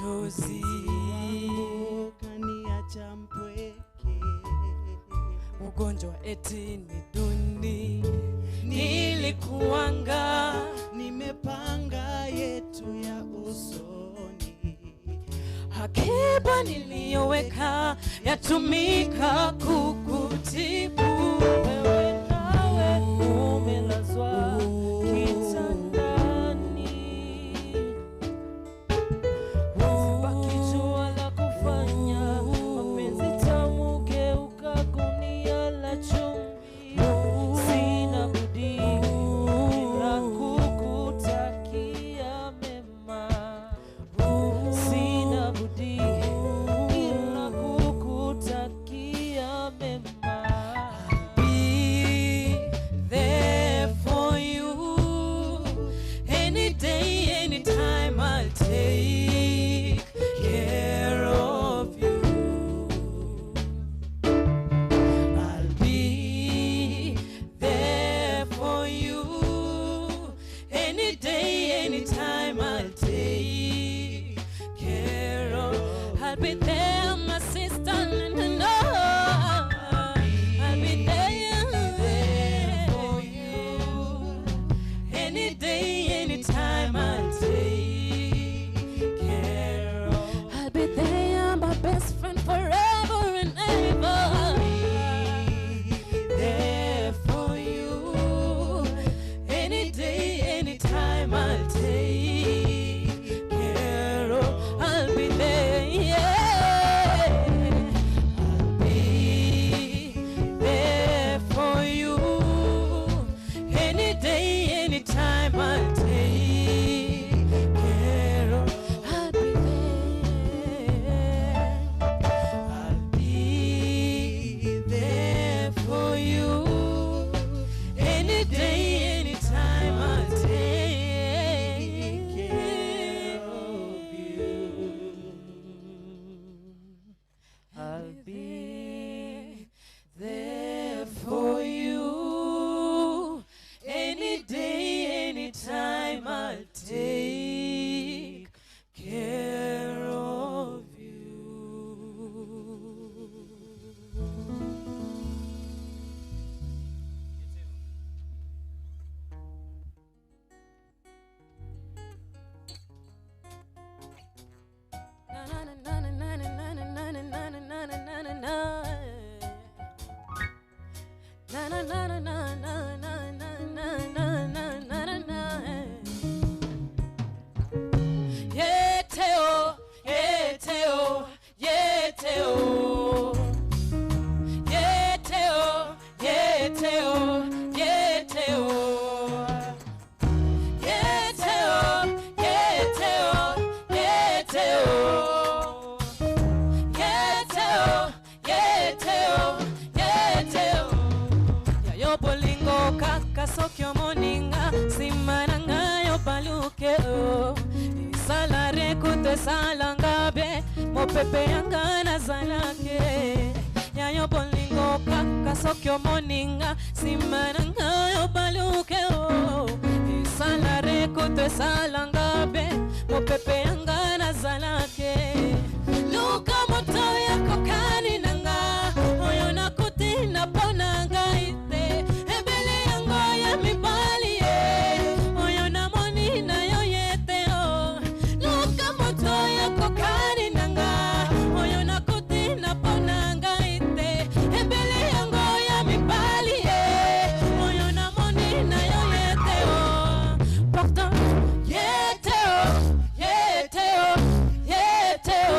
machozi, kaniacha mpweke. Ugonjwa eti ni duni, nilikuanga nimepanga yetu ya usoni. Akiba niliyoweka yatumika kukutibu. Wewe nawe umelazwa kitandani, baki jua la kufanya mapenzi tamu geuka gunia la chumvi. Sina budi ila kukutakia mema, sina budi ila kukutakia mema. Be there for you any day, anytime. I'll take care of you. I'll be there for you any day, anytime. I'll take care of. I'll be there, my sister. No. I'll be there for you any day, anytime. I'll take care of. I'll be there, my best friend, forever and ever. There for you any day, anytime. I'll take care of. I'll be there, yeah. I'll be there for you any day, anytime. I'll take care of. I'll be there. I'll be there for you any day, anytime. I'll take care of you. I'll be there for you any day, anytime. I'll take care of you. Na na na na na na na na na na na na na na na na. Na na na na na na na na na na na na na. Yeah, Teo, yeah, Teo, yeah, Teo. Yeah, Teo, yeah, Teo, yeah, Teo. Yeah, Teo, yeah, Teo, yeah, Teo. Yeah, Teo, yeah, Teo, yeah, Teo. Ya yo bolingo kaka sokyo moninga simananga yo baluke o salare kute salangabe mo pepe yanga na zalake. Ya yo bolingo kaka sokyo moninga simananga yo baluke o salare kute salangabe mo pepe yanga na zalake. Luka moto ya kokani nanga oyo na kutina ponanga ite ebele yango ya mibali oyo na moni na yo yete o. Luka moto ya kokani nanga oyo na kutina ponanga ite ebele yango ya mibali oyo na moni na yo yete o. Pourtant yete o, yete o, yete o.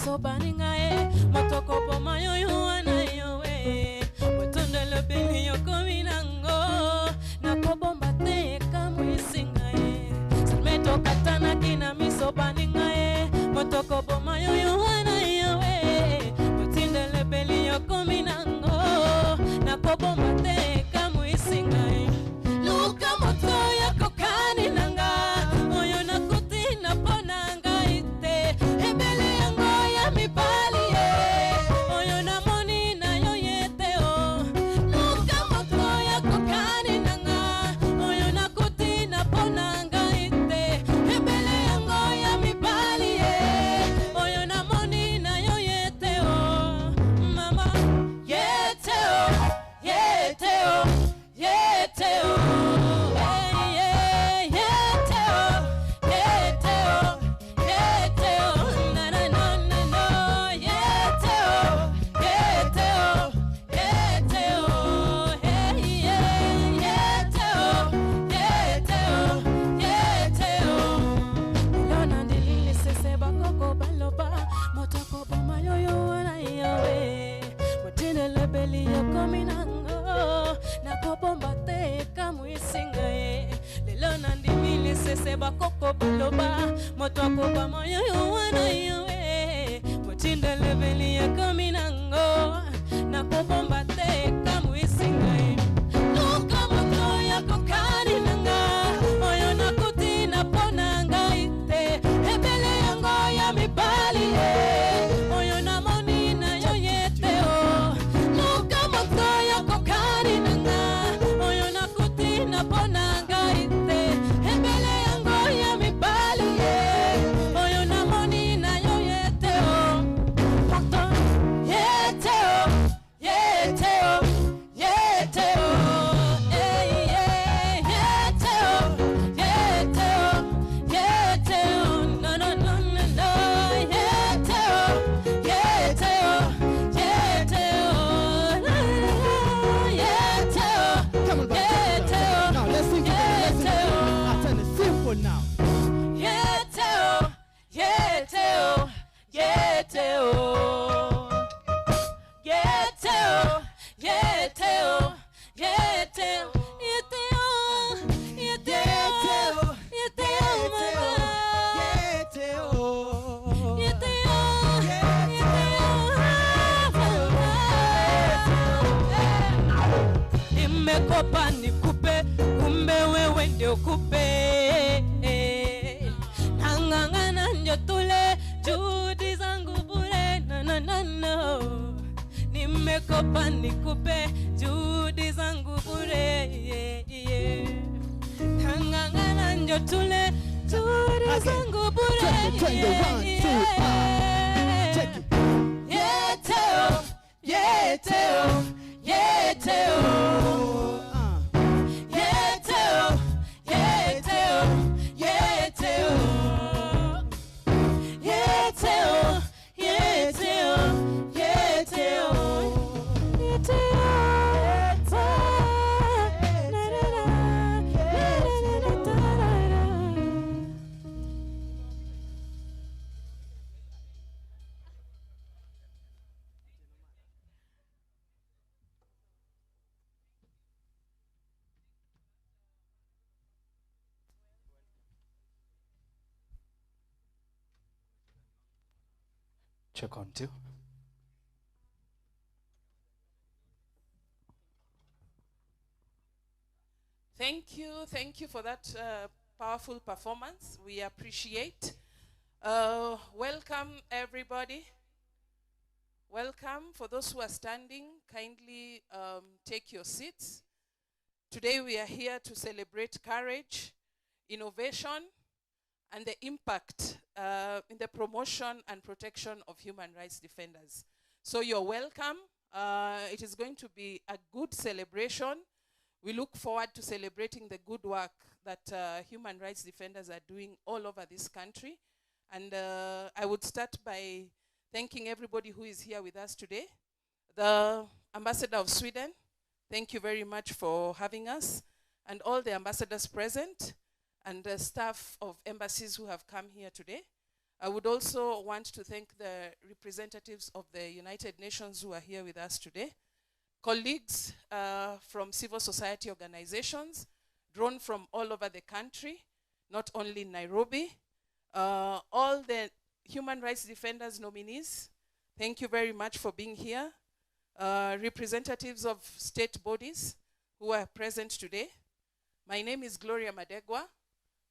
Sobaninga motoko boma yo yuana yo mutunde le bini yo kominango na kobomba te kamwisinga salmeto katana kina misobaninga motoko boma yo yuana yo mutunde le bini yo kominango na kobomba te kamwisinga Luka moto bakoko baloba moto akoba moyo wana yoe motinda leveli ya kaminango na kobomba te kamuisingai nuka moto ya kokani nanga oyo nakuti na ponanga ite ebele yango ya mibali oyo namoni na yo yeteo nuka moto ya kokani nanga oyo nakuti na ponanga ite ebele yango ya mibali oyo namoni na yo yeteo yeteo yeteo yeteo yeteo yeteo yeteo no no no no no yeteo yeteo yeteo yeteo Come on, yeteo now let's sing together. Let's sing together. I'll turn it simple now. yeteo yeteo yeteo yeteo yeteo yeteo yeteo yeteo yeteo nimekopa nikupe kumbe wewe ndio kupe nang'ang'ana njo tule juhudi zangu bure no nimekopa nikupe juhudi zangu bure nang'ang'ana njo tule juhudi zangu bure yeteo yeteo yeteo yeteo yeteo yeteo yeteo yeteo yeteo Check on two. Thank you for that powerful performance. We appreciate. Welcome everybody. Welcome. For those who are standing, kindly take your seats. Today we are here to celebrate courage, innovation, and the impact in the promotion and protection of human rights defenders. So you're welcome. It is going to be a good celebration. We look forward to celebrating the good work that human rights defenders are doing all over this country. And I would start by thanking everybody who is here with us today. The Ambassador of Sweden, thank you very much for having us, and all the ambassadors present, and the staff of embassies who have come here today. I would also want to thank the representatives of the United Nations who are here with us today, colleagues from civil society organizations, drawn from all over the country, not only in Nairobi, all the human rights defenders nominees, thank you very much for being here, representatives of state bodies who are present today. My name is Gloria Madegwa.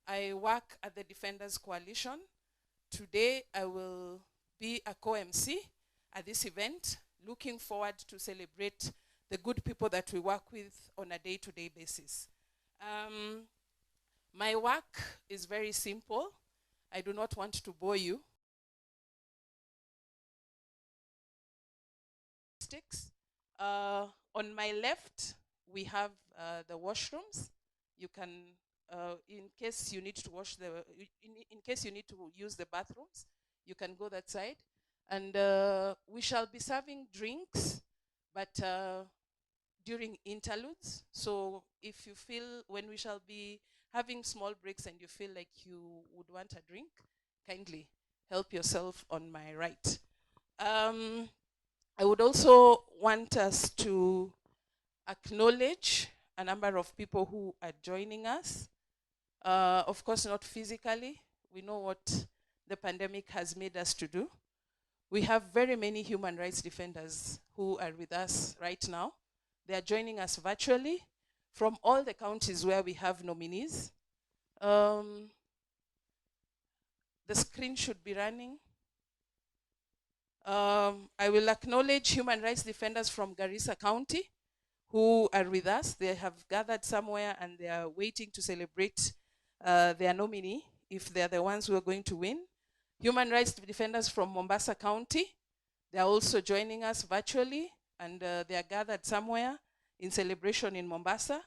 I work at the Defenders Coalition. Today I will be a co-MC at this event, looking forward to celebrate the good people that we work with on a day-to-day basis. My work is very simple. I do not want to bore you. On my left, we have the washrooms. You can, in case you need to in case you need to use the bathrooms, you can go that side. And we shall be serving drinks, but during interludes. So if you feel, when we shall be having small breaks and you feel like you would want a drink, kindly help yourself on my right. I would also want us to acknowledge a number of people who are joining us. Of course, not physically. We know what the pandemic has made us to do. We have very many human rights defenders who are with us right now. They are joining us virtually from all the counties where we have nominees. The screen should be running. I will acknowledge human rights defenders from Garissa County who are with us. They have gathered somewhere and they are waiting to celebrate their nominee if they are the ones who are going to win. Human rights defenders from Mombasa County, they are also joining us virtually and they are gathered somewhere in celebration in Mombasa.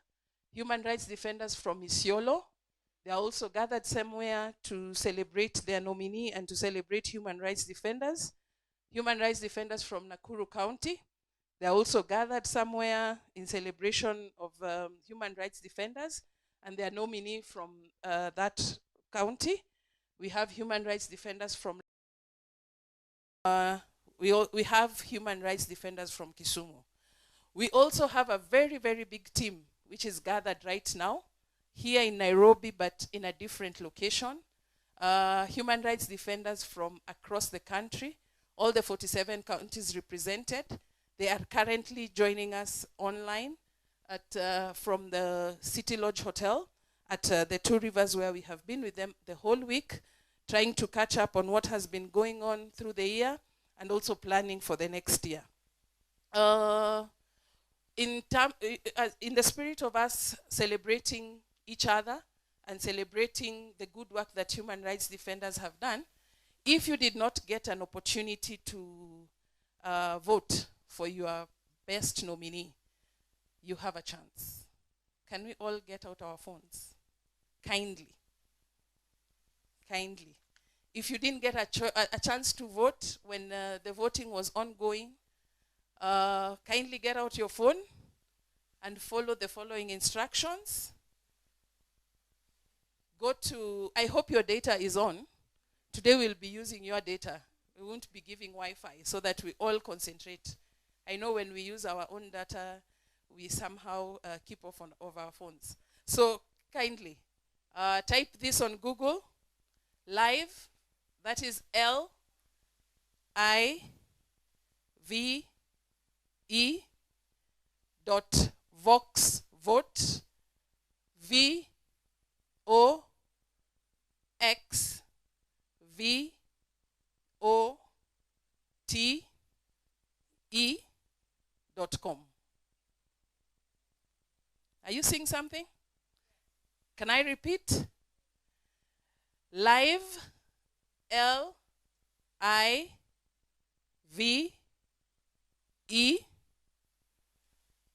Human rights defenders from Isiolo, they are also gathered somewhere to celebrate their nominee and to celebrate human rights defenders. Human rights defenders from Nakuru County, they are also gathered somewhere in celebration of human rights defenders and their nominee from that county. We have human rights defenders from we have human rights defenders from Kisumu. We also have a very, very big team which is gathered right now here in Nairobi, but in a different location. Human rights defenders from across the country, all the 47 counties represented. They are currently joining us online at, from the City Lodge Hotel at the Two Rivers, where we have been with them the whole week, trying to catch up on what has been going on through the year and also planning for the next year. In the spirit of us celebrating each other and celebrating the good work that human rights defenders have done, if you did not get an opportunity to vote for your best nominee, you have a chance. Can we all get out our phones? Kindly. Kindly. If you didn't get a chance to vote when the voting was ongoing, kindly get out your phone and follow the following instructions. Go to, I hope your data is on. Today we'll be using your data. We won't be giving Wi-Fi so that we all concentrate. I know when we use our own data, we somehow keep off of our phones. So kindly type this on Google, live, that is LIVE dot vox vote VOXVOTE.com. Are you seeing something? Can I repeat? Live, LIVE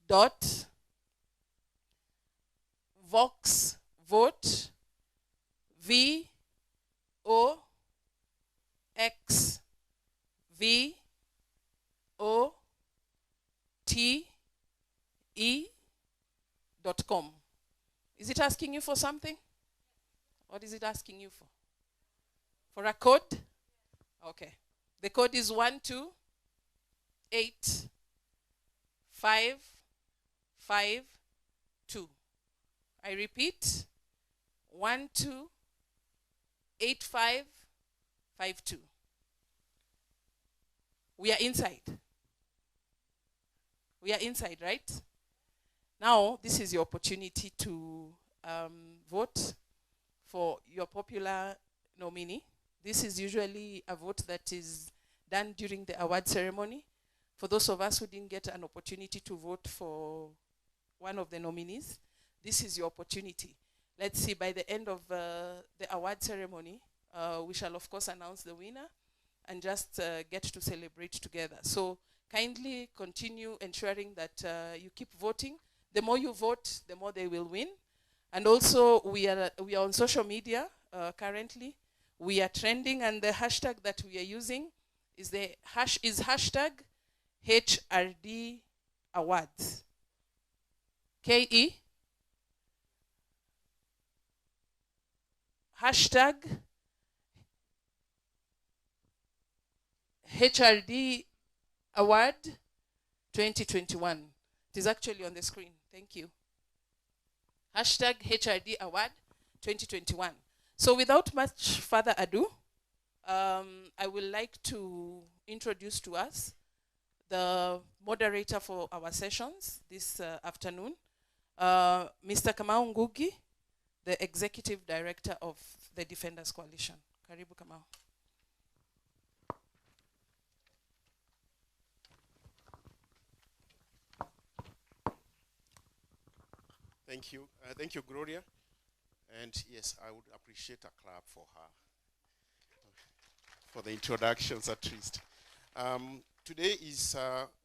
dot vox vote VOXVOTE.com. Is it asking you for something? What is it asking you for? For a code? Okay. The code is 1285552. I repeat, 128552. We are inside. We are inside, right? Now, this is your opportunity to vote for your popular nominee. This is usually a vote that is done during the award ceremony. For those of us who didn't get an opportunity to vote for one of the nominees, this is your opportunity. Let's see, by the end of the award ceremony, we shall of course announce the winner and just get to celebrate together. So kindly continue ensuring that you keep voting. The more you vote, the more they will win. And also, we are on social media currently. We are trending, and the hashtag that we are using is hashtag HRD Awards. KE hashtag HRD Award 2021. It is actually on the screen. Thank you. Hashtag HRD Award 2021. So without much further ado, I would like to introduce to us the moderator for our sessions this afternoon, Mr. Kamau Ngugi, the Executive Director of the Defenders Coalition. Karibu Kamau. Thank you, Gloria. And yes, I would appreciate a clap for her, for the introductions at least. Today is,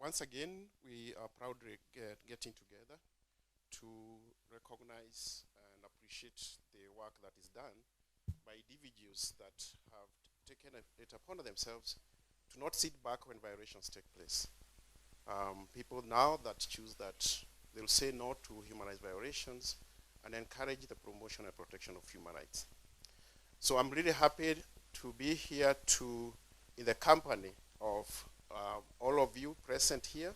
once again, we are proud getting together to recognize and appreciate the work that is done by individuals that have taken it upon themselves to not sit back when violations take place. People now that choose that they'll say no to human rights violations and encourage the promotion and protection of human rights. So I'm really happy to be here in the company of all of you present here,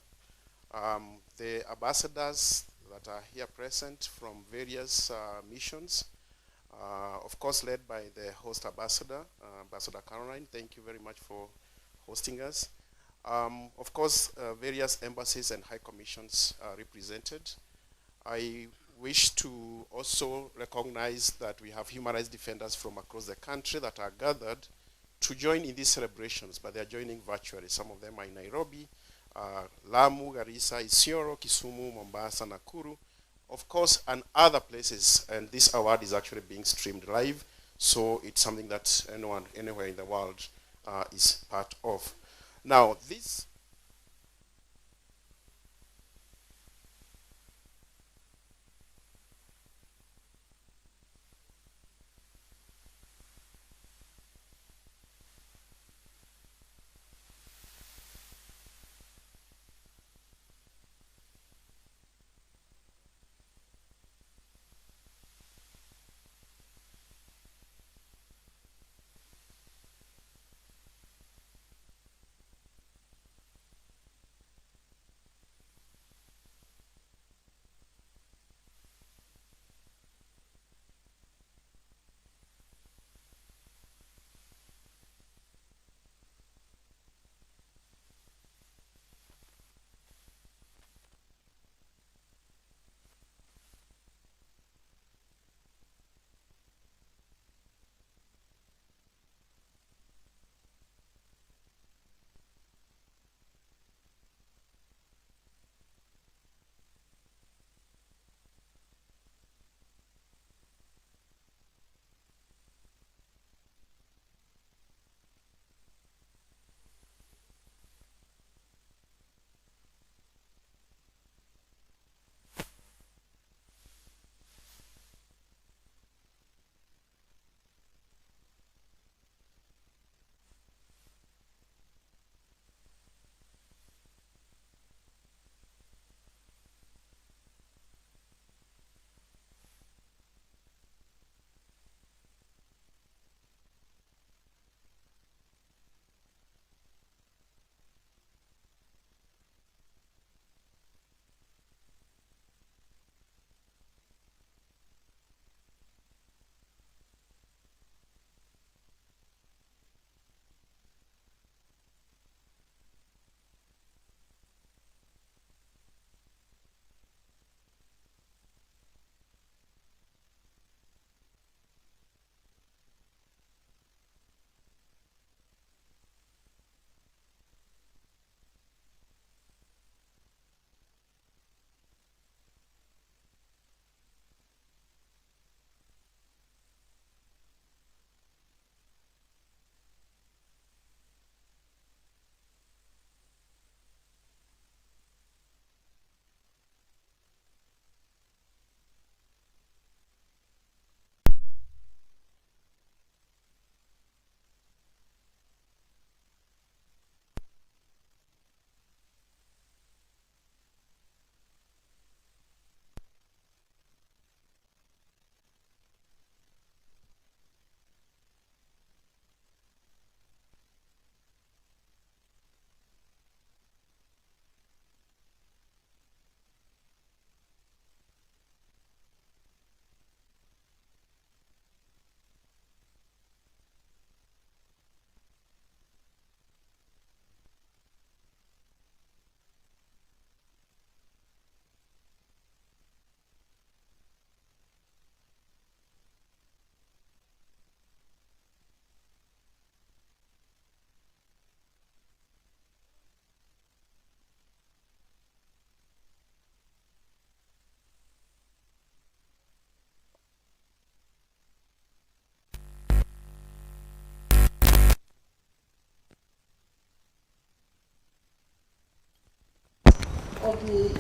the ambassadors that are here present from various missions, of course led by the host ambassador, Ambassador Caroline. Thank you very much for hosting us. Of course, various embassies and high commissions are represented. I wish to also recognize that we have human rights defenders from across the country that are gathered to join in these celebrations, but they are joining virtually. Some of them are in Nairobi, Lamu, Garissa, Isiolo, Kisumu, Mombasa, Nakuru, of course, and other places. And this award is actually being streamed live, so it's something that anyone, anywhere in the world is part of. Now, this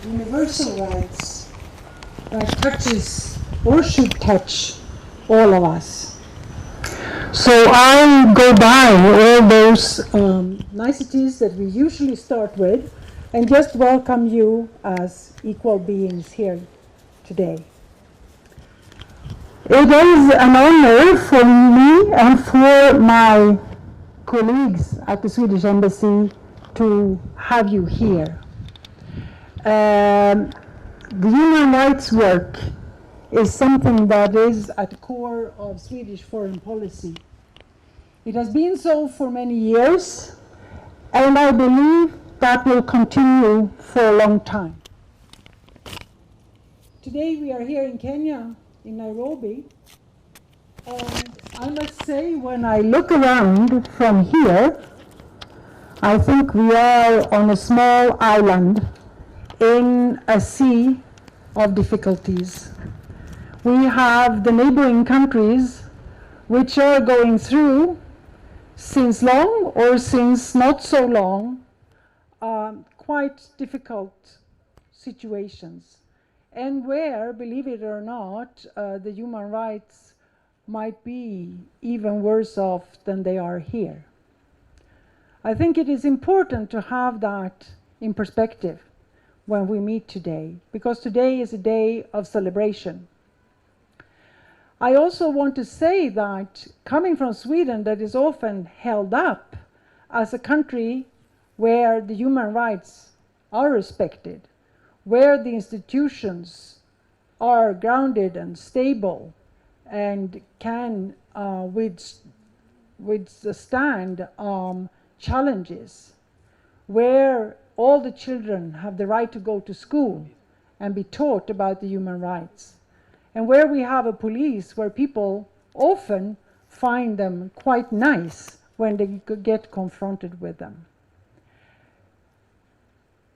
universal rights that touches or should touch all of us. So I'll go by all those niceties that we usually start with and just welcome you as equal beings here today. It is an honor for me and for my colleagues at the Swedish Embassy to have you here. The human rights work is something that is at the core of Swedish foreign policy. It has been so for many years, and I believe that will continue for a long time. Today we are here in Kenya, in Nairobi, and I must say when I look around from here, I think we are on a small island in a sea of difficulties. We have the neighboring countries which are going through, since long or since not so long, quite difficult situations, and where, believe it or not, the human rights might be even worse off than they are here. I think it is important to have that in perspective when we meet today, because today is a day of celebration. I also want to say that coming from Sweden, that is often held up as a country where the human rights are respected, where the institutions are grounded and stable and can withstand challenges, where all the children have the right to go to school and be taught about the human rights, and where we have a police where people often find them quite nice when they get confronted with them.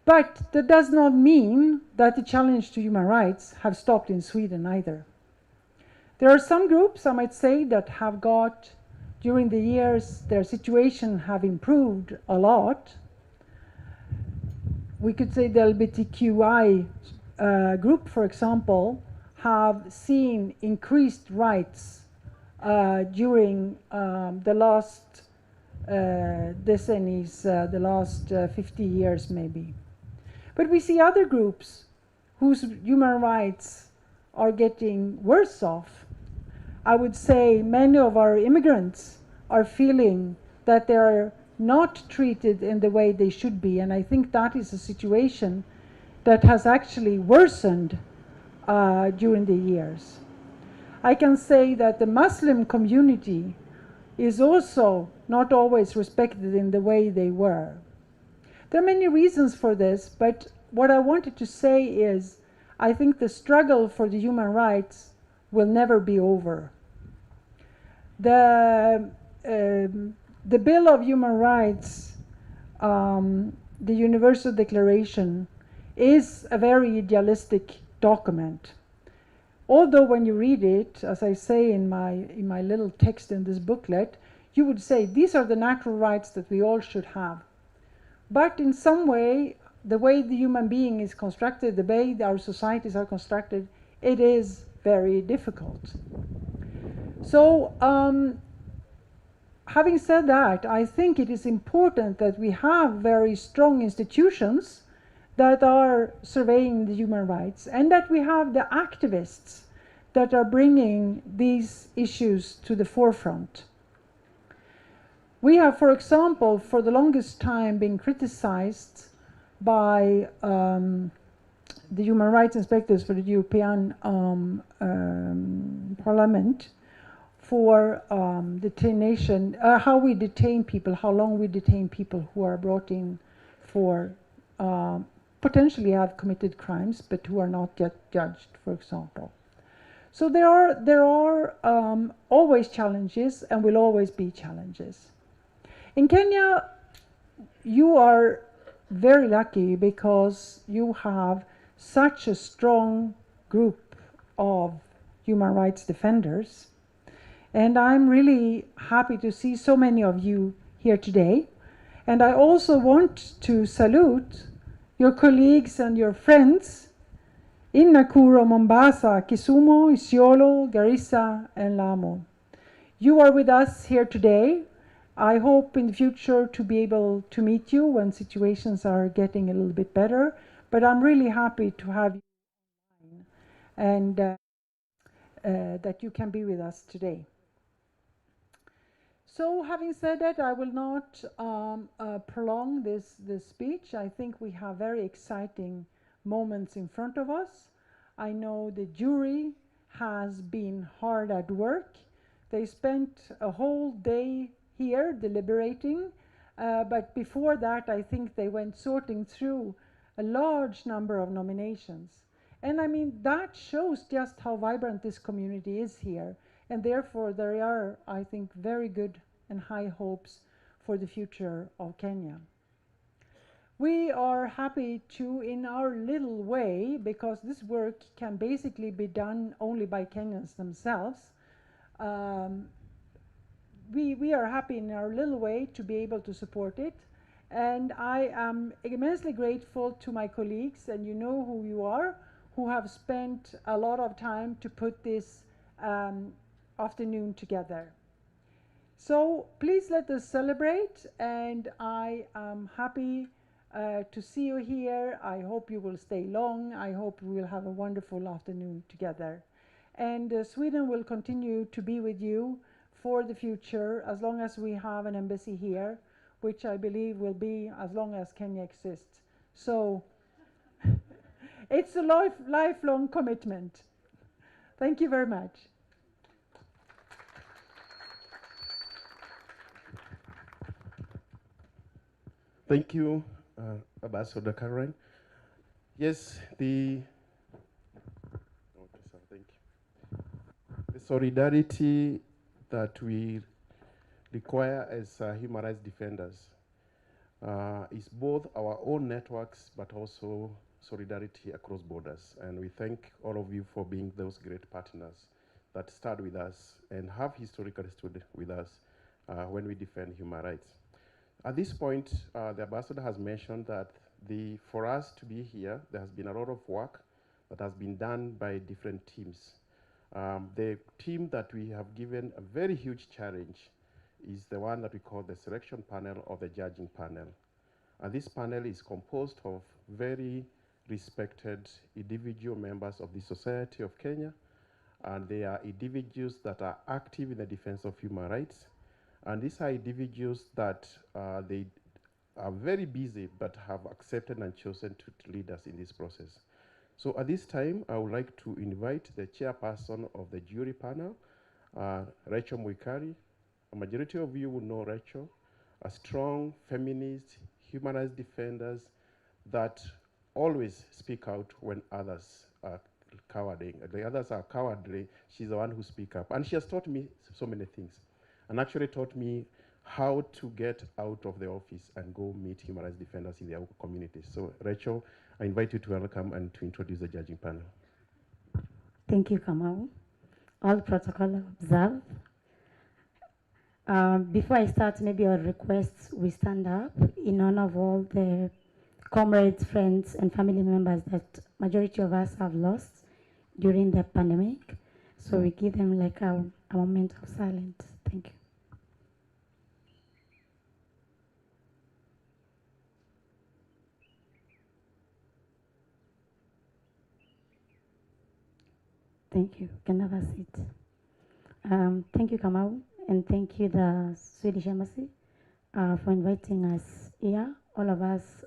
But that does not mean that the challenge to human rights have stopped in Sweden either. There are some groups, I might say, that have got, during the years, their situation have improved a lot. We could say the LGBTQI group, for example, have seen increased rights during the last decennies, the last 50 years maybe. But we see other groups whose human rights are getting worse off. I would say many of our immigrants are feeling that they are not treated in the way they should be, and I think that is a situation that has actually worsened during the years. I can say that the Muslim community is also not always respected in the way they were. There are many reasons for this, but what I wanted to say is I think the struggle for the human rights will never be over. The Bill of Human Rights, the Universal Declaration, is a very idealistic document. Although when you read it, as I say in my little text in this booklet, you would say these are the natural rights that we all should have. But in some way, the way the human being is constructed, the way our societies are constructed, it is very difficult. So, having said that, I think it is important that we have very strong institutions that are surveying the human rights, and that we have the activists that are bringing these issues to the forefront. We have, for example, for the longest time been criticized by the human rights inspectors for the European Parliament for detention, how we detain people, how long we detain people who are brought in for potentially have committed crimes, but who are not yet judged, for example. So there are always challenges, and will always be challenges. In Kenya, you are very lucky because you have such a strong group of human rights defenders. And I'm really happy to see so many of you here today. And I also want to salute your colleagues and your friends in Nakuru, Mombasa, Kisumu, Isiolo, Garissa, and Lamu. You are with us here today. I hope in the future to be able to meet you when situations are getting a little bit better, but I'm really happy to have you and that you can be with us today. So having said that, I will not prolong this speech. I think we have very exciting moments in front of us. I know the jury has been hard at work. They spent a whole day here deliberating, but before that I think they went sorting through a large number of nominations. And I mean, that shows just how vibrant this community is here. And therefore, there are, I think, very good and high hopes for the future of Kenya. We are happy to, in our little way, because this work can basically be done only by Kenyans themselves, we are happy in our little way to be able to support it. And I am immensely grateful to my colleagues, and you know who you are, who have spent a lot of time to put this afternoon together. So please let us celebrate, and I am happy to see you here. I hope you will stay long. I hope we will have a wonderful afternoon together. And Sweden will continue to be with you for the future as long as we have an embassy here, which I believe will be as long as Kenya exists. So it's a lifelong commitment. Thank you very much. Thank you, Ambassador Caroline. Yes, thank you. The solidarity that we require as human rights defenders is both our own networks, but also solidarity across borders. And we thank all of you for being those great partners that start with us and have historically stood with us when we defend human rights. At this point, the ambassador has mentioned that for us to be here, there has been a lot of work that has been done by different teams. The team that we have given a very huge challenge is the one that we call the selection panel or the judging panel. And this panel is composed of very respected individual members of the Society of Kenya, and they are individuals that are active in the defense of human rights. And these are individuals that they are very busy but have accepted and chosen to lead us in this process. So at this time, I would like to invite the chairperson of the jury panel, Rachel Mwikari. A majority of you will know Rachel, a strong feminist, human rights defenders that always speak out when others are cowarding. The others are cowardly. She's the one who speaks up. And she has taught me so many things, and actually taught me how to get out of the office and go meet human rights defenders in their communities. So Rachel, I invite you to welcome and to introduce the judging panel. Thank you, Kamau. All protocol observed. Before I start, maybe I'll request we stand up in honor of all the comrades, friends, and family members that majority of us have lost during the pandemic. So we give them like a moment of silence. Thank you. Thank you. You can have a seat. Thank you, Kamau, and thank you, the Swedish Embassy, for inviting us here. All of us,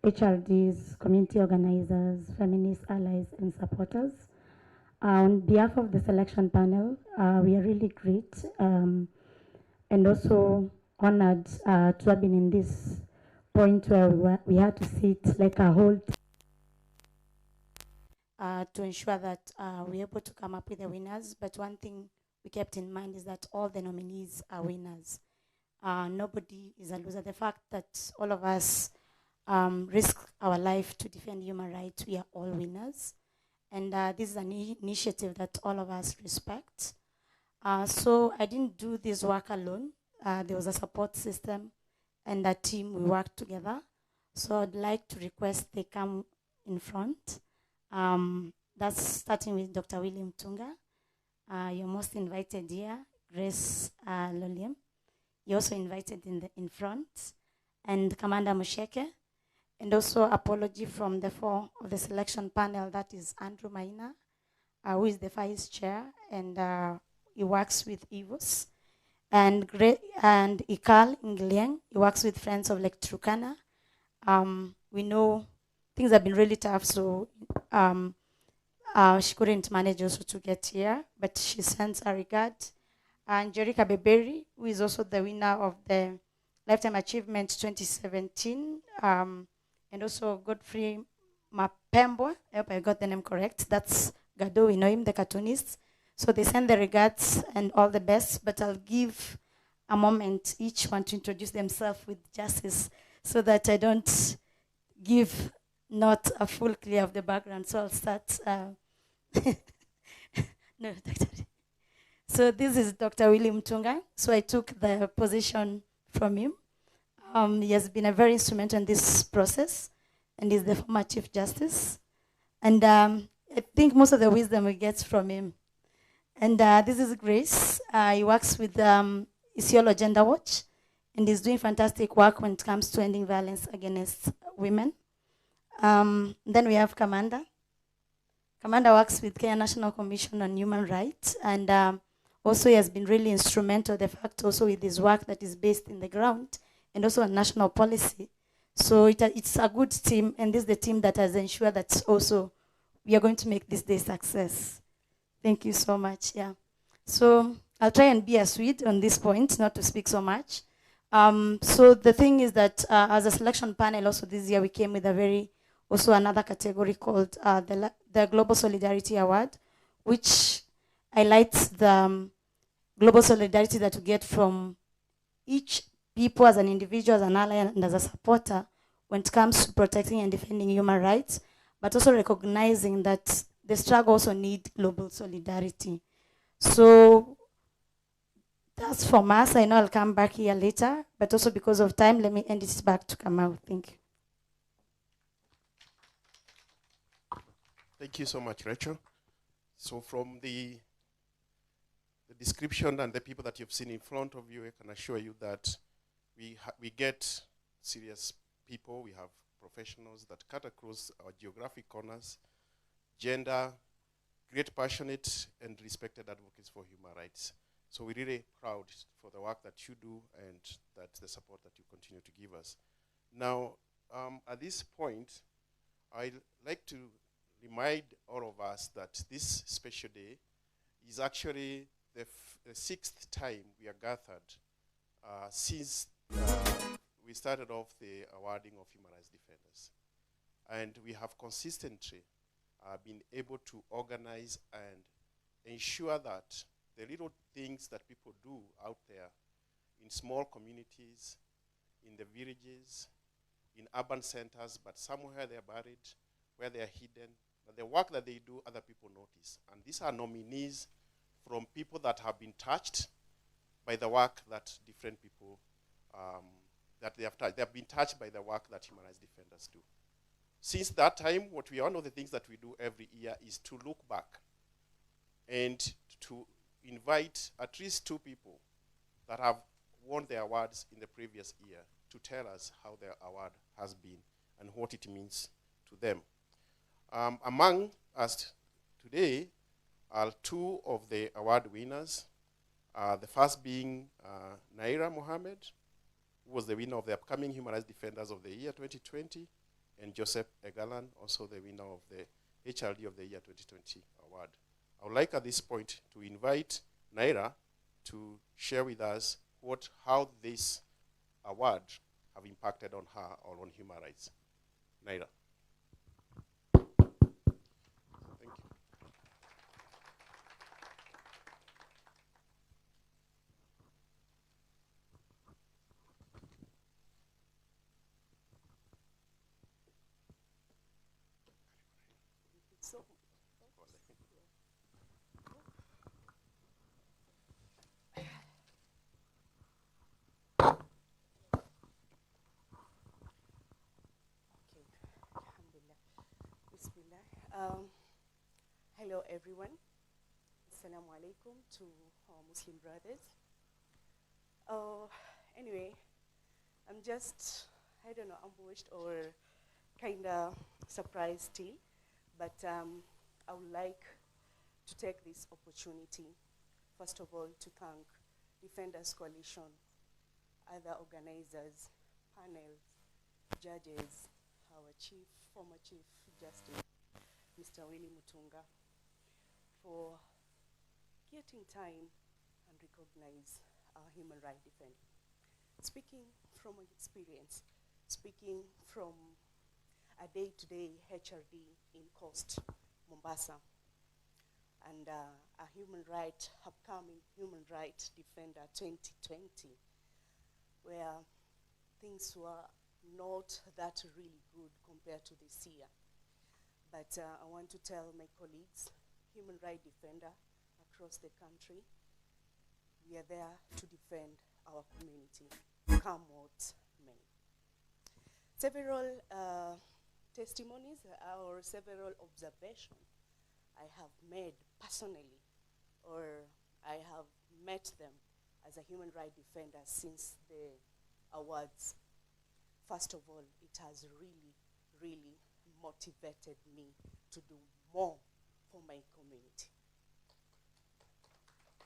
HRDs, community organizers, feminist allies, and supporters. On behalf of the selection panel, we are really great and also honored to have been in this point where we had to sit like a whole to ensure that we're able to come up with the winners. But one thing we kept in mind is that all the nominees are winners. Nobody is a loser. The fact that all of us risk our life to defend human rights, we are all winners. And this is an initiative that all of us respect. So I didn't do this work alone. There was a support system and a team. We worked together So I'd like to request they come in front. That's starting with Dr. William Tunga. You're most invited here, Grace Lolium. You're also invited in front. And Commander Musheke. And also apology from the four of the selection panel, that is Andrew Maina, who is the vice chair, and he works with EVOS. And Ikal Nglieng, he works with Friends of Lake Turkana. We know things have been really tough, so she couldn't manage also to get here, but she sends her regard. And Jerika Beberi, who is also the winner of the Lifetime Achievement 2017, and also Godfrey Mapembo, I hope I got the name correct. That's Gado, we know him, the cartoonist. So they send the regards and all the best, but I'll give a moment each one to introduce themselves with justice so that I don't give not a full clear of the background. So I'll start. No, Dr. So this is Dr. William Tunga. So I took the position from him. He has been a very instrumental in this process, and he's the former Chief Justice. And I think most of the wisdom we get from him. And this is Grace. He works with Isiolo Gender Watch, and he's doing fantastic work when it comes to ending violence against women. Then we have Commander. Commander works with Kenya National Commission on Human Rights, and also he has been really instrumental, the fact also with his work that is based in the ground, and also on national policy. So it's a good team, and this is the team that has ensured that also we are going to make this day success. Thank you so much, yeah. So I'll try and be a Swede on this point, not to speak so much. So the thing is that as a selection panel also this year, we came with also another category called the Global Solidarity Award, which highlights the global solidarity that we get from each people as an individual, as an ally, and as a supporter when it comes to protecting and defending human rights, but also recognizing that the struggle also needs global solidarity. So that's from us. I know I'll come back here later, but also because of time, let me end it back to Kamau. Thank you. Thank you so much, Rachel. So from the description and the people that you've seen in front of you, I can assure you that we get serious people. We have professionals that cut across our geographic corners, gender, great passionate and respected advocates for human rights. So we're really proud for the work that you do and that the support that you continue to give us. Now, at this point, I'd like to remind all of us that this special day is actually the sixth time we are gathered since we started off the awarding of human rights defenders. And we have consistently been able to organize and ensure that the little things that people do out there in small communities, in the villages, in urban centers, but somewhere they're buried, where they're hidden, but the work that they do, other people notice. And these are nominees from people that have been touched by the work that different people, that they have touched. They have been touched by the work that human rights defenders do. Since that time, one of the things that we do every year is to look back and to invite at least two people that have won the awards in the previous year to tell us how their award has been and what it means to them. Among us today are two of the award winners. The first being Naira Mohammed, who was the winner of the upcoming Human Rights Defenders of the Year 2020, and Joseph Egalan, also the winner of the HRD of the Year 2020 award. I would like at this point to invite Naira to share with us how this award have impacted on her or on human rights. Naira. Um, Hello, everyone. Assalamu alaikum to our Muslim brothers. Anyway, I'm just, I don't know, ambushed or kind of surprised still, but I would like to take this opportunity, first of all, to thank Defenders Coalition, other organizers, panels, judges, our former Chief Justice, Mr. Willie Mutunga, for getting time and recognize our human rights defender. Speaking from experience, speaking from a day-to-day HRD in Coast, Mombasa, and a human right, upcoming human rights defender 2020, where things were not that really good compared to this year. But I want to tell my colleagues, human rights defender across the country, we are there to defend our community, come what may. Several testimonies or several observations I have made personally, or I have met them as a human rights defender since the awards. First of all, it has really, really motivated me to do more for my community.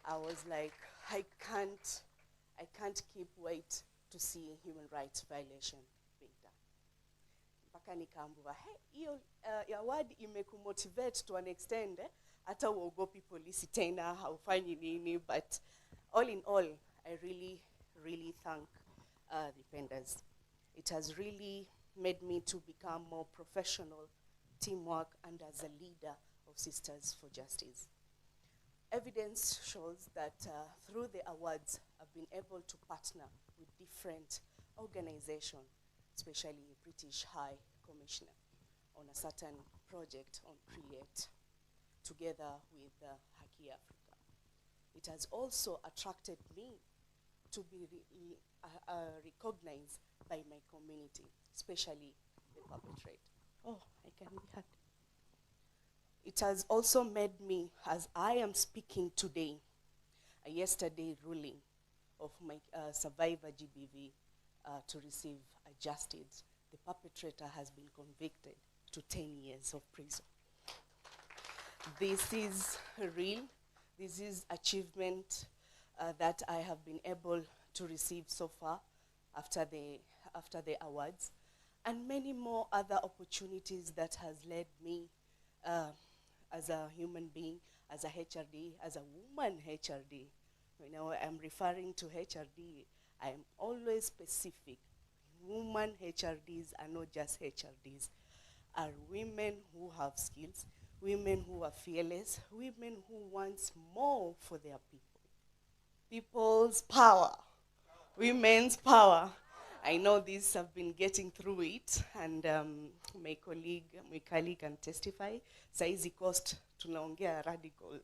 I was like, I can't keep wait to see human rights violation being done. Mpaka nikaambiwa, hiyo award imekumotivate to an extent, hata uogopi polisi tena, haufanyi nini, but all in all, I really, really thank defenders. It has really made me to become more professional, teamwork, and as a leader of Sisters for Justice. Evidence shows that through the awards, I've been able to partner with different organizations, especially British High Commissioner, on a certain project on Create, together with Haki Africa. It has also attracted me to be recognized by my community, especially the perpetrator. Oh, I can be heard. It has also made me, as I am speaking today, a yesterday ruling of my survivor GBV to receive a justice. The perpetrator has been convicted to 10 years of prison. This is real. This is achievement that I have been able to receive so far after the awards, and many more other opportunities that has led me as a human being, as a HRD, as a woman HRD. You know, I'm referring to HRD, I'm always specific. Women HRDs are not just HRDs, are women who have skills, women who are fearless, women who want more for their people. People's power, women's power. I know this, I've been getting through it, and my colleague can testify. Saizi Coast, tunaongea radical.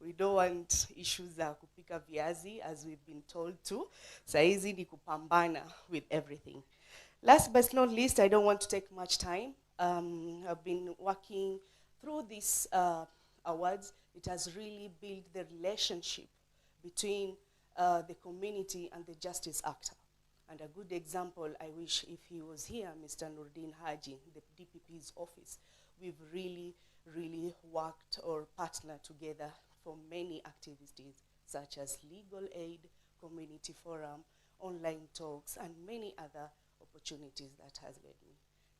We don't want issues za kupika viazi, as we've been told to. Saizi ni kupambana with everything. Last but not least, I don't want to take much time. I've been working through these awards. It has really built the relationship between the community and the justice actor. And a good example, I wish if he was here, Mr. Nurdin Haji, the DPP's office. We've really, really worked or partnered together for many activities, such as legal aid, community forum, online talks, and many other opportunities that has led me.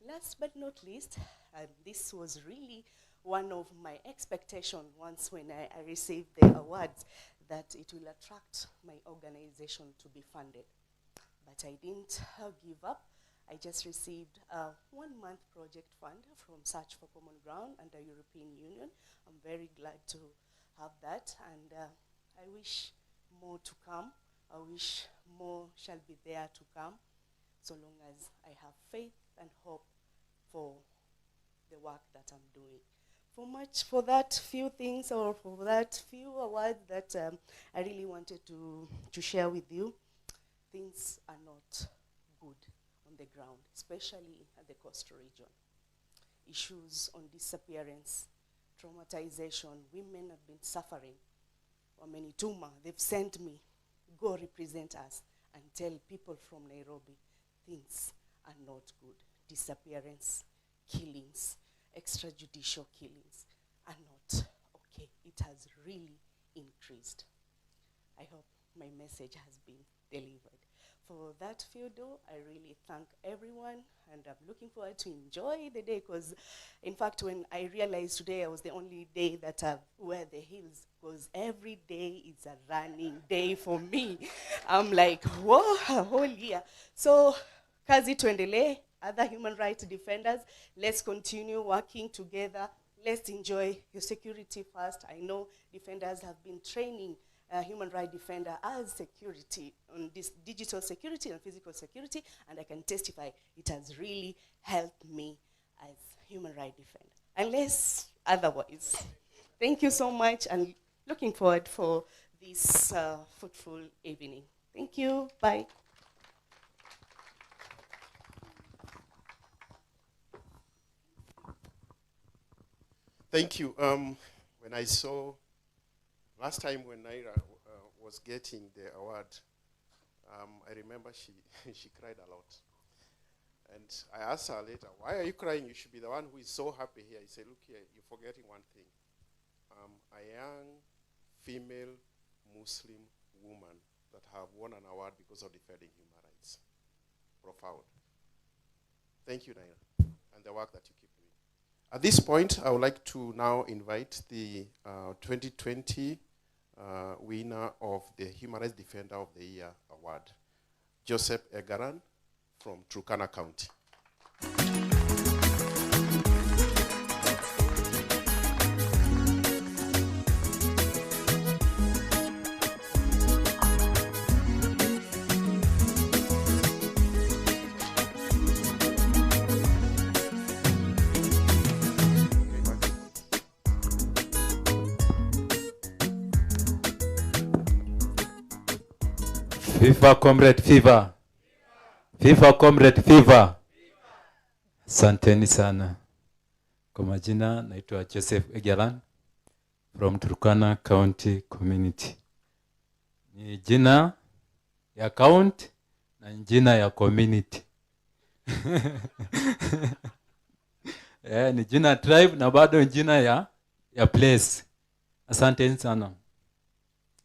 Last but not least, this was really one of my expectations once when I received the awards, that it will attract my organization to be funded. But I didn't give up. I just received a 1-month project fund from Search for Common Ground and the European Union. I'm very glad to have that, and I wish more to come. I wish more shall be there to come, so long as I have faith and hope for the work that I'm doing. For that few things, or for that few awards that I really wanted to share with you, things are not good on the ground, especially at the coastal region. issues on disappearance, traumatization. Women have been suffering. Wamenituma, they've sent me, go represent us and tell people from Nairobi things are not good. Disappearance, killings, extrajudicial killings are not okay. It has really increased. I hope my message has been delivered. For that, Fiudo, I really thank everyone, and I'm looking forward to enjoy the day, because in fact when I realized today I was the only day that I wear the heels, because every day is a running day for me. I'm like, whoa, a whole year. So, kazi tuendelee, other human rights defenders, let's continue working together. Let's enjoy your security first. I know defenders have been training human rights defender as security on this digital security and physical security, and I can testify it has really helped me as human rights defender, unless otherwise. Thank you so much, and looking forward for this fruitful evening. Thank you. Bye. Thank you. When I saw last time when Naira was getting the award, I remember she cried a lot. And I asked her later, why are you crying? You should be the one who is so happy here. He said, look here, you're forgetting one thing. A young female Muslim woman that have won an award because of defending human rights. Profound. Thank you, Naira, and the work that you keep doing. At this point, I would like to now invite the 2020 winner of the Human Rights Defender of the Year Award, Joseph Egaran from Turkana County. FIFA Comrade Fever. FIFA Comrade Fever. Asanteni sana. Kwa majina naitwa Joseph Egaran from Turkana County Community. Ni jina ya county na jina ya community. Ni jina tribe na bado jina ya place. Asanteni sana.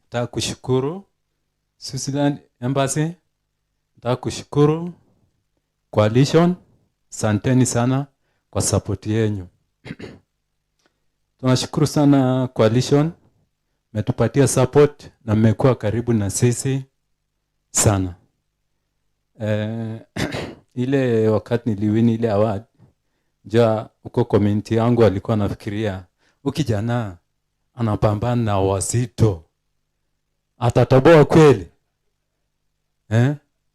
Nataka kushukuru Switzerland Embassy, nataka kushukuru Coalition, asanteni sana kwa support yenu. Tunashukuru sana Coalition, mmetupatia support na mmekuwa karibu na sisi sana. Ile wakati niliwini ile award, uko community yangu walikuwa nafikiria, ukijana anapambana na wazito, atatoboa kweli?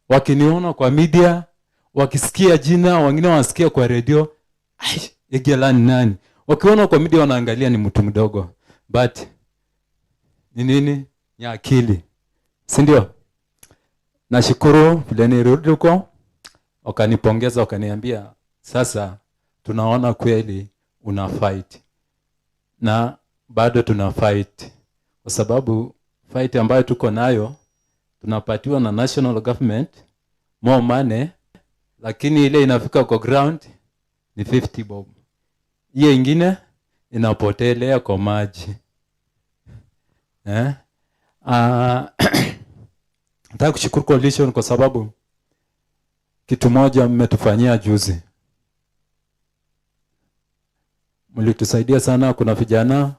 Wakiniona kwa media, wakisikia jina, wengine wanasikia kwa radio, Egaran nani? Wakiona kwa media wanaangalia ni mtu mdogo, but ni nini? Ni akili, si ndio? Nashukuru vile nirudi huko, wakanipongeza, wakaniambia sasa tunaona kweli una fight, na bado tuna fight, kwa sababu fight ambayo tuko nayo tunapatiwa na national government more money, lakini ile inafika kwa ground ni 50 bob. Hiyo ingine inapotelea kwa maji. Nataka kushukuru Coalition kwa sababu kitu moja mmetufanyia juzi. Mlitusaidia sana. Kuna vijana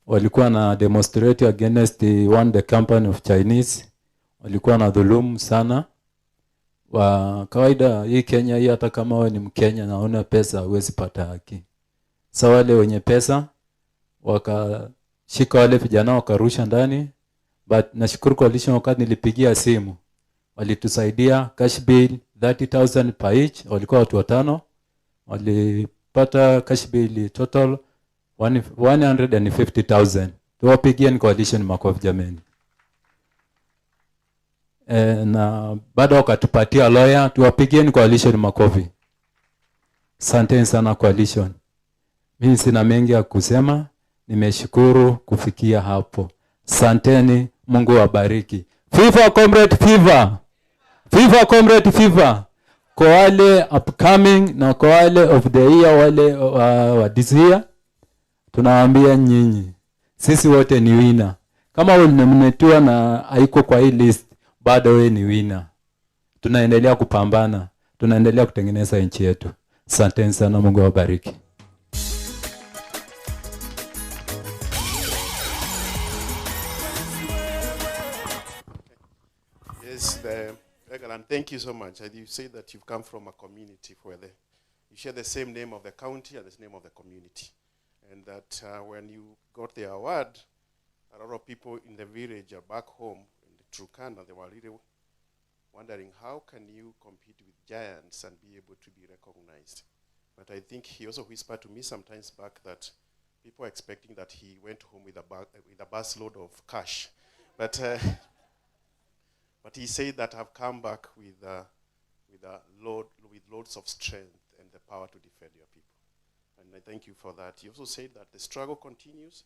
walikuwa na demonstrate against the company of Chinese. Walikuwa na dhulumu sana. Wa kawaida hii Kenya hii, hata kama wewe ni Mkenya na una pesa huwezi pata haki. Sasa wale wenye pesa wakashika wale vijana wakarusha ndani, but nashukuru Coalition wakati nilipigia simu walitusaidia cash bill 30,000 per each. Walikuwa watu 5, walipata cash bill total 150,000. Tuwapigie Coalition makofi jameni. Na baada wakatupatia lawyer, tuwapigie Coalition makofi. Asanteni sana coalition. Mimi sina mengi ya kusema, nimeshukuru kufikia hapo. Asanteni, Mungu wabariki. FIFA comrade FIFA. FIFA comrade FIFA. Kwa wale upcoming na kwa wale of the year, wale wa this year, tunawaambia nyinyi, sisi wote ni winner. Kama ulinamnetua na haiko kwa hii list, bado wewe ni winner. Tunaendelea kupambana, tunaendelea kutengeneza nchi yetu. Asanteni sana, Mungu awabariki. Yes, Egalan, thank you so much. You say that you've come from a community where you share the same name of the county and the name of the community. And that when you got the award, a lot of people in the village are back home in the Turkana, they were really wondering how can you compete with giants and be able to be recognized. But I think he also whispered to me sometimes back that people are expecting that he went home with a bus load of cash. But he said that I've come back with loads of strength and the power to defend your people. And I thank you for that. You also said that the struggle continues,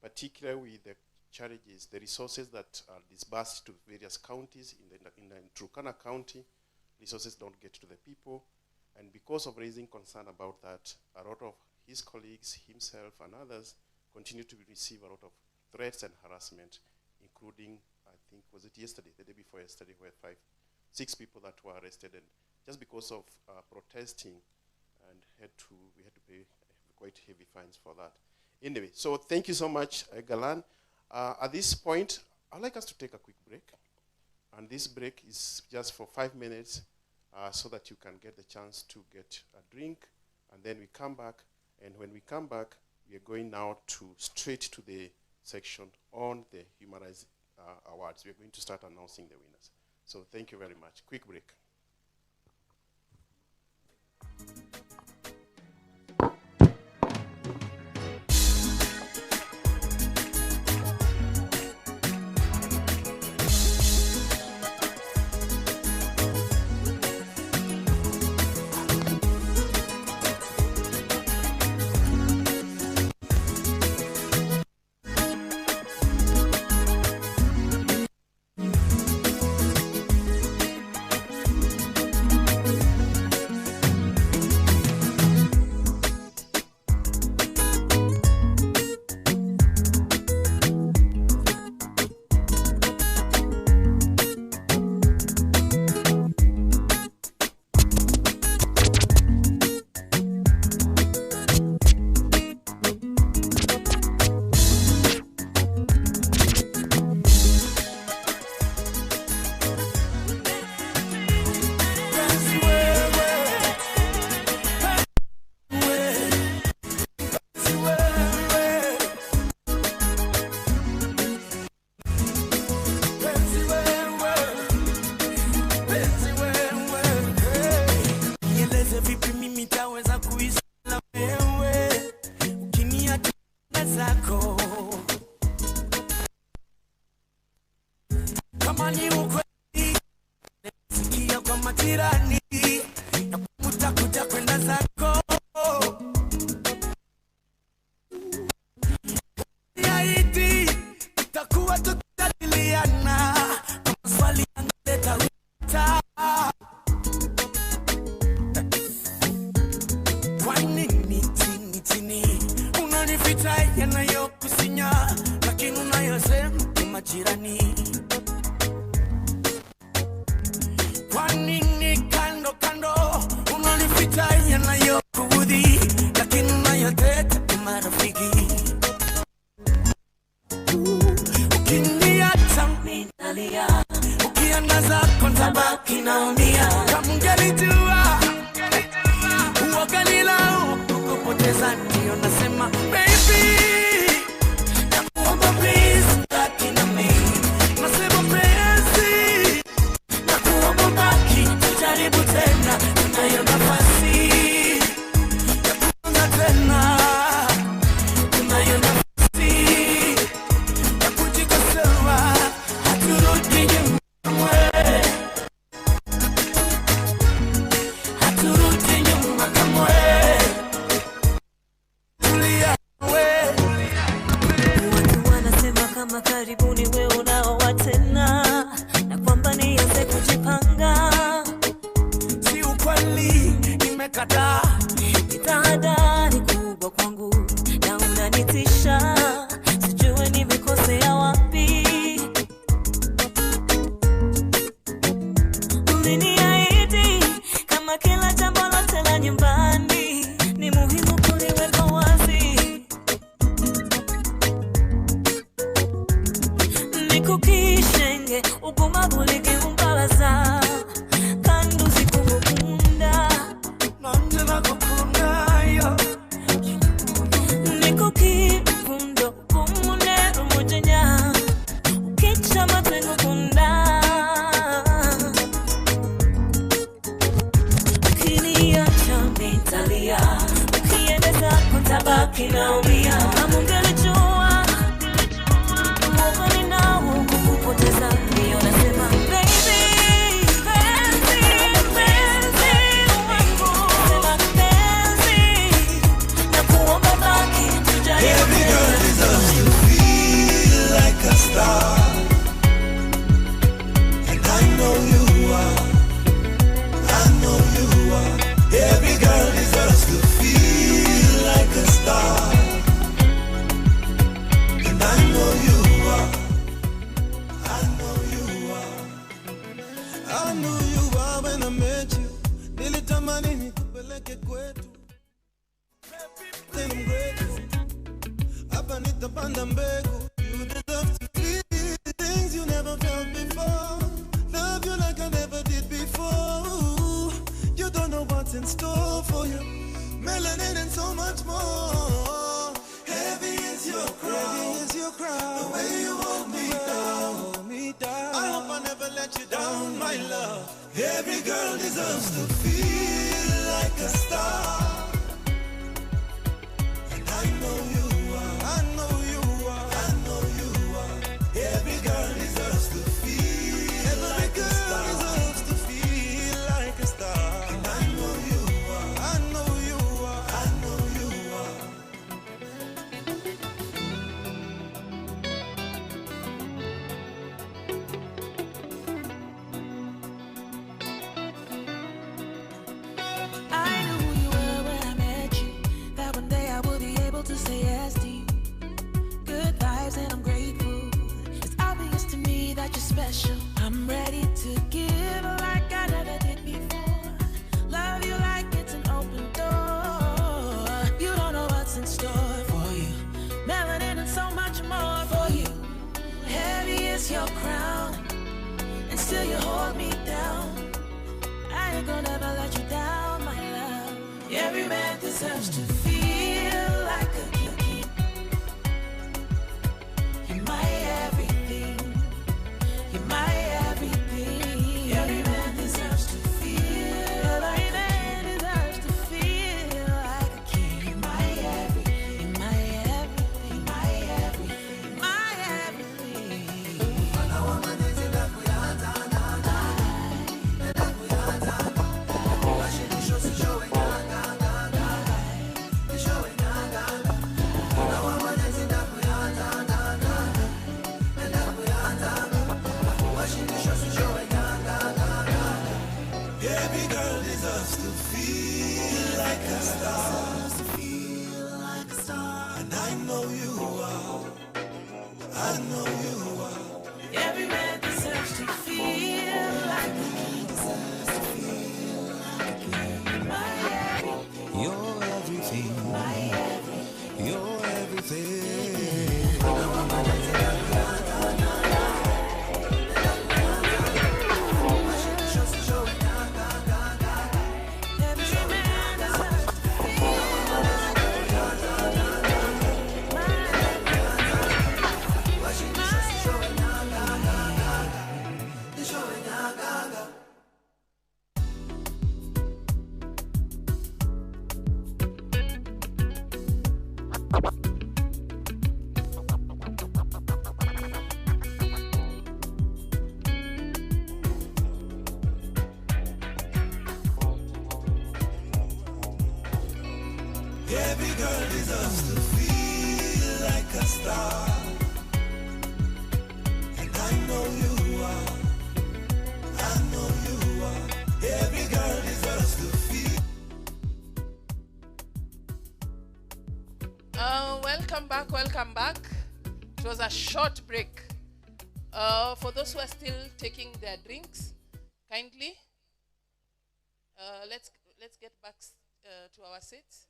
particularly with the challenges, the resources that are disbursed to various counties. In Turkana County, resources don't get to the people. And because of raising concern about that, a lot of his colleagues, himself and others, continue to receive a lot of threats and harassment, including, I think, was it yesterday, the day before yesterday, where 6 people that were arrested, and just because of protesting, and we had to pay quite heavy fines for that. Anyway, so thank you so much, Galan. At this point, I'd like us to take a quick break. And this break is just for 5 minutes so that you can get the chance to get a drink. And then we come back. And when we come back, we are going now straight to the section on the Human Rights Awards. We are going to start announcing the winners. So thank you very much. Quick break. Come Uliniahidi kama kila jambo lote la nyumbani ni muhimu kuliweka wazi. Nikukishenge uguma buligi umbalaza kandu zikukunda nande bakukunda yo nikukifundo kumune umujenya ukicha matwengu kunda ukiniacha nitalia ukiendeza kutabaki naumia amungelijua mwogoni nao kukupoteza ndiyo nasema baby penzi wangu sema penzi na kuomba baki tujaribu. Every girl deserves to feel like a star, and I know you are. I know you are. Every girl deserves to feel like a star, and I know you are. I know you are. I knew you are when I met you. Nilitamani nikupeleke kwetu. Then I'm grateful. Hapa nitapanda mbegu. You deserve to feel things you never felt before. Love you like I never did before. You don't know what's in store for you. Melanin and so much more. Heavy is your crown. The way you hold me down. I hope I never let you down, my love. Every girl deserves to feel like a star. And I know you are. I know you are. I know you are. Every girl deserves to feel like a star. Every girl deserves to feel like a star. And I know you are. I know you are. I know you are. I knew who you were when I met you. That one day I would be able to say yes to you. Good vibes and I'm grateful. It's obvious to me that you're special. I'm ready to give like I never did before. Love you like it's an open door. You don't know what's in store for you. Melanin and so much more for you. Heavy is your crown, and still you hold me down. I ain't gonna ever let you down, my love. Every man deserves to feel like a king. You're my everything. You're my everything. Every man deserves to feel. Every man deserves to feel like a king. You're my everything. You're my everything. My everything. My everything. Every girl deserves to feel like a star. And I know you are. I know you are. Every man deserves to feel like a king. My everything. You're everything. You're everything. Every girl deserves to feel like a star. And I know you are. I know you are. Every girl deserves to feel. Welcome back. It was a short break. For those who are still taking their drinks, kindly Let's get back to our seats.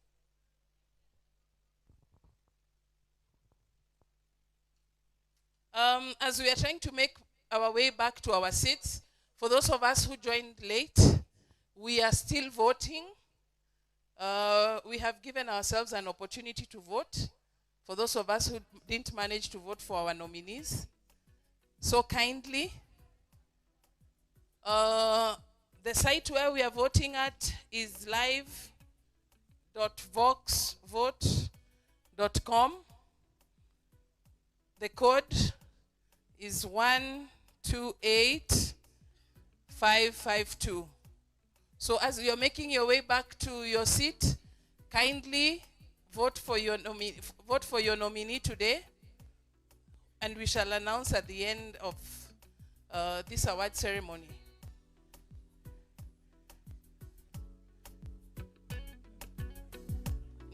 As we are trying to make our way back to our seats, for those of us who joined late, we are still voting. We have given ourselves an opportunity to vote for those of us who didn't manage to vote for our nominees. So kindly, the site where we are voting at is live.voxvote.com. The code is 128552. So as you're making your way back to your seat, kindly vote for your nominee today, and we shall announce at the end of this award ceremony.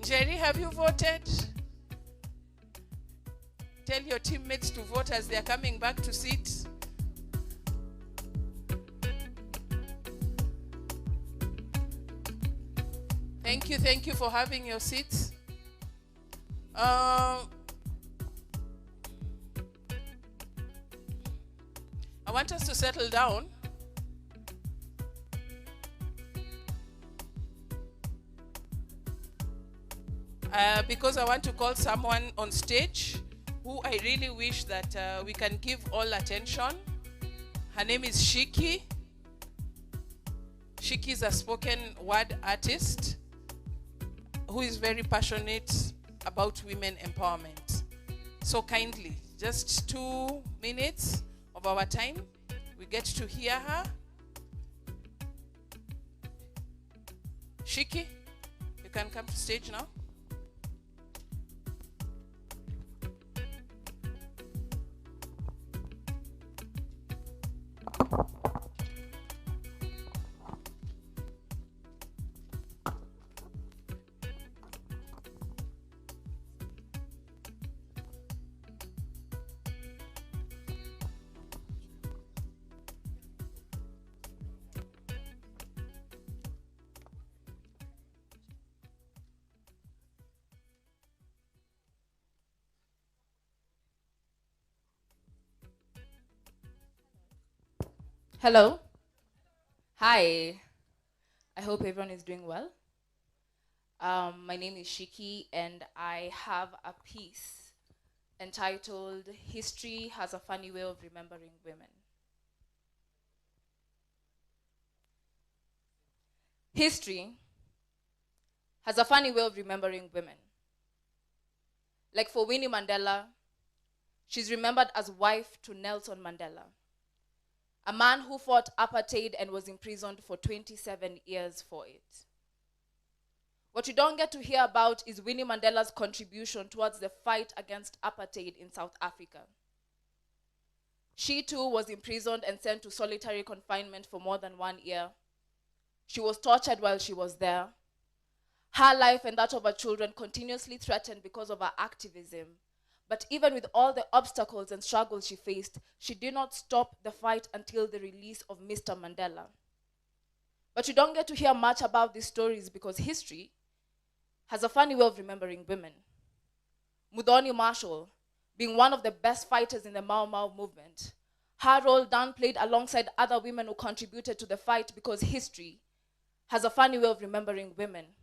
Jerry, have you voted? Tell your teammates to vote as they are coming back to seats. Thank you for having your seats. I want us to settle down. Because I want to call someone on stage who I really wish that we can give all attention. Her name is Shiki. Shiki is a spoken word artist who is very passionate about women empowerment. So kindly, just 2 minutes of our time, we get to hear her. Shiki, you can come to stage now. Hello. Hi. I hope everyone is doing well. My name is Shiki, and I have a piece entitled History Has a Funny Way of Remembering Women. History has a funny way of remembering women. Like for Winnie Mandela, she's remembered as wife to Nelson Mandela, a man who fought apartheid and was imprisoned for 27 years for it. What you don't get to hear about is Winnie Mandela's contribution towards the fight against apartheid in South Africa. She too was imprisoned and sent to solitary confinement for more than 1 year. She was tortured while she was there. Her life and that of her children continuously threatened because of her activism. But even with all the obstacles and struggles she faced, she did not stop the fight until the release of Mr. Mandela. But you don't get to hear much about these stories because history has a funny way of remembering women. Muthoni Marshall, being one of the best fighters in the Mau Mau movement, her role downplayed alongside other women who contributed to the fight because history has a funny way of remembering women.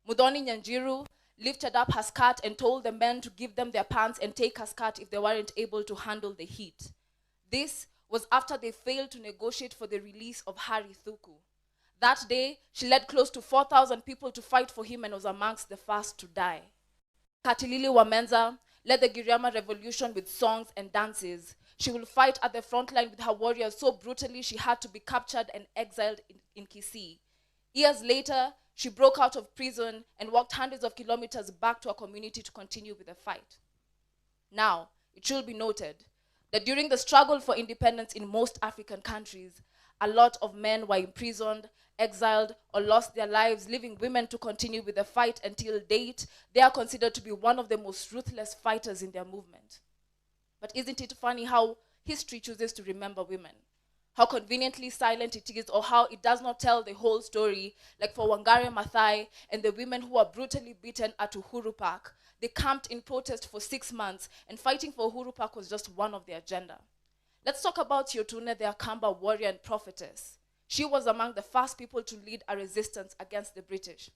Muthoni Nyanjiru lifted up her skirt and told the men to give them their pants and take her skirt if they weren't able to handle the heat. This was after they failed to negotiate for the release of Harry Thuku. That day, she led close to 4,000 people to fight for him and was amongst the first to die. Katilili Wamenza led the Giriama revolution with songs and dances. She will fight at the front line with her warriors so brutally she had to be captured and exiled in Kisii. Years later, she broke out of prison and walked hundreds of kilometers back to her community to continue with the fight. Now, it should be noted that during the struggle for independence in most African countries, a lot of men were imprisoned, exiled, or lost their lives, leaving women to continue with the fight until date. They are considered to be one of the most ruthless fighters in their movement. But isn't it funny how history chooses to remember women? how conveniently silent it is, or how it does not tell the whole story. Like for Wangari Maathai and the women who were brutally beaten at Uhuru Park, they camped in protest for 6 months, and fighting for Uhuru Park was just one of their agenda. Let's talk about Yotune, the Akamba warrior and prophetess. She was among the first people to lead a resistance against the British.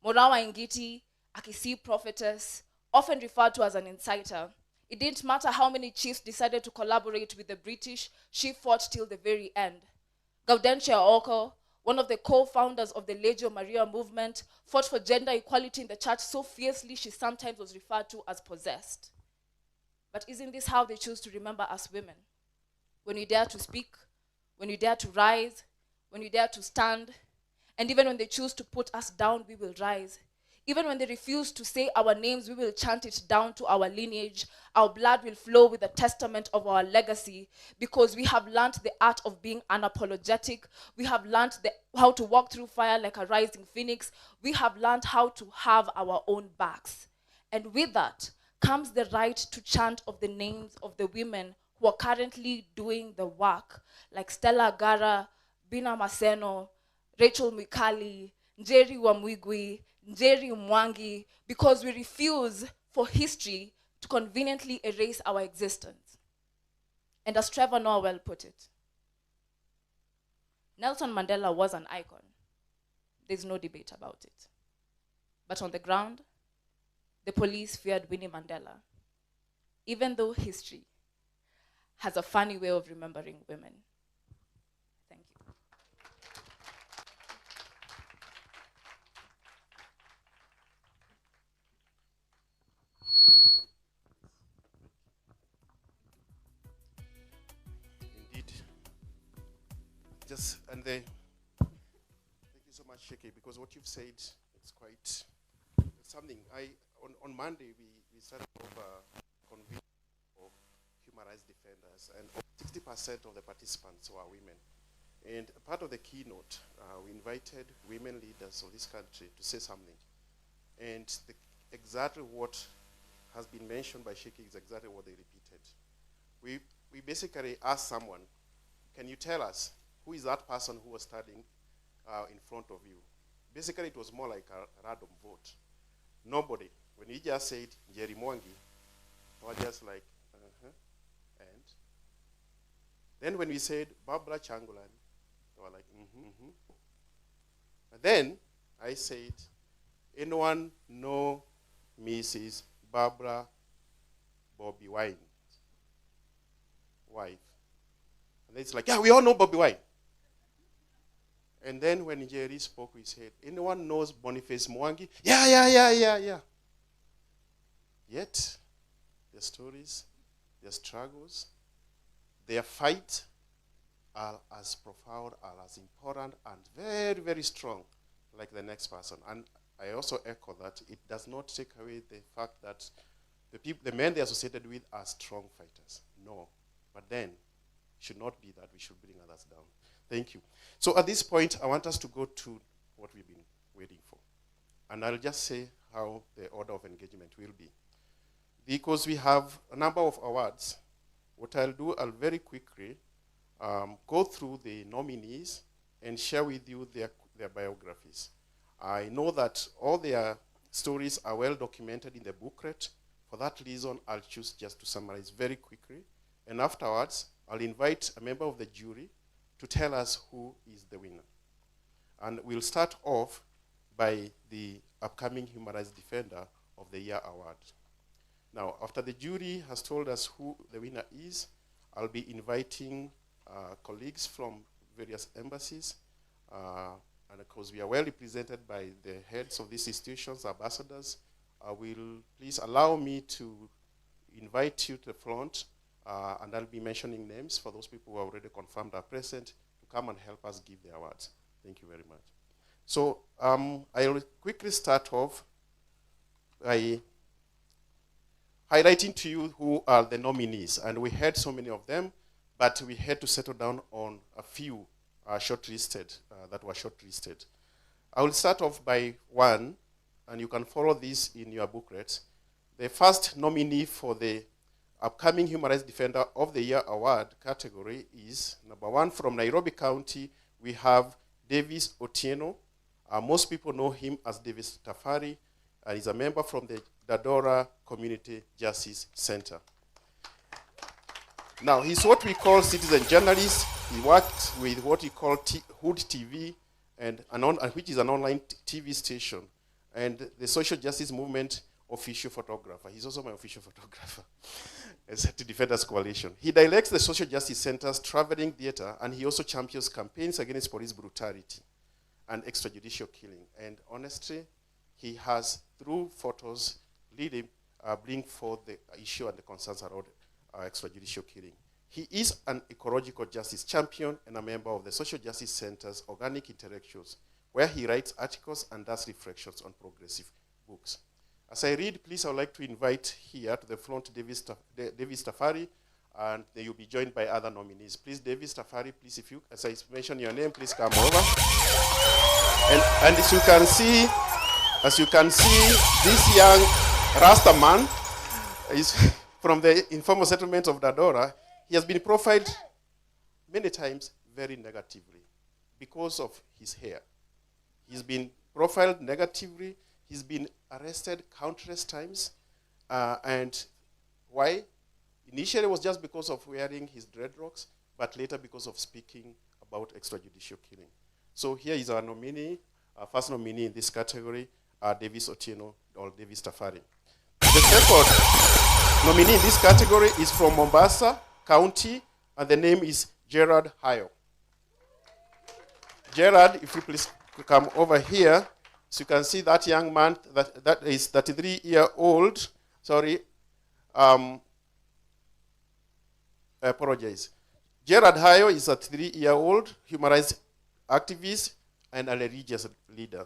Morawa Ngiti, Akisi prophetess, often referred to as an inciter. It didn't matter how many chiefs decided to collaborate with the British, she fought till the very end. Gaudentia Oko, one of the co-founders of the Legio Maria movement, fought for gender equality in the church so fiercely she sometimes was referred to as possessed. But isn't this how they choose to remember us women? When we dare to speak, when we dare to rise, when we dare to stand, and even when they choose to put us down, we will rise. Even when they refuse to say our names, we will chant it down to our lineage. Our blood will flow with the testament of our legacy, because we have learned the art of being unapologetic. We have learned how to walk through fire like a rising phoenix. We have learned how to have our own backs. And with that comes the right to chant of the names of the women who are currently doing the work, like Stella Gara, Bina Maseno, Rachel Mikali, Njeri Wamwigwi, Njeri Mwangi, because we refuse for history to conveniently erase our existence. And as Trevor Noah well put it, Nelson Mandela was an icon. There's no debate about it. But on the ground, the police feared Winnie Mandela, even though history has a funny way of remembering women. Thank you. Indeed. Thank you so much, Sheke, because what you've said is quite something. On Monday we started off a convening of human rights defenders, and 60% of the participants were women. And part of the keynote, we invited women leaders of this country to say something. And exactly what has been mentioned by Sheki is exactly what they repeated. We basically asked someone, can you tell us who is that person who was standing in front of you? Basically, it was more like a random vote. Nobody. When he just said Njeri Mwangi, they were just like, and then when we said Barbara Changulan, they were like, And then I said, anyone know Mrs. Barbara Bobby Wine? Wife. And then it's like, yeah, we all know Bobby Wine. And then when Jerry spoke, we said, anyone knows Boniface Mwangi? Yeah. Yet, their stories, their struggles, their fight are as profound, are as important, and very, very strong, like the next person. And I also echo that it does not take away the fact that the men they associated with are strong fighters. No. But then, it should not be that we should bring others down. Thank you. So at this point, I want us to go to what we've been waiting for. And I'll just say how the order of engagement will be. Because we have a number of awards, what I'll do, I'll very quickly go through the nominees and share with you their biographies. I know that all their stories are well documented in the booklet. For that reason, I'll choose just to summarize very quickly. And afterwards, I'll invite a member of the jury to tell us who is the winner. And we'll start off by the upcoming Human Rights Defender of the Year award. Now, after the jury has told us who the winner is, I'll be inviting colleagues from various embassies, and of course we are well represented by the heads of these institutions, ambassadors. Will please allow me to invite you to the front, and I'll be mentioning names for those people who are already confirmed are present to come and help us give the awards. Thank you very much. So I'll quickly start off by highlighting to you who are the nominees. And we had so many of them, but we had to settle down on a few shortlisted, that were shortlisted. I will start off by one, and you can follow this in your booklet. The first nominee for the upcoming Human Rights Defender of the Year award category is number 1 from Nairobi County. We have Davis Otieno. Most people know him as Davis Tafari, and he's a member from the Dadora Community Justice Center. Now, he's what we call citizen journalist. He works with what we call Hood TV, which is an online TV station, and the social justice movement official photographer. He's also my official photographer as to Defenders Coalition. He directs the social justice center's traveling theater, and he also champions campaigns against police brutality and extrajudicial killing. And honestly, he has, through photos, bring forth the issue and the concerns around extrajudicial killing. He is an ecological justice champion and a member of the Social Justice Center's Organic Intellectuals, where he writes articles and does reflections on progressive books. As I read, please, I would like to invite here to the front Davis Tafari, and they will be joined by other nominees. Please, Davis Tafari, please, if you, as I mention your name, please come over. And as you can see, this young Rasta man is from the informal settlement of Dadora. He has been profiled many times very negatively because of his hair. He's been profiled negatively. He's been arrested countless times. And why? Initially, it was just because of wearing his dreadlocks, but later because of speaking about extrajudicial killing. So here is our nominee, our first nominee in this category, Davis Otieno, or Davis Tafari. The second nominee in this category is from Mombasa County, and the name is Gerard Hayo. Gerard, if you please come over here, so you can see that young man, that is 33-year-old, sorry, I apologize. Gerard Hayo is a 33-year-old human rights activist and a religious leader.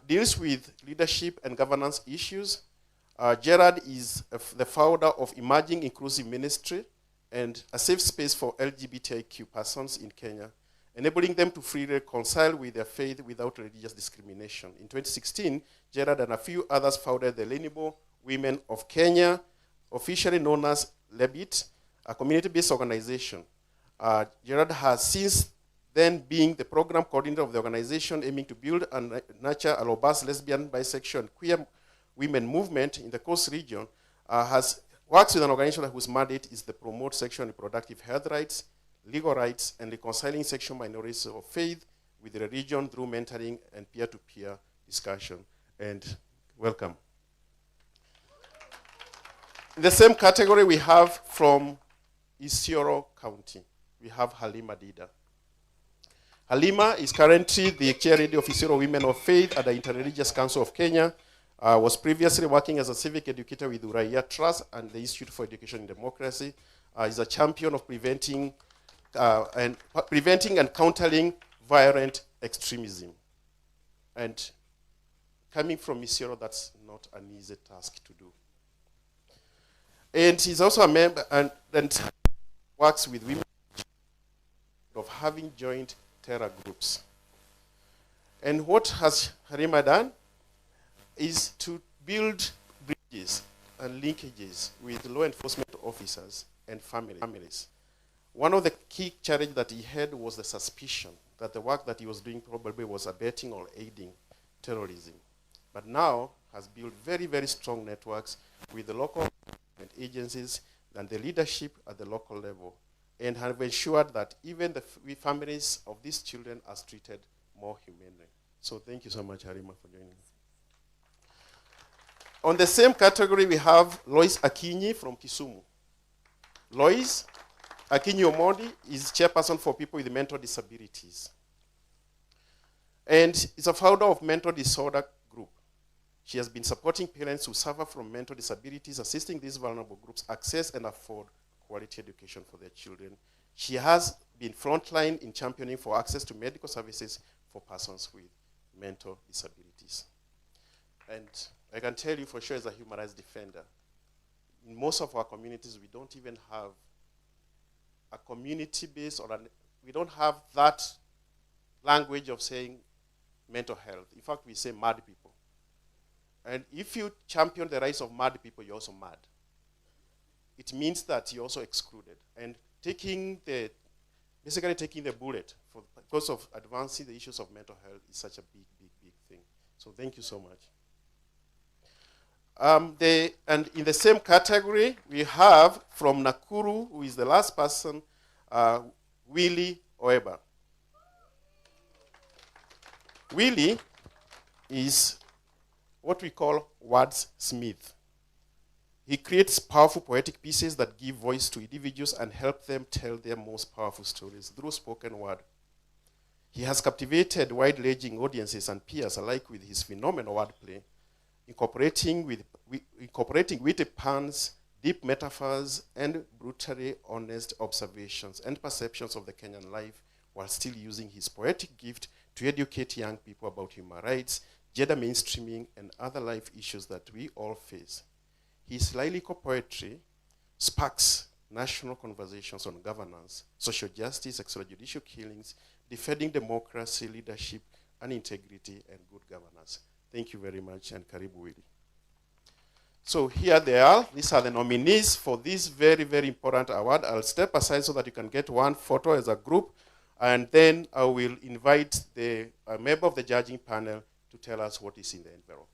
Deals with leadership and governance issues. Gerard is the founder of Emerging Inclusive Ministry and a safe space for LGBTIQ persons in Kenya, enabling them to freely reconcile with their faith without religious discrimination. In 2016, Gerard and a few others founded the Lenable Women of Kenya, officially known as LEBIT, a community-based organization. Gerard has since then been the program coordinator of the organization, aiming to build and nurture a robust lesbian, bisexual, and queer women movement in the Coast region. Works with an organization whose mandate is to promote sexual and reproductive health rights, legal rights, and reconciling sexual minorities of faith with the region through mentoring and peer-to-peer discussion. And welcome. In the same category, we have from Isiolo County, we have Halima Dida. Halima is currently the chair lady of Isiolo Women of Faith at the Interreligious Council of Kenya. Was previously working as a civic educator with Uraia Trust and the Institute for Education and Democracy. Is a champion of preventing and countering violent extremism. And coming from Isiolo, that's not an easy task to do. And he's also a member and works with women of having joined terror groups. And what has Halima done is to build bridges and linkages with law enforcement officers and families. One of the key challenges that he had was the suspicion that the work that he was doing probably was abetting or aiding terrorism. But now has built very, very strong networks with the local agencies and the leadership at the local level, and have ensured that even the families of these children are treated more humanely. So thank you so much, Harima, for joining us. On the same category, we have Lois Akinyi from Kisumu. Lois Akinyi Omondi is chairperson for people with mental disabilities. And is a founder of Mental Disorder Group. She has been supporting parents who suffer from mental disabilities, assisting these vulnerable groups access and afford quality education for their children. She has been frontline in championing for access to medical services for persons with mental disabilities. And I can tell you for sure, as a human rights defender, in most of our communities, we don't even have a community-based we don't have that language of saying mental health. In fact, we say mad people. And if you champion the rights of mad people, you're also mad. it means that you're also excluded. And basically taking the bullet because of advancing the issues of mental health is such a big, big, big thing. So thank you so much. And in the same category, we have from Nakuru, who is the last person, Willie Oeba. Willie is what we call wordsmith. He creates powerful poetic pieces that give voice to individuals and help them tell their most powerful stories through spoken word. He has captivated wide-ranging audiences and peers alike with his phenomenal wordplay, incorporating witty puns, deep metaphors, and brutally honest observations and perceptions of the Kenyan life, while still using his poetic gift to educate young people about human rights, gender mainstreaming, and other life issues that we all face. His lyrical poetry sparks national conversations on governance, social justice, extrajudicial killings, defending democracy, leadership, and integrity, and good governance. Thank you very much, and karibu Willie. So here they are. These are the nominees for this very, very important award. I'll step aside so that you can get one photo as a group, and then I will invite a member of the judging panel to tell us what is in the envelope.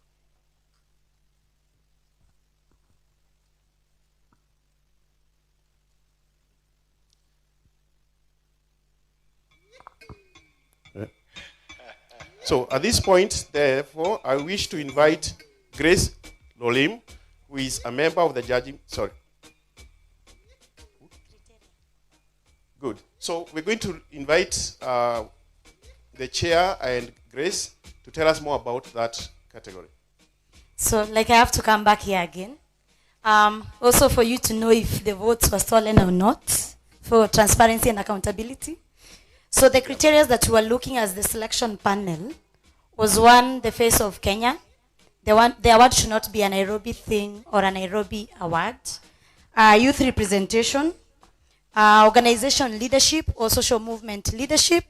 So at this point, therefore, I wish to invite Grace Lolim, who is a member of the judging, Good. So we're going to invite the chair and Grace to tell us more about that category. So, like, I have to come back here again. Also for you to know if the votes were stolen or not, for transparency and accountability. So the criteria that we were looking as the selection panel was one, the face of Kenya. The award should not be a Nairobi thing or a Nairobi award. Youth representation, organization leadership or social movement leadership.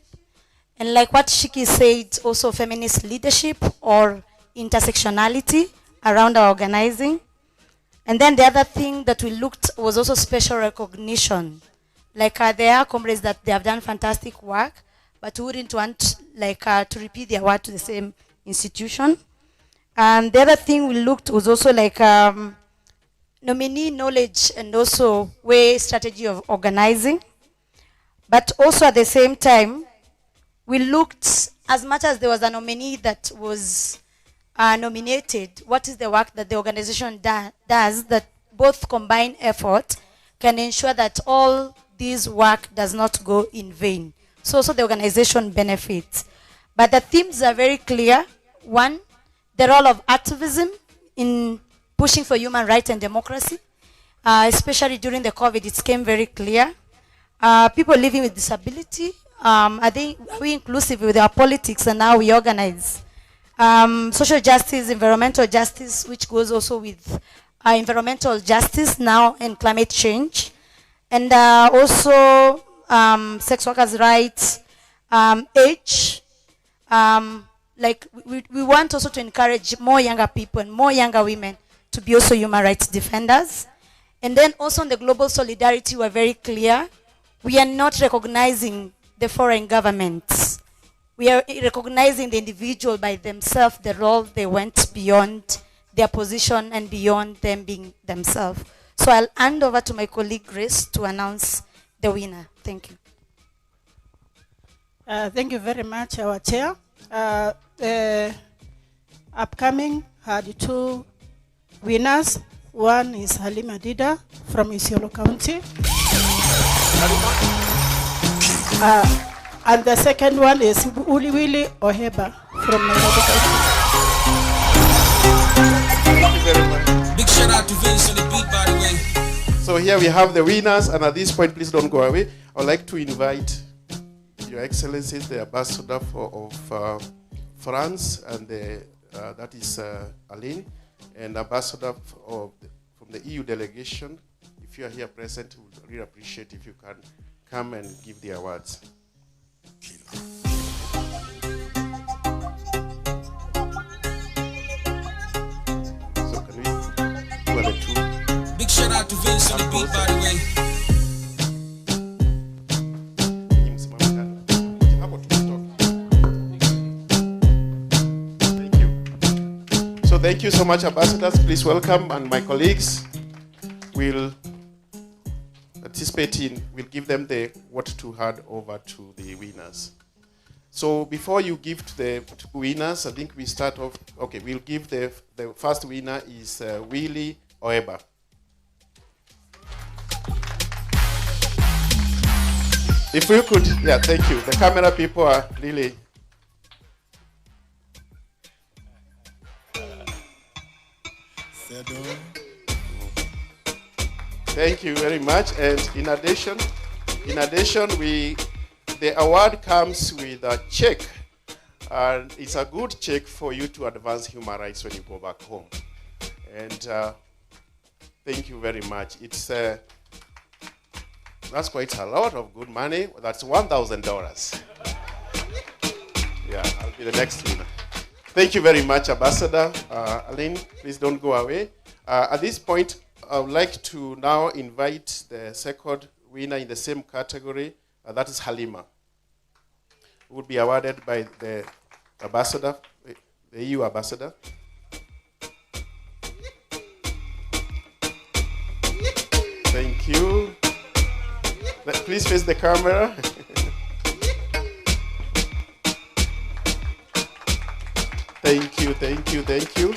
And like what Shiki said, also feminist leadership or intersectionality around our organizing. And then the other thing that we looked was also special recognition. Like there are comrades that they have done fantastic work, but we wouldn't want to repeat the award to the same institution. And the other thing we looked was also like nominee knowledge and also way strategy of organizing. But also at the same time, we looked, as much as there was a nominee that was nominated, what is the work that the organization does that both combined effort can ensure that all this work does not go in vain. So also the organization benefits. But the themes are very clear. One, the role of activism in pushing for human rights and democracy, especially during the COVID, it became very clear. People living with disability, are we inclusive with our politics and how we organize? Social justice, environmental justice, which goes also with environmental justice now and climate change. And also sex workers' rights, age. Like we want also to encourage more younger people and more younger women to be also human rights defenders. And then also on the global solidarity, we're very clear. We are not recognizing the foreign governments. We are recognizing the individual by themselves, the role they went beyond their position and beyond them being themselves. So I'll hand over to my colleague Grace to announce the winner. Thank you. Thank you very much, our chair. The upcoming had two winners. One is Halima Dida from Isiolo County. And the second one is Willie Oheba from Nairobi County. Thank you very much. Big shout out to Vince on the beat, by the way. So here we have the winners, and at this point, please don't go away. I would like to invite Your Excellencies, the Ambassador of France, and that is Aline, and Ambassador from the EU delegation. If you are here present, we would really appreciate if you can come and give the awards. Big shout out to Vince Contributions on the beat, by the way. So thank you so much, ambassadors. Please welcome, and my colleagues will participate in, will give them the what to hand over to the winners. So before you give to the two winners, I think we start off, okay, we'll give the first winner is Willie Oeba. If you could, yeah, thank you. The camera people are really. Thank you very much. And in addition, the award comes with a check, and it's a good check for you to advance human rights when you go back home. And thank you very much. It's that's quite a lot of good money. That's $1,000. Yeah, I'll be the next winner. Thank you very much, Ambassador. Aline, please don't go away. At this point, I would like to now invite the second winner in the same category. That is Halima, who will be awarded by the ambassador, the EU ambassador. Thank you. Please face the camera. Thank you, thank you, thank you.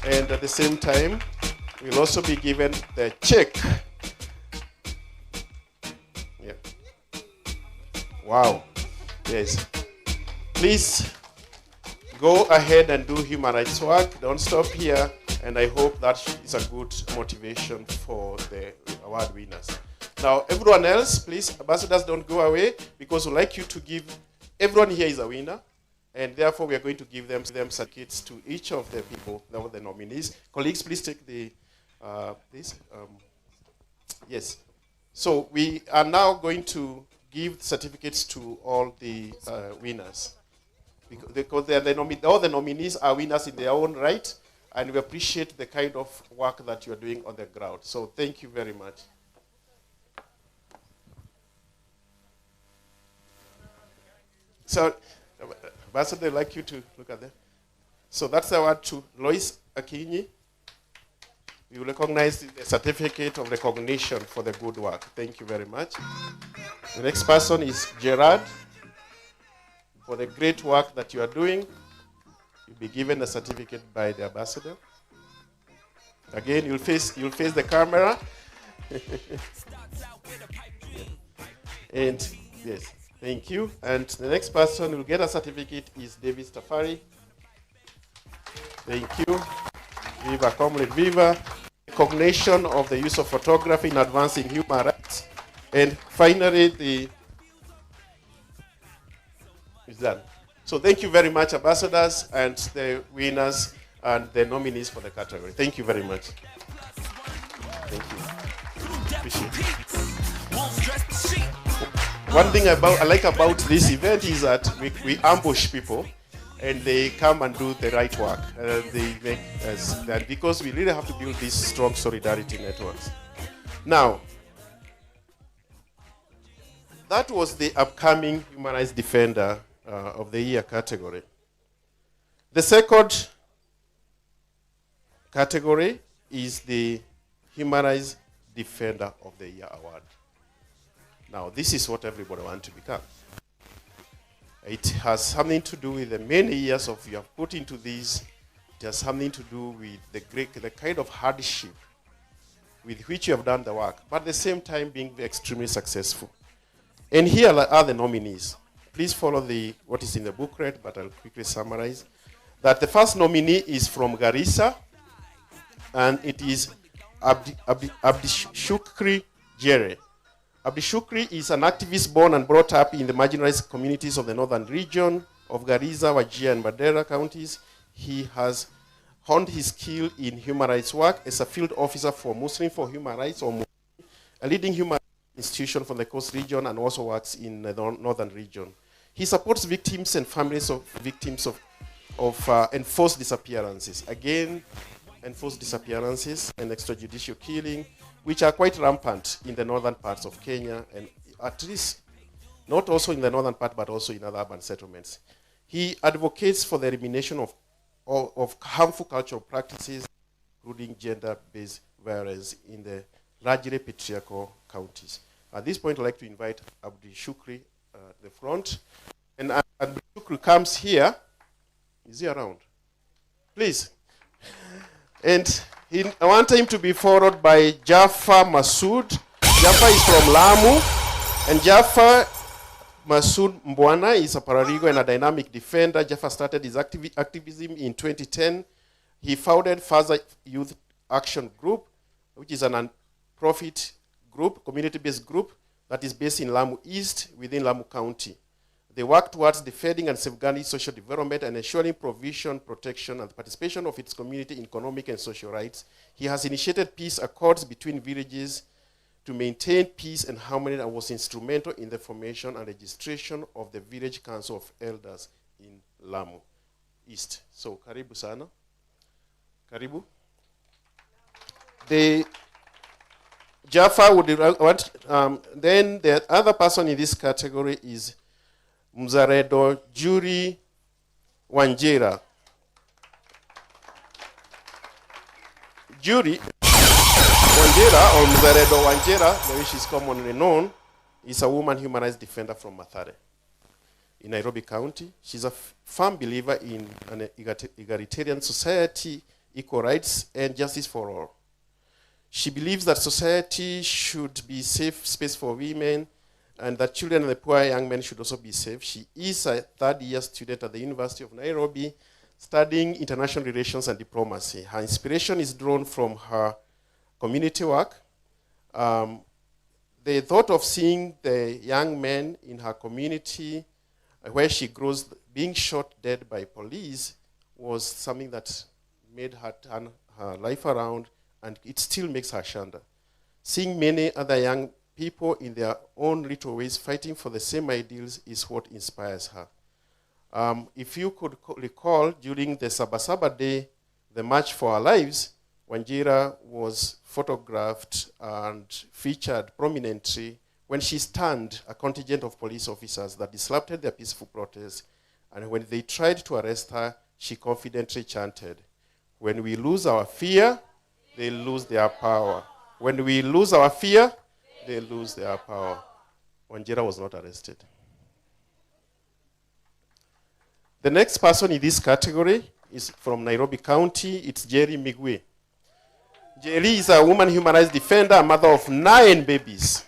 And at the same time, we'll also be given the check. Yeah. Wow. Yes. Please go ahead and do human rights work. Don't stop here. And I hope that is a good motivation for the award winners. Now, everyone else, please, ambassadors, don't go away, because we'd like you to give, everyone here is a winner. And therefore, we are going to give them certificates to each of the people that were the nominees. Colleagues, please take the, this. Yes. So we are now going to give certificates to all the winners. Because they are all the nominees are winners in their own right, and we appreciate the kind of work that you are doing on the ground. So thank you very much. So, Ambassador, I'd like you to look at that. So that's the award to Lois Akinyi. We will recognize the certificate of recognition for the good work. Thank you very much. The next person is Gerard. For the great work that you are doing, you'll be given a certificate by the ambassador. Again, you'll face the camera. And yes. Thank you. And the next person who will get a certificate is David Tafari. Thank you. Viva, comrade, viva. Recognition of the use of photography in advancing human rights. And finally, the is done. So thank you very much, ambassadors, and the winners and the nominees for the category. Thank you very much. Thank you. Appreciate it. One thing I like about this event is that we ambush people, and they come and do the right work. They make and because we really have to build these strong solidarity networks. Now, that was the upcoming Human Rights Defender of the Year category. The second category is the Human Rights Defender of the Year award. Now, this is what everybody wants to become. It has something to do with the many years of you have put into this. It has something to do with the kind of hardship with which you have done the work, but at the same time being extremely successful. And here are the nominees. Please follow what is in the booklet, but I'll quickly summarize. That the first nominee is from Garissa, and it is Abdishukri Jere. Abdishukri is an activist born and brought up in the marginalized communities of the northern region of Garissa, Wajir, and Madera counties. He has honed his skill in human rights work as a field officer for Muslim for Human Rights, or a leading human rights institution from the coast region, and also works in the northern region. He supports victims and families of victims of enforced disappearances. Again, enforced disappearances and extrajudicial killing. which are quite rampant in the northern parts of Kenya, and at least not also in the northern part, but also in other urban settlements. He advocates for the elimination of harmful cultural practices, including gender-based violence in the largely patriarchal counties. At this point, I'd like to invite Abdi Shukri at the front. And Abdi Shukri comes here. Is he around? Please. And I want him to be followed by Jaffa Masood. Jaffa is from Lamu. And Jaffa Masood Mbwana is a paralegal and a dynamic defender. Jaffa started his activism in 2010. He founded Father Youth Action Group, which is a non-profit group, community-based group that is based in Lamu East within Lamu County. They work towards defending and safeguarding social development and ensuring provision, protection, and participation of its community in economic and social rights. He has initiated peace accords between villages to maintain peace and harmony, and was instrumental in the formation and registration of the Village Council of Elders in Lamu East. So, karibu sana. Karibu. The Jaffa would want, then the other person in this category is Mzaredo Juri Wanjira. Juri Wanjira, or Mzaredo Wanjira, the way she's commonly known, is a woman human rights defender from Mathare in Nairobi County. She's a firm believer in an egalitarian society, equal rights, and justice for all. She believes that society should be a safe space for women, and that children and the poor young men should also be safe. She is a third-year student at the University of Nairobi, studying international relations and diplomacy. Her inspiration is drawn from her community work. The thought of seeing the young men in her community where she grows being shot dead by police was something that made her turn her life around, and it still makes her shudder. Seeing many other young people in their own little ways fighting for the same ideals is what inspires her. If you could recall, during the Sabasaba Day, the March for Our Lives, Wanjira was photographed and featured prominently when she stunned a contingent of police officers that disrupted their peaceful protest. And when they tried to arrest her, she confidently chanted, "When we lose our fear, they lose their power. When we lose our fear, they lose their power." Wanjira was not arrested. The next person in this category is from Nairobi County. It's Jerry Migwe. Jerry is a woman human rights defender, a mother of 9 babies.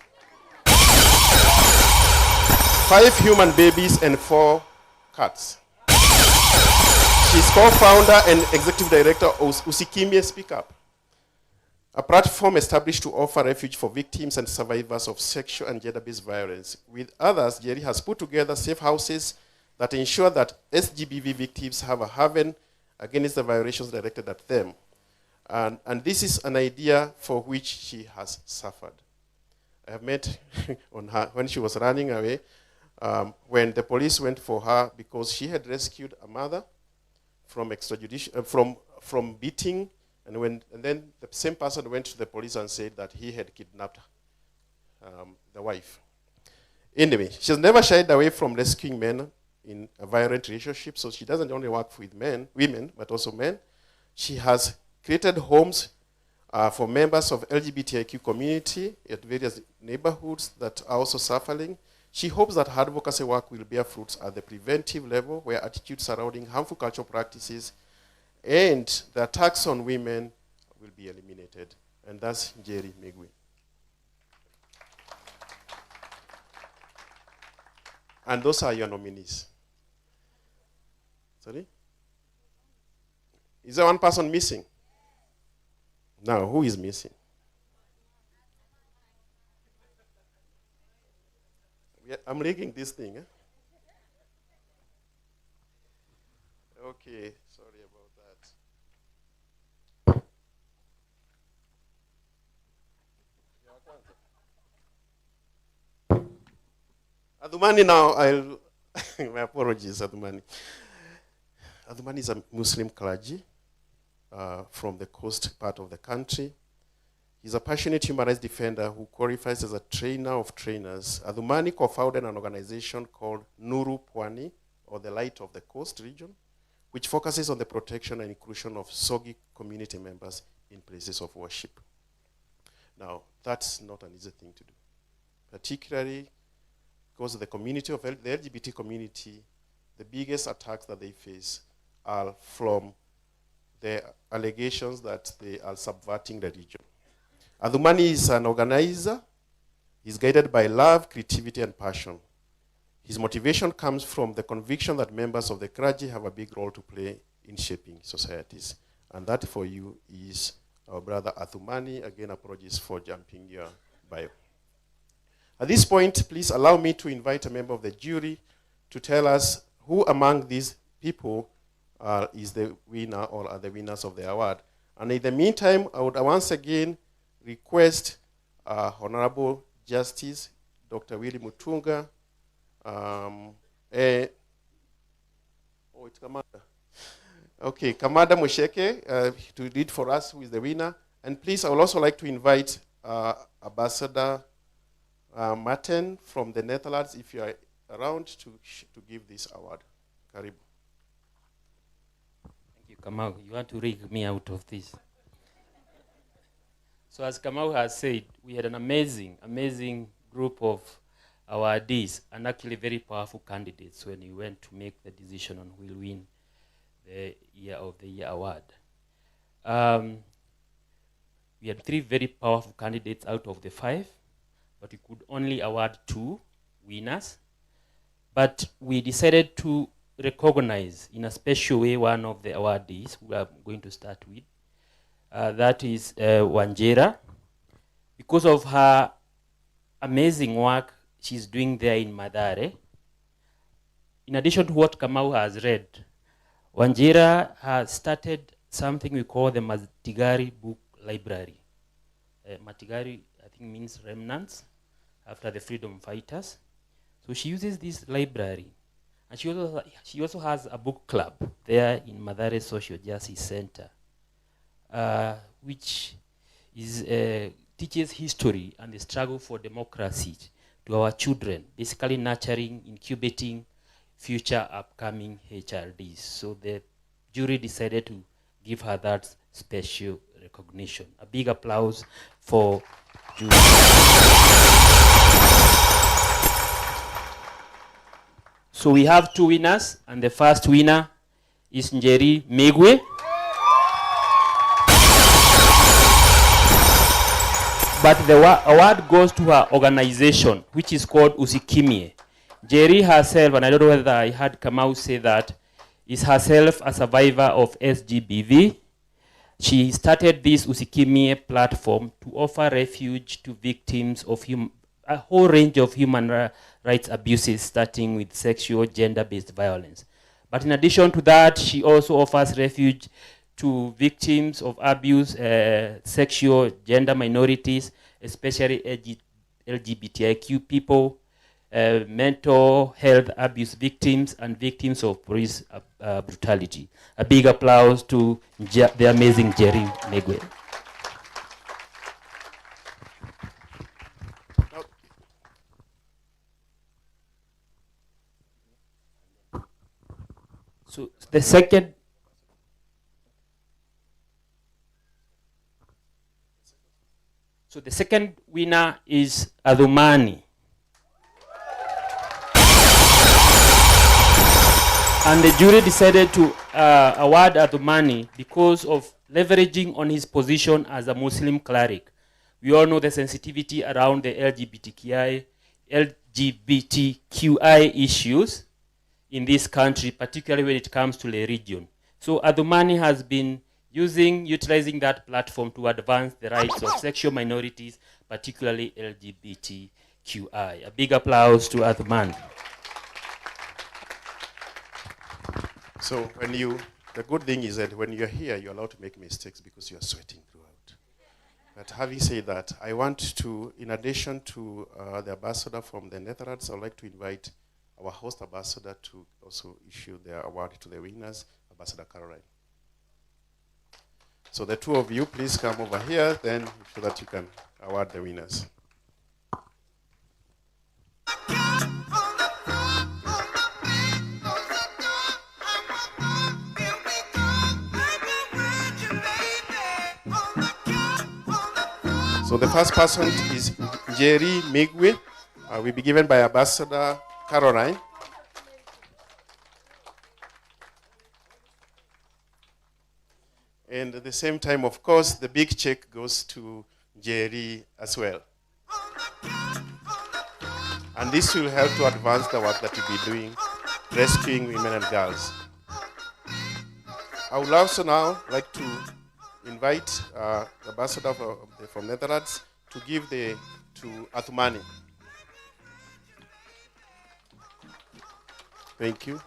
5 human babies and 4 cats. She's co-founder and executive director of Usikimie Speak Up, a platform established to offer refuge for victims and survivors of sexual and gender-based violence. With others, Jerry has put together safe houses that ensure that SGBV victims have a haven against the violations directed at them. And this is an idea for which she has suffered. I have met on her when she was running away, when the police went for her because she had rescued a mother from extrajudicial, from beating, and then the same person went to the police and said that he had kidnapped the wife. Anyway, she's never shied away from rescuing men in a violent relationship, so she doesn't only work with women, but also men. She has created homes for members of LGBTIQ community at various neighborhoods that are also suffering. She hopes that her advocacy work will bear fruits at the preventive level, where attitudes surrounding harmful cultural practices and the attacks on women will be eliminated. And that's Jerry Migwe. And those are your nominees. Sorry? Is there one person missing? Now, who is missing? I'm rigging this thing. Okay, sorry about that. Adhumani now, my apologies, Adhumani. Adhumani is a Muslim clergy from the coast part of the country. He's a passionate human rights defender who qualifies as a trainer of trainers. Adhumani co-founded an organization called Nuru Pwani, or the Light of the Coast region, which focuses on the protection and inclusion of Sogi community members in places of worship. Now, that's not an easy thing to do, particularly because the community of the LGBT community, the biggest attacks that they face are from the allegations that they are subverting the region. Adhumani is an organizer. He's guided by love, creativity, and passion. His motivation comes from the conviction that members of the clergy have a big role to play in shaping societies. And that for you is our brother Adhumani. Again, apologies for jumping your bio. At this point, please allow me to invite a member of the jury to tell us who among these people is the winner or are the winners of the award. And in the meantime, I would once again request Honorable Justice Dr. Willie Mutunga, it's Kamada. Okay, Kamada Musheke to read for us who is the winner. And please, I would also like to invite Ambassador Martin from the Netherlands, if you are around, to give this award. Karibu. Thank you, Kamau. You want to rig me out of this. So as Kamau has said, we had an amazing group of awardees and actually very powerful candidates when we went to make the decision on who will win the Year of the Year award. We had 3 very powerful candidates out of the 5, but we could only award 2 winners. But we decided to recognize in a special way one of the awardees who I'm going to start with. That is Wanjera. Because of her amazing work she's doing there in Mathare, in addition to what Kamau has read, Wanjera has started something we call the Matigari Book Library. Matigari, I think, means remnants after the freedom fighters. So she uses this library. And she also has a book club there in Mathare Social Justice Center, which is, teaches history and the struggle for democracy to our children, basically nurturing, incubating future upcoming HRDs. So the jury decided to give her that special recognition. A big applause for jury. So we have 2 winners, and the first winner is Njeri Megwe. But the award goes to her organization, which is called Usikimie. Jerry herself, and I don't know whether I heard Kamau say that, is herself a survivor of SGBV. She started this Usikimie platform to offer refuge to victims of a whole range of human rights abuses, starting with sexual, gender-based violence. But in addition to that, she also offers refuge to victims of abuse, sexual, gender minorities, especially LGBTIQ people, mental health abuse victims, and victims of police brutality. A big applause to the amazing Jerry Megwe. So the second winner is Adhumani. And the jury decided to award Adhumani because of leveraging on his position as a Muslim cleric. We all know the sensitivity around the LGBTQI issues in this country, particularly when it comes to the region. So Adhumani has been utilizing that platform to advance the rights of sexual minorities, particularly LGBTQI. A big applause to Adhumani. So the good thing is that when you're here, you're allowed to make mistakes because you're sweating throughout. But having said that, I want to, in addition to the ambassador from the Netherlands, I would like to invite our host ambassador to also issue their award to the winners, Ambassador Caroline. So the two of you, please come over here, then so that you can award the winners. So the first person is Jerry Migwe. Will be given by Ambassador Caroline. And at the same time, of course, the big check goes to Jerry as well. And this will help to advance the work that we'll be doing, rescuing women and girls. I would also now like to invite the ambassador from Netherlands to give to Athumani. Thank you.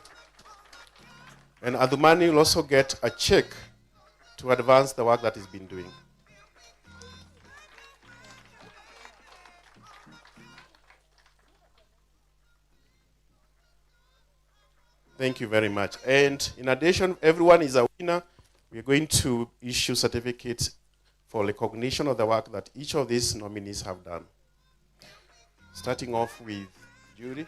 And Athumani will also get a check to advance the work that he's been doing. Thank you very much. And in addition, everyone is a winner. We're going to issue certificates for recognition of the work that each of these nominees have done. Starting off with Judy.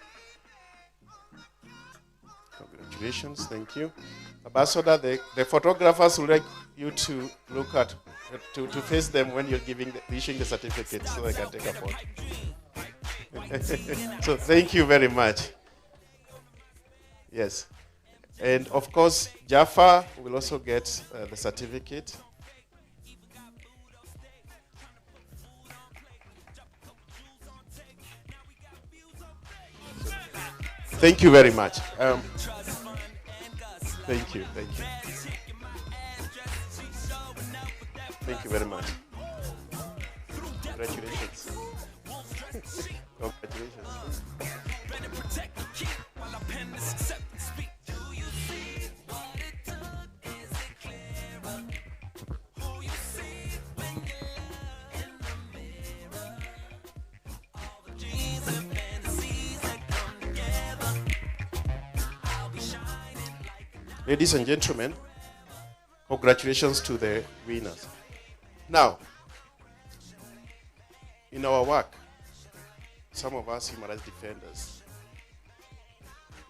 Congratulations, thank you. Ambassador, the photographers would like you to look at, to face them when you're issuing the certificate so they can take a photo. So thank you very much. Yes. And of course, Jaffa will also get the certificate. Thank you very much. Thank you, thank you. Thank you very much. Congratulations. Congratulations. Ladies and gentlemen, congratulations to the winners. Now, in our work, some of us human rights defenders,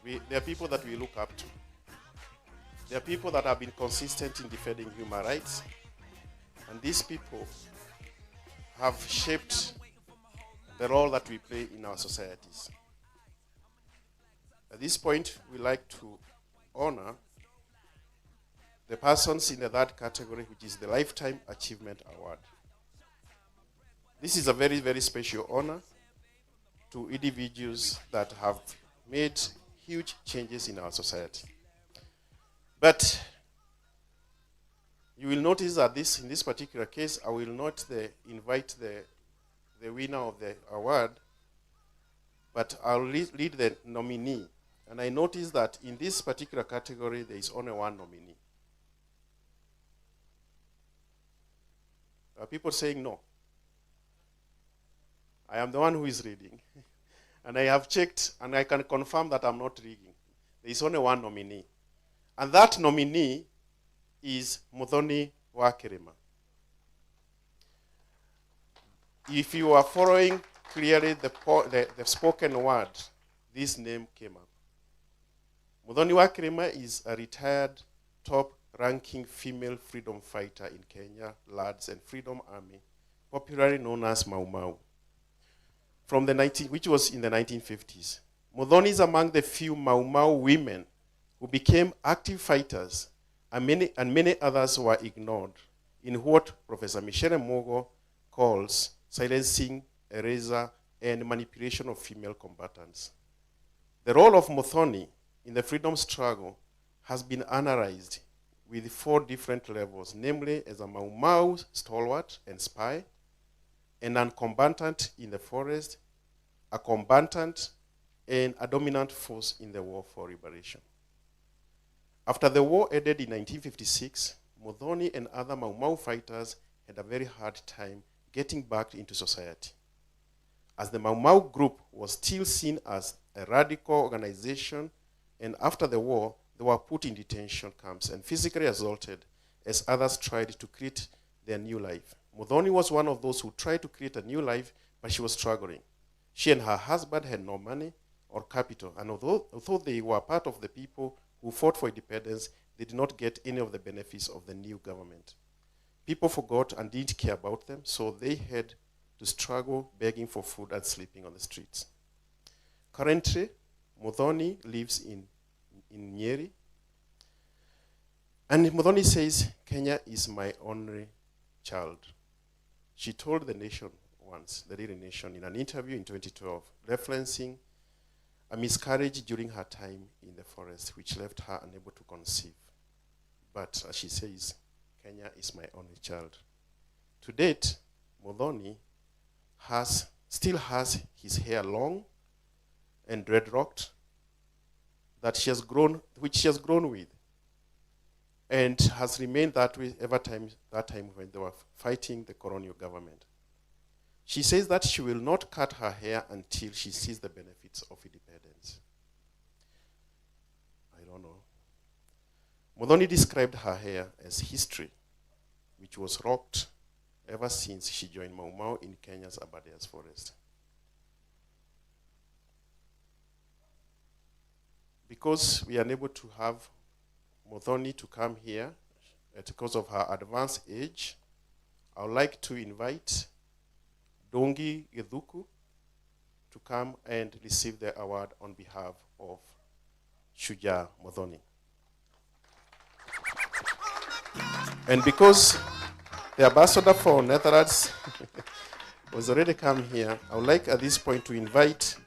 there are people that we look up to. There are people that have been consistent in defending human rights, and these people have shaped the role that we play in our societies. At this point, we like to honor the persons in the third category, which is the Lifetime Achievement Award. This is a very, very special honor to individuals that have made huge changes in our society. But you will notice that in this particular case, I will not invite the winner of the award, but I'll read the nominee. And I noticed that in this particular category, there is only one nominee. People saying no. I am the one who is reading. And I have checked, and I can confirm that I'm not reading. There is only one nominee. And that nominee is Muthoni Wakirima. If you are following clearly the spoken word, this name came up. Muthoni Wakirima is a retired top-ranking female freedom fighter in Kenya, Lads and Freedom Army, popularly known as Mau Mau, which was in the 1950s. Muthoni is among the few Mau Mau women who became active fighters, and many others were ignored in what Professor Michelle Mogo calls silencing, erasure, and manipulation of female combatants. The role of Muthoni in the freedom struggle has been analyzed with 4 different levels, namely as a Mau Mau stalwart and spy, a non-combatant in the forest, a combatant, and a dominant force in the war for liberation. After the war ended in 1956, Muthoni and other Mau Mau fighters had a very hard time getting back into society, as the Mau Mau group was still seen as a radical organization, and after the war, they were put in detention camps and physically assaulted as others tried to create their new life. Muthoni was one of those who tried to create a new life, but she was struggling. She and her husband had no money or capital, and although they were part of the people who fought for independence, they did not get any of the benefits of the new government. People forgot and didn't care about them, so they had to struggle begging for food and sleeping on the streets. Currently, Muthoni lives in Nyeri, and Muthoni says, Kenya is my only child. She told the nation once, the Daily Nation, in an interview in 2012, referencing a miscarriage during her time in the forest, which left her unable to conceive. But as she says, Kenya is my only child. To date, Muthoni still has his hair long and dreadlocked which she has grown with, and has remained that way that time when they were fighting the colonial government. She says that she will not cut her hair until she sees the benefits of independence. I don't know. Muthoni described her hair as history, which was rocked ever since she joined Mau Mau in Kenya's Aberdares forest. Because we are unable to have Muthoni to come here because of her advanced age, I would like to invite Dongi Githuku to come and receive the award on behalf of Shujaa Muthoni. And because the ambassador for Netherlands was already come here, I would like at this point to invite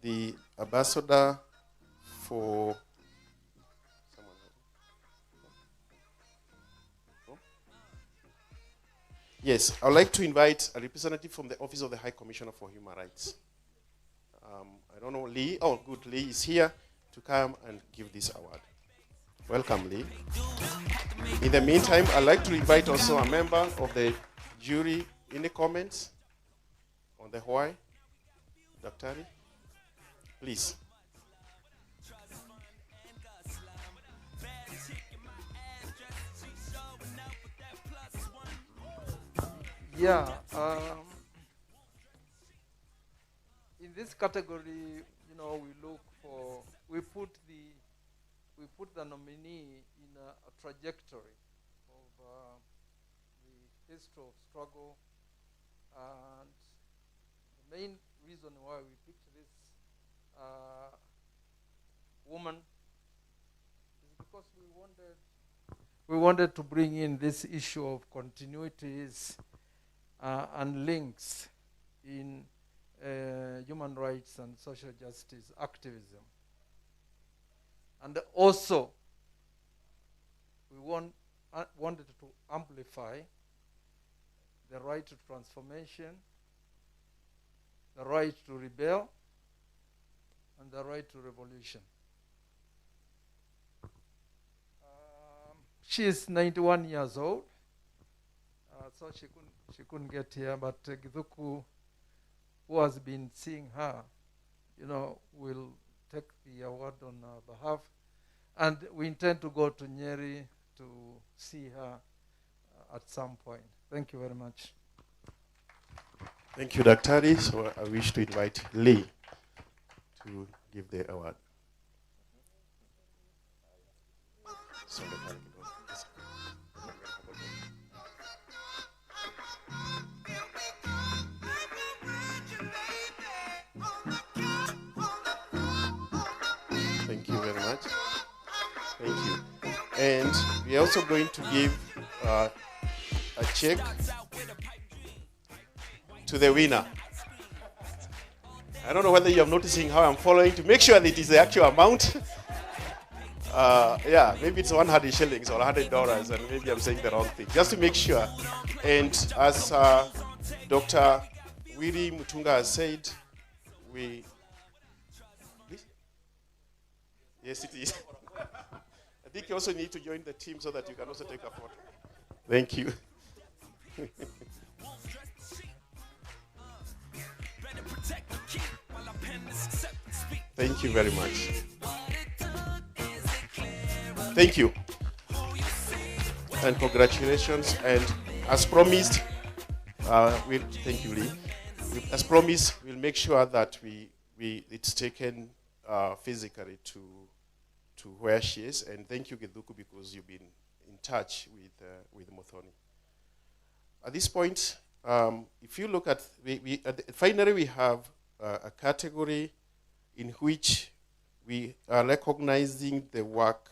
the ambassador for Yes, I would like to invite a representative from the Office of the High Commissioner for Human Rights. I don't know, Lee. Oh, good, Lee is here to come and give this award. Welcome, Lee. In the meantime, I'd like to invite also a member of the jury. Any comments on the why? Daktari, please. Yeah, in this category, we put the nominee in a trajectory of the history of struggle, and the main reason why we picked this woman is because we wanted to bring in this issue of continuities and links in human rights and social justice activism. And also, we wanted to amplify the right to transformation, the right to rebel, and the right to revolution. She is 91 years old, so she couldn't get here, but Githuku, who has been seeing her, will take the award on her behalf. And we intend to go to Nyeri to see her at some point. Thank you very much. Thank you, Daktari. So I wish to invite Lee to give the award. Thank you very much. Thank you. And we are also going to give a check to the winner. I don't know whether you are noticing how I'm following to make sure that it is the actual amount. Yeah, maybe it's 100 shillings or $100, and maybe I'm saying the wrong thing, just to make sure. And as Dr. Willie Mutunga has said, please? Yes, it is. I think you also need to join the team so that you can also take a photo. Thank you. Thank you very much. Thank you. and congratulations. And as promised, thank you, Lee. As promised, we'll make sure that it's taken physically to where she is. And thank you, Geduku, because you've been in touch with Muthoni. At this point, if you look at, finally we have a category in which we are recognizing the work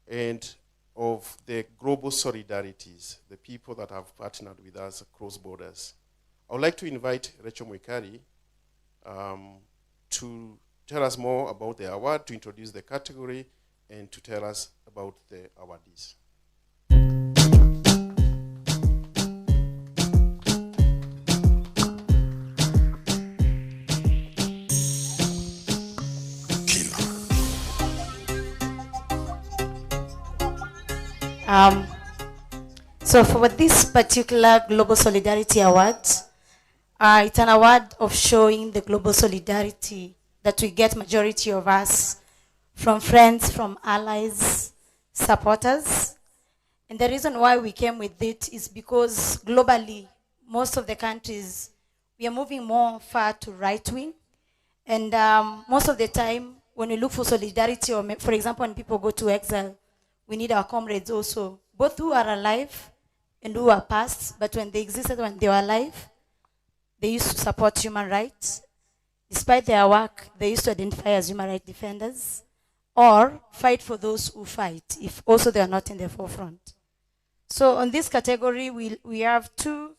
and of the global solidarities, the people that have partnered with us across borders. I would like to invite Rachel Mwikari to tell us more about the award, to introduce the category, and to tell us about the awardees. So for this particular Global Solidarity Award, it's an award of showing the global solidarity that we get majority of us from friends, from allies, supporters. And the reason why we came with it is because globally, most of the countries, we are moving more far to right-wing. And most of the time, when we look for solidarity, or for example, when people go to exile, we need our comrades also, both who are alive and who are past, but when they existed, when they were alive, they used to support human rights. Despite their work, they used to identify as human rights defenders or fight for those who fight, if also they are not in the forefront. So on this category, we have two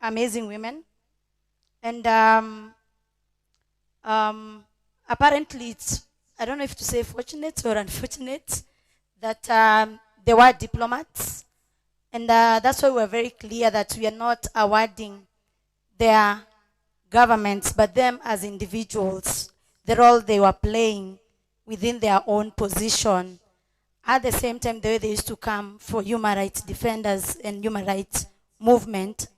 amazing women. And apparently it's, I don't know if to say fortunate or unfortunate, that they were diplomats. And that's why we're very clear that we are not awarding their governments, but them as individuals, the role they were playing within their own position. At the same time, the way they used to come for human rights defenders and human rights movement,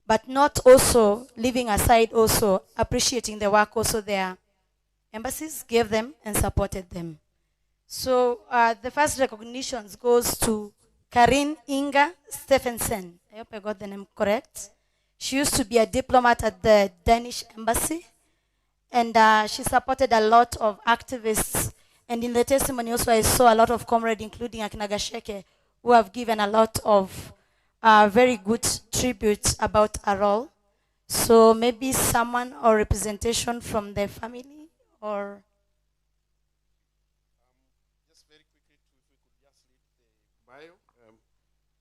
but not also leaving aside also appreciating the work also their embassies gave them and supported them. So the first recognition goes to Karin Inga Stephensen. I hope I got the name correct. She used to be a diplomat at the Danish embassy, and she supported a lot of activists. And in the testimony also, I saw a lot of comrades, including Akinagasheke, who have given a lot of very good tributes about her role. So maybe someone or representation from the family or...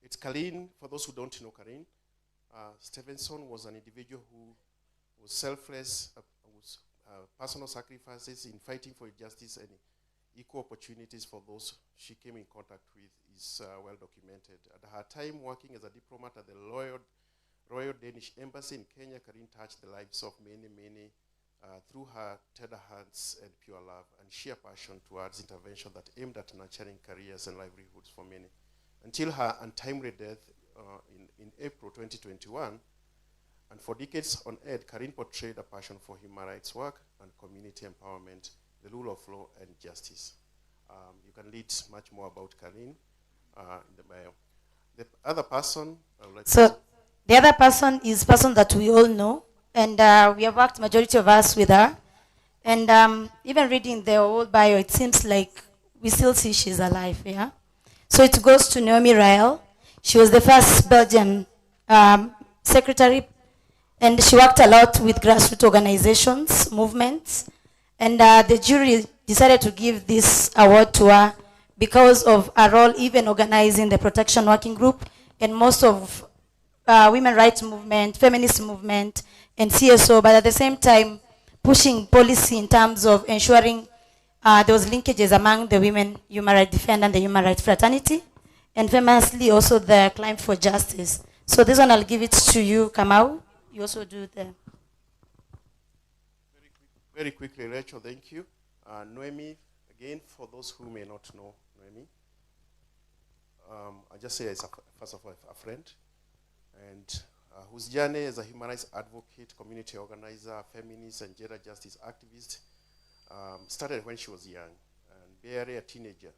It's Karin. For those who don't know Karin, Stevenson was an individual who was selfless, was personal sacrifices in fighting for justice and equal opportunities for those she came in contact with is well documented. At her time working as a diplomat at the Royal Danish Embassy in Kenya, Karin touched the lives of many through her tender hands and pure love and sheer passion towards intervention that aimed at nurturing careers and livelihoods for many. Until her untimely death in April 2021, and for decades on end, Karin portrayed a passion for human rights work and community empowerment, the rule of law and justice. You can read much more about Karin in the bio. The other person, I would like so the other person is person that we all know, and we have worked majority of us with her. And even reading the whole bio, it seems like we still see she's alive, yeah? So it goes to Naomi Rael. She was the first Belgian secretary, and she worked a lot with grassroots organizations, movements, and the jury decided to give this award to her because of her role even organizing the protection working group and most of women rights movement, feminist movement, and CSO, but at the same time pushing policy in terms of ensuring there was linkages among the women human rights defender and the human rights fraternity, and famously also the climb for justice. So this one I'll give it to you, Kamau. You also do the... Very quickly, Rachel, thank you. Noemi, again, for those who may not know Noemi, I just say as first of all, a friend, and whose journey as a human rights advocate, community organizer, feminist, and gender justice activist started when she was young and barely a teenager.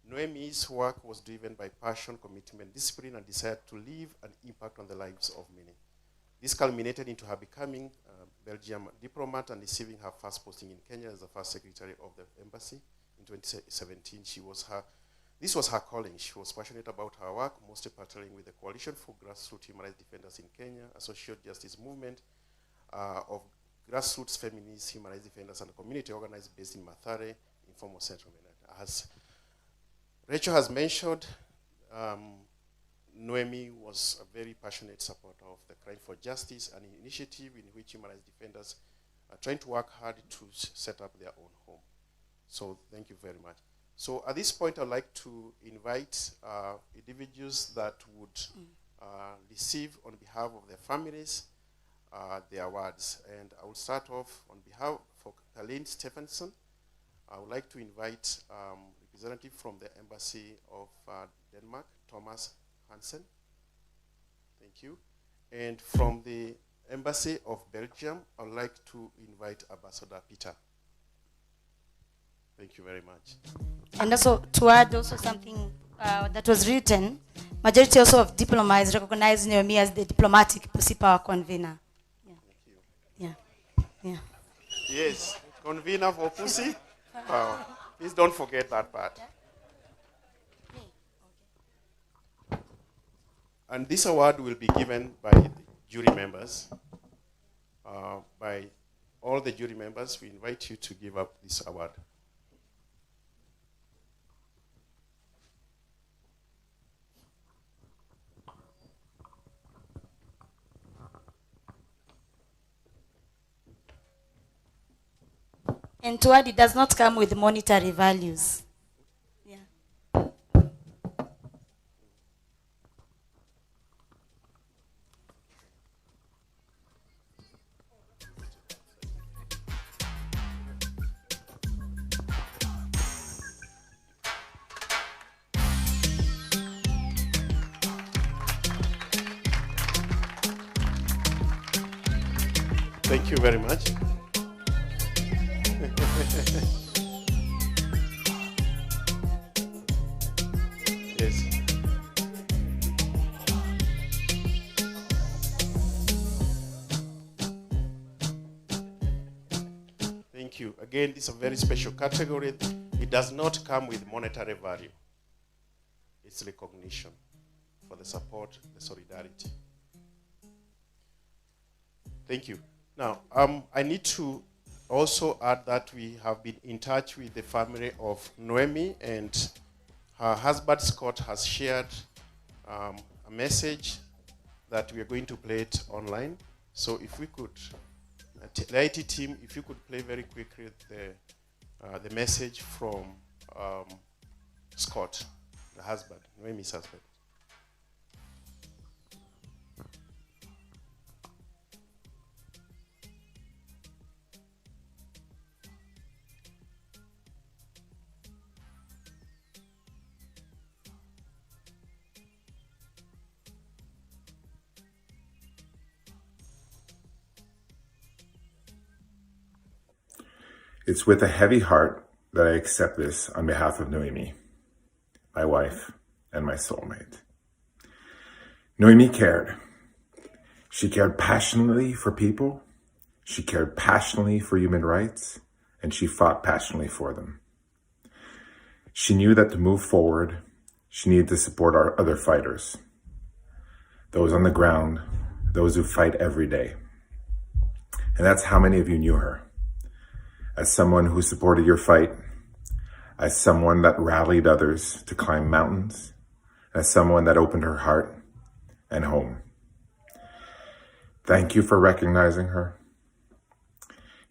Noemi's work was driven by passion, commitment, discipline, and desire to leave an impact on the lives of many. This culminated into her becoming a Belgium diplomat and receiving her first posting in Kenya as the first secretary of the embassy. In 2017, this was her calling. She was passionate about her work, mostly partnering with the Coalition for Grassroots Human Rights Defenders in Kenya, a social justice movement of grassroots feminist human rights defenders and a community organized based in Mathare, in former Central America. As Rachel has mentioned, Noemi was a very passionate supporter of the Crime for Justice, an initiative in which human rights defenders are trying to work hard to set up their own home. So thank you very much. So at this point, I'd like to invite individuals that would receive on behalf of their families the awards. And I will start off on behalf of Kaline Stephenson. I would like to invite representative from the Embassy of Denmark, Thomas Hansen. Thank you. And from the Embassy of Belgium, I would like to invite Ambassador Peter. Thank you very much. And also to add also something that was written, majority also of diplomats recognize Noemi as the diplomatic Pussy Power convener. Yeah. Yeah. Yes, convener for Pussy Power. Please don't forget that part. And this award will be given by the jury members. By all the jury members, we invite you to give up this award. And to add, it does not come with monetary values. Yeah. Thank you very much. Yes. Thank you. Again, this is a very special category. It does not come with monetary value. It's recognition for the support, the solidarity. Thank you. Now, I need to also add that we have been in touch with the family of Noemi, and her husband Scott has shared a message that we are going to play it online. So if we could, the IT team, if you could play very quickly the message from Scott, the husband, Noemi's husband. It's with a heavy heart that I accept this on behalf of Noemi, my wife, and my soulmate. Noemi cared. She cared passionately for people, she cared passionately for human rights, and she fought passionately for them. She knew that to move forward, she needed to support our other fighters, those on the ground, those who fight every day. And that's how many of you knew her. As someone who supported your fight, as someone that rallied others to climb mountains, as someone that opened her heart and home. Thank you for recognizing her.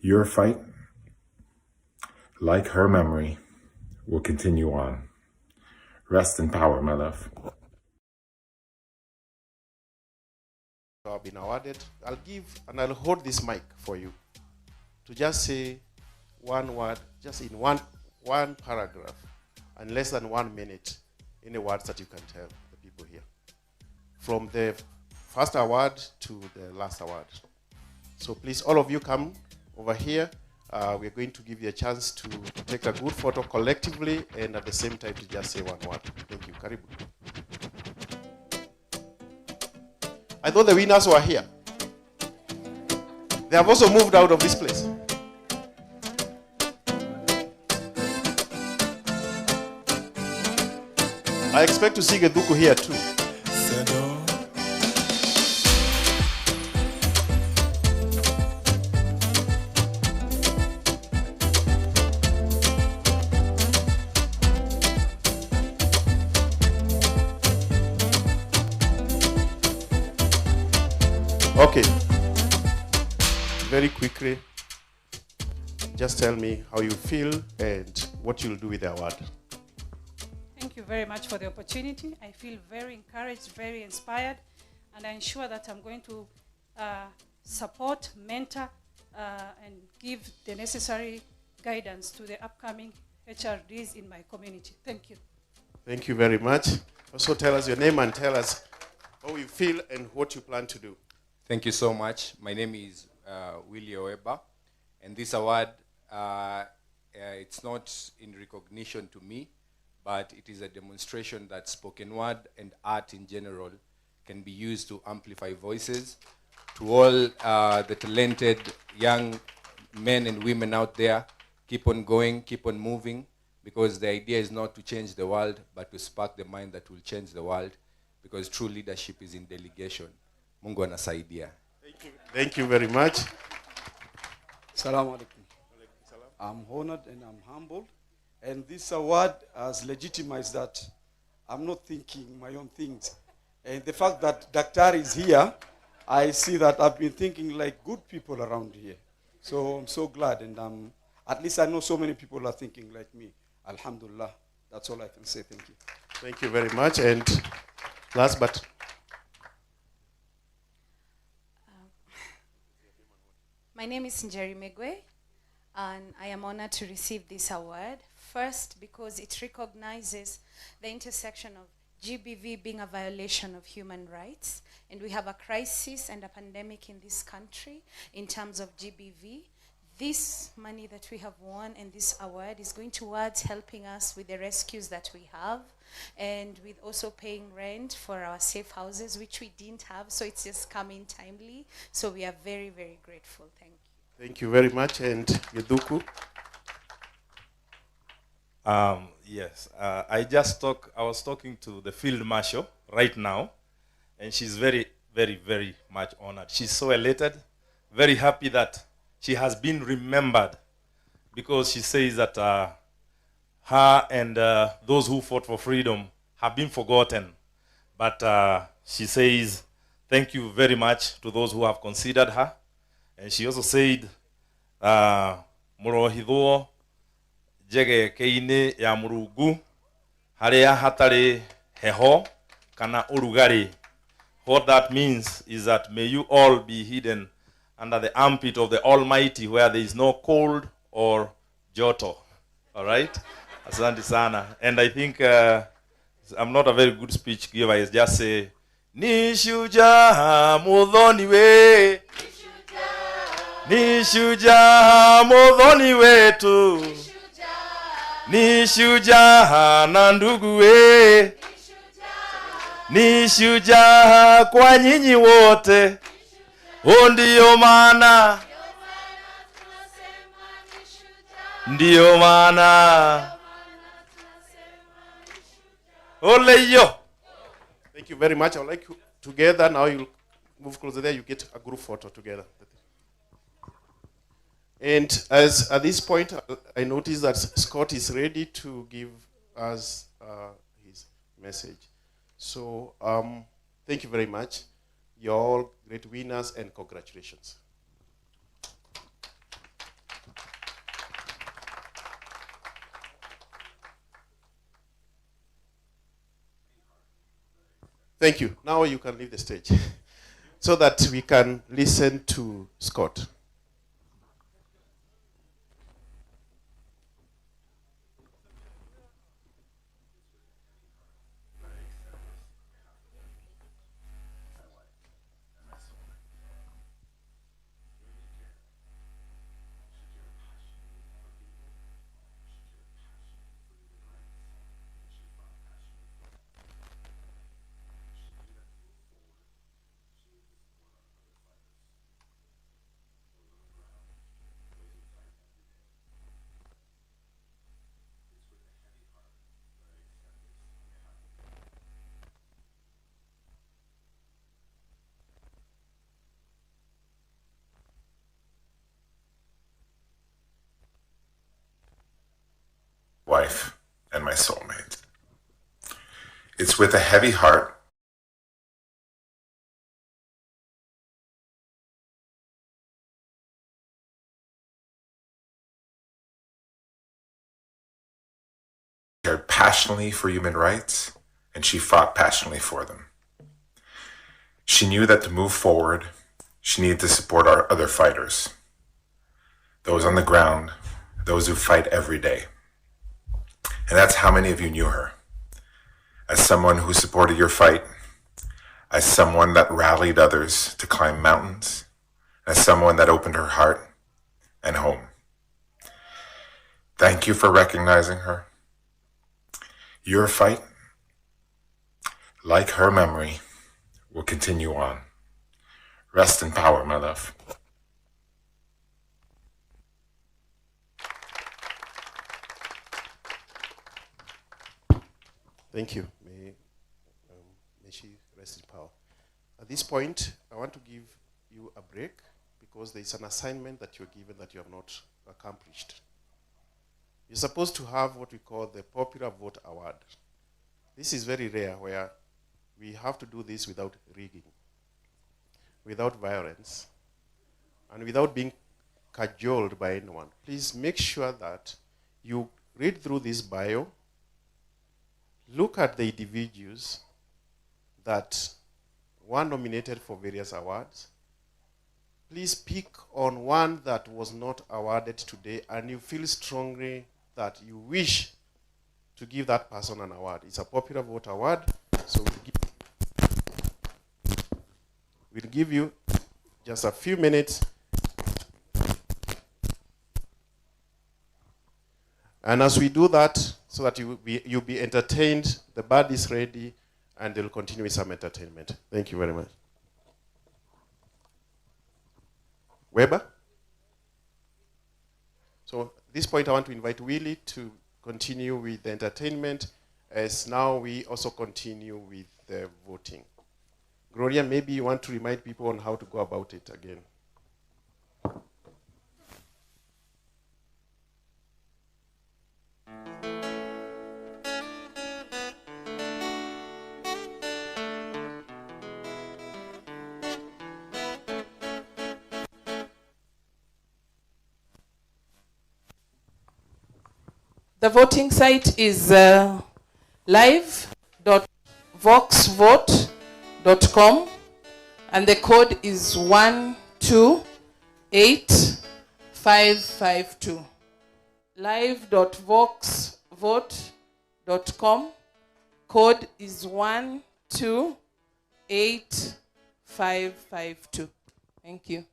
Your fight, like her memory, will continue on. Rest in power, my love. I've been awarded. I'll hold this mic for you to just say one word, just in one paragraph, and less than 1 minute, any words that you can tell the people here. From the first award to the last award. So please, all of you come over here. we're going to give you a chance to take a good photo collectively and at the same time to just say one word. Thank you. Karibu. I thought the winners were here. They have also moved out of this place. I expect to see Geduku here too. Okay. Very quickly, just tell me how you feel and what you'll do with the award. Thank you very much for the opportunity. I feel very encouraged, very inspired, and I'm sure that I'm going to support, mentor, and give the necessary guidance to the upcoming HRDs in my community. Thank you. Thank you very much. Also tell us your name and tell us how you feel and what you plan to do. Thank you so much. My name is Willie Oeba, and this award, it's not in recognition to me, but it is a demonstration that spoken word and art in general can be used to amplify voices. To all the talented young men and women out there, keep on going, keep on moving, because the idea is not to change the world, but to spark the mind that will change the world, because true leadership is in delegation. Mungu anasaidia. Thank you very much. Assalamu alaikum. I'm honored and I'm humbled. And this award has legitimized that I'm not thinking my own things. And the fact that Dr. is here, I see that I've been thinking like good people around here. So I'm so glad, and at least I know so many people are thinking like me. Alhamdulillah. That's all I can say. Thank you. Thank you very much. And last but my name is Njeri Megwe, and I am honored to receive this award. First, because it recognizes the intersection of GBV being a violation of human rights, and we have a crisis and a pandemic in this country in terms of GBV. This money that we have won and this award is going towards helping us with the rescues that we have, and with also paying rent for our safe houses, which we didn't have, so it's just coming timely. So we are very, very grateful. Thank you. Thank you very much. And Yeduku? Yes, I was talking to the field marshal right now, and she's very, very, very much honored. She's so elated, very happy that she has been remembered, because she says that her and those who fought for freedom have been forgotten. But she says, thank you very much to those who have considered her. And she also said, Murohidho jege keine ya murugu haria hatari heho kana urugari. What that means is that may you all be hidden under the armpit of the Almighty, where there is no cold or joto. All right? Asante sana. And I think I'm not a very good speech giver. I just say, Nishuja mudhoni we. Nishuja mudhoni wetu. Nishuja na ndugu we. Nishuja kwa nyinyi wote. Ndiyo maana. Ndiyo maana. Ole yo. Thank you very much. I would like you together. Now you'll move closer there. You get a group photo together. And as at this point, I notice that Scott is ready to give us his message. So thank you very much. You're all great winners, and congratulations. Thank you. Now you can leave the stage so that we can listen to Scott. wife, and my soulmate. It's with a heavy heart she cared passionately for human rights, and she fought passionately for them. She knew that to move forward, she needed to support our other fighters, those on the ground, those who fight every day. And that's how many of you knew her. As someone who supported your fight, as someone that rallied others to climb mountains, as someone that opened her heart and home. Thank you for recognizing her. Your fight, like her memory, will continue on. Rest in power, my love. Thank you. May she rest in power. At this point, I want to give you a break because there is an assignment that you're given that you have not accomplished. You're supposed to have what we call the Popular Vote Award. This is very rare where we have to do this without rigging, without violence, and without being cajoled by anyone. Please make sure that you read through this bio, look at the individuals that were nominated for various awards. Please pick on one that was not awarded today and you feel strongly that you wish to give that person an award. It's a Popular Vote Award, so we'll give you just a few minutes. And as we do that, so that you'll be entertained, the band is ready, and they'll continue with some entertainment. Thank you very much. Weber? So at this point, I want to invite Willie to continue with the entertainment, as now we also continue with the voting. Gloria, maybe you want to remind people on how to go about it again. The voting site is live.voxvote.com and the code is 128552. Live.voxvote.com, code is 128552. Thank you.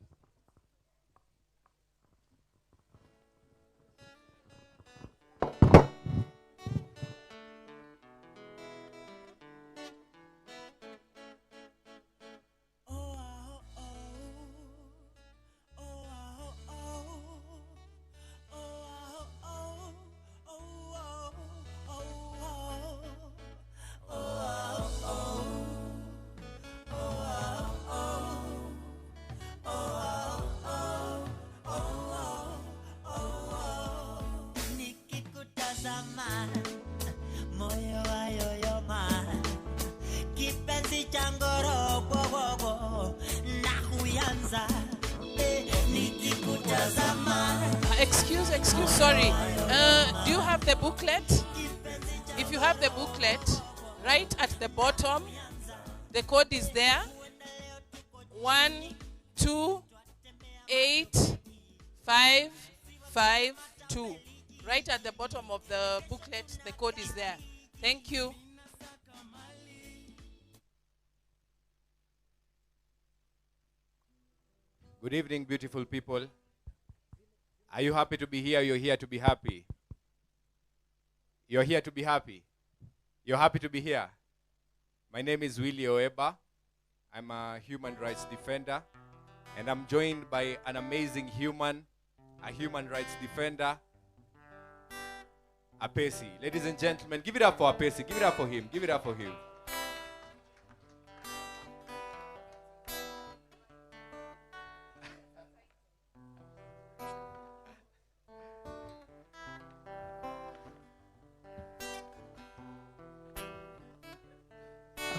Nikikutazama moyo wayoyoma, kipenzi changu robo na huyanza nikikutazama. Excuse, sorry. Do you have the booklet? If you have the booklet, right at the bottom, the code is there. 128552. Right at the bottom of the booklet, the code is there. Thank you. Good evening, beautiful people. Are you happy to be here? You're here to be happy. You're here to be happy. You're happy to be here. My name is Willie Oeba. I'm a human rights defender, and I'm joined by an amazing human, a human rights defender, Apesi. Ladies and gentlemen, give it up for Apesi. Give it up for him. Give it up for him.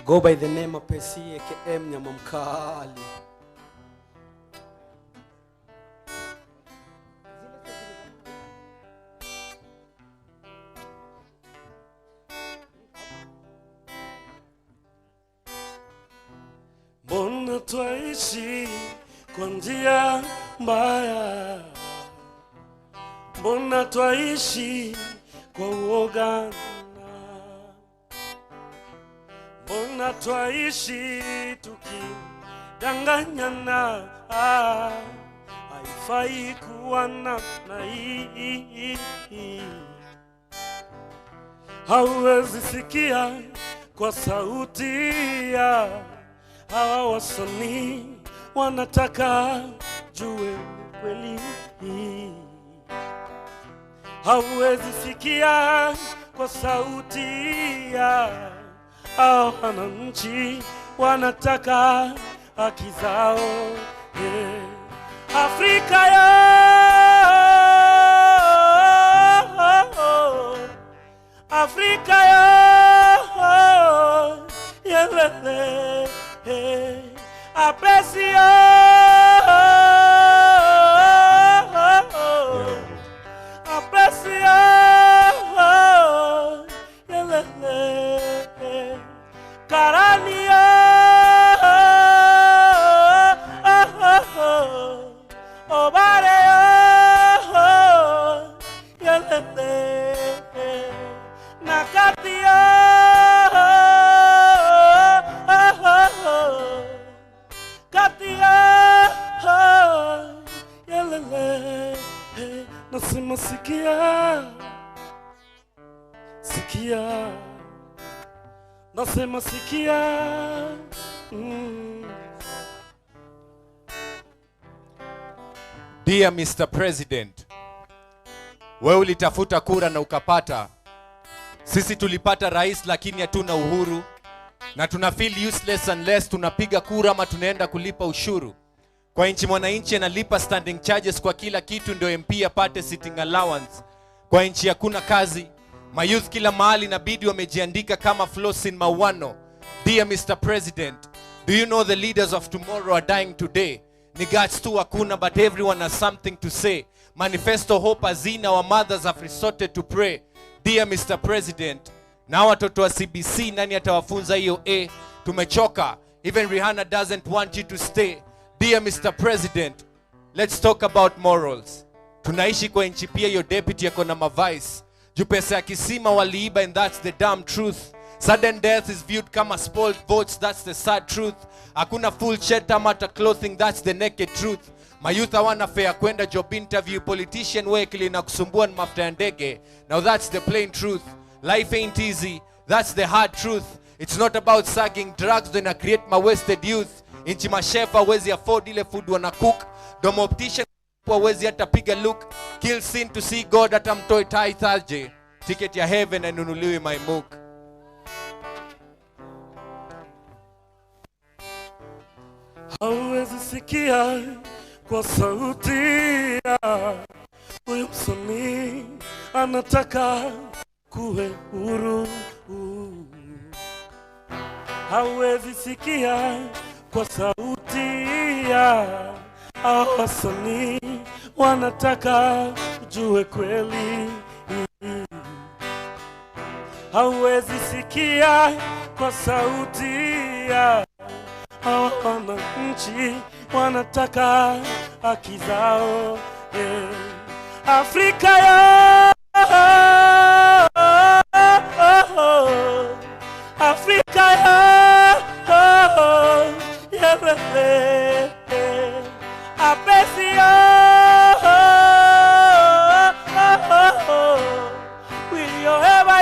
go by the name of Pesi aka Mnyama Mkali. Mbona twaishi kwa njia mbaya? Mbona twaishi kwa uoga? Mbona twaishi tukidanganyana? Haifai kuwa namna hii. Hauwezi sikia kwa sauti ya hawa wasanii, wanataka jue kweli. Hauwezi sikia kwa sauti ya hawa wananchi, wanataka haki zao. Afrika ya Afrika ya yelele aprecia aprecia yelele karania obarea yelele nakatia katia yelele nasema sikia sikia nasema sikia Dear Mr. President, wewe ulitafuta kura na ukapata. Sisi tulipata rais lakini hatuna uhuru, na tuna feel useless unless tunapiga kura ama tunaenda kulipa ushuru. Kwa nchi mwananchi analipa standing charges kwa kila kitu ndio MP apate sitting allowance. Kwa nchi hakuna kazi, mayouth kila mahali inabidi wamejiandika kama Flosin Mawano. Dear Mr. President, do you know the leaders of tomorrow are dying today? Ni guts tu hakuna, but everyone has something to say. Manifesto hope hazina, our mothers have resorted to pray. Dear Mr. President, na watoto wa CBC nani atawafunza hiyo A? Tumechoka, even Rihanna doesn't want you to stay. Dear Mr. President, let's talk about morals. Tunaishi kwa nchi pia your deputy yako na mavice. Juu pesa ya kisima waliiba and that's the damn truth. Sudden death is viewed kama spoiled votes, that's the sad truth. Hakuna full shelter mata clothing, that's the naked truth. Mayouth hawana fare kwenda job interview, politician weekly na kusumbua ni mafuta ya ndege. Now that's the plain truth. Life ain't easy, that's the hard truth. It's not about sucking drugs then I create my wasted youth. Inchi mashefa wezi afford ile food wana cook. Domo optician wezi hata piga look. Kill sin to see God hata mtoi tai Thursday. Ticket ya heaven and unuliwi my mook. Hauwezi sikia kwa sauti ya huyu msanii, anataka kuwe huru. Hauwezi sikia kwa sauti ya hawa wasanii, wanataka jue kweli. Hauwezi sikia kwa sauti ya hawa wananchi, wanataka haki zao. Afrika ya Afrika ya yelele aprecia will you ever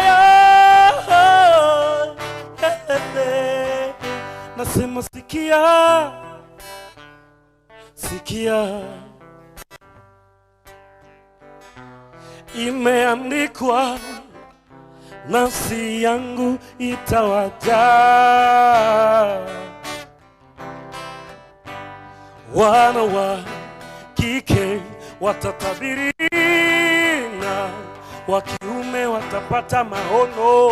yelele nasema sikia sikia imeandikwa nafsi yangu itawajaa wana wa kike watatabiri na wa kiume watapata maono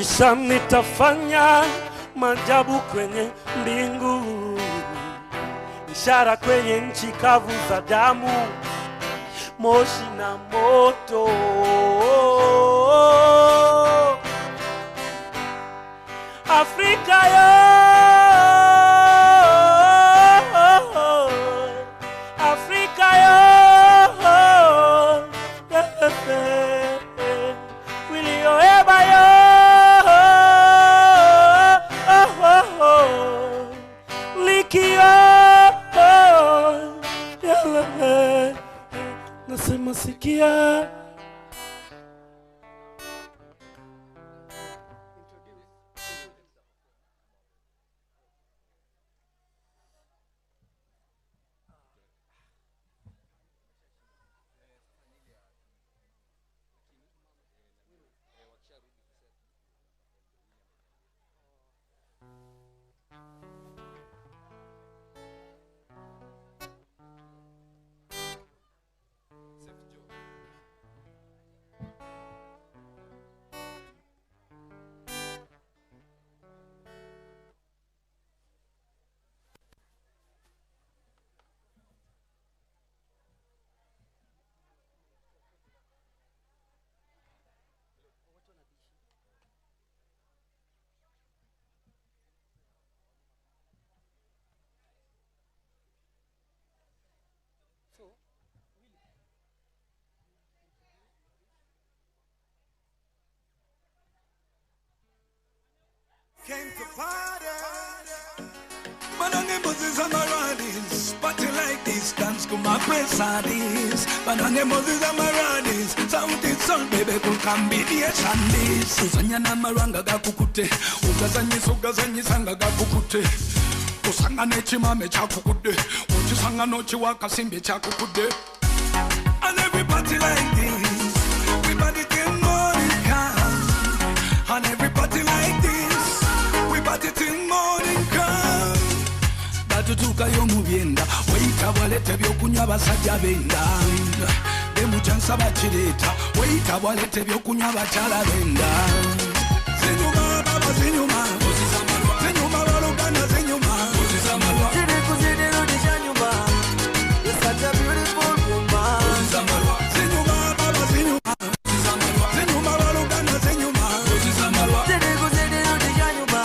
kisha nitafanya maajabu kwenye mbingu, ishara kwenye nchi kavu za damu, moshi na moto. Afrika yo, Afrika yo, Wilioeba yo, Likio, nasema sikia. Came to party. Banange Moses and Maradis, party like this, dance to my pesadis. Banange Moses and Maradis, sound it soul baby cool combination this. Usanya na maranga gakukute, ugazanyi sanga gakukute. Usanga nechimame chakukude, uchisanga nochi wakasimbe chakukude. And everybody like this, everybody can morning come. And everybody like this, we party till morning come. Batutuka yo mubyenda, weita walete byokunywa basajja benda. Demuchansa bachireta, weita walete byokunywa bachala benda. Zinyuma baba zinyuma, zinyuma balugana zinyuma. Ziri kuzidi rudisha nyuma, you're such a beautiful woman. Zinyuma baba zinyuma, zinyuma balugana zinyuma. Ziri kuzidi rudisha nyuma,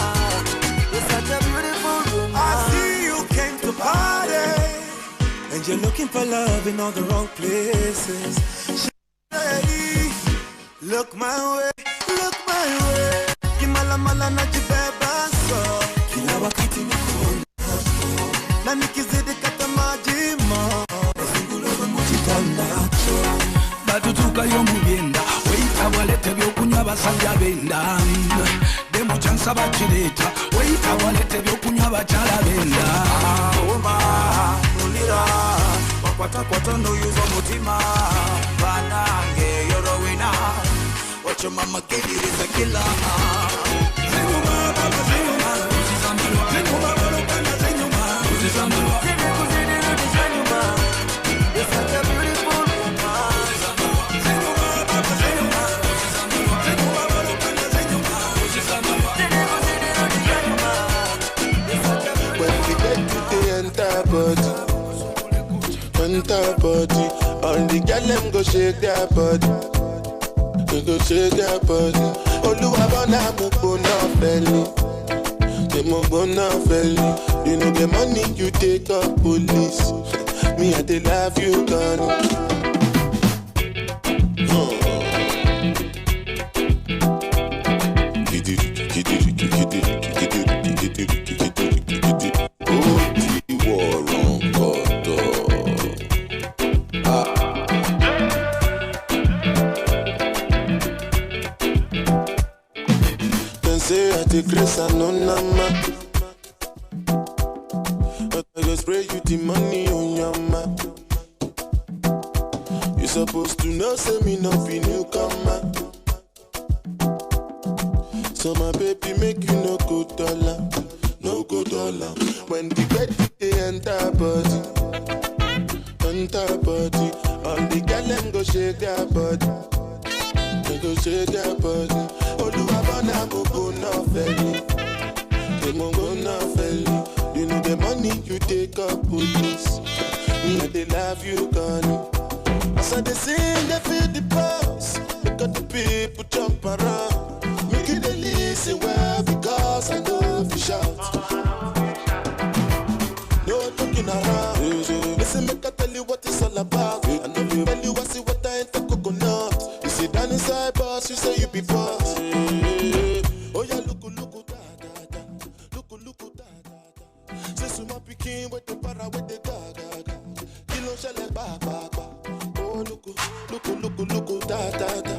you're such a beautiful woman. I see you came to party, and you're looking for love in all the wrong places. Hey, look my way, look my way. Kimala mala na jibeba so, kila wakati nikuona. Na nikizidi kata majima, nafungulo mujitanacho. Batutuka yo mubyenda, weita walete byokunywa basajja benda. Demuchansa bachireta, weita walete byokunywa bachala benda. Oma, ulira, wakwata no yuzo mutima. Banange, you're a winner. What your mama gave you is a killer. Zinyuma, baba zinyuma. Zinyuma, balugana zinyuma. Zinyuma, kuzidi rudisha nyuma. You're such a beautiful woman. Zinyuma, baba zinyuma. Zinyuma, balugana zinyuma. Zinyuma, kuzidi rudisha nyuma. You're such a beautiful woman. When we get to the enter body, all the girl them go shake their body. They go shake their body. Oluwabona mukuna belly. They mukuna belly. You know the money you take up police. Me I dey love you gone. Grace and no nama, but I go spray you the money on your map. You supposed to know, say me not be newcomer. So my baby make you no go dollar, no go dollar. When the bed they enter body, all the girl them go shake their body. You go shake your body. Oluwabana mo go na feli. They mo go na feli. You know the money you take up police. Me and they love you gone. As I they sing, they feel the pulse. Look at the people jump around. Make you they listen well because I know if you shout. No talking around. Listen, make I tell you what it's all about. I know you tell you I see what I ain't the coconut. You sit down inside boss, you say you be boss. Oh yeah, look, da da da. Look, da da da. Say so my picking with the para with the ga ga ga. Kilo shele ba ba ba. Oh look, da da da.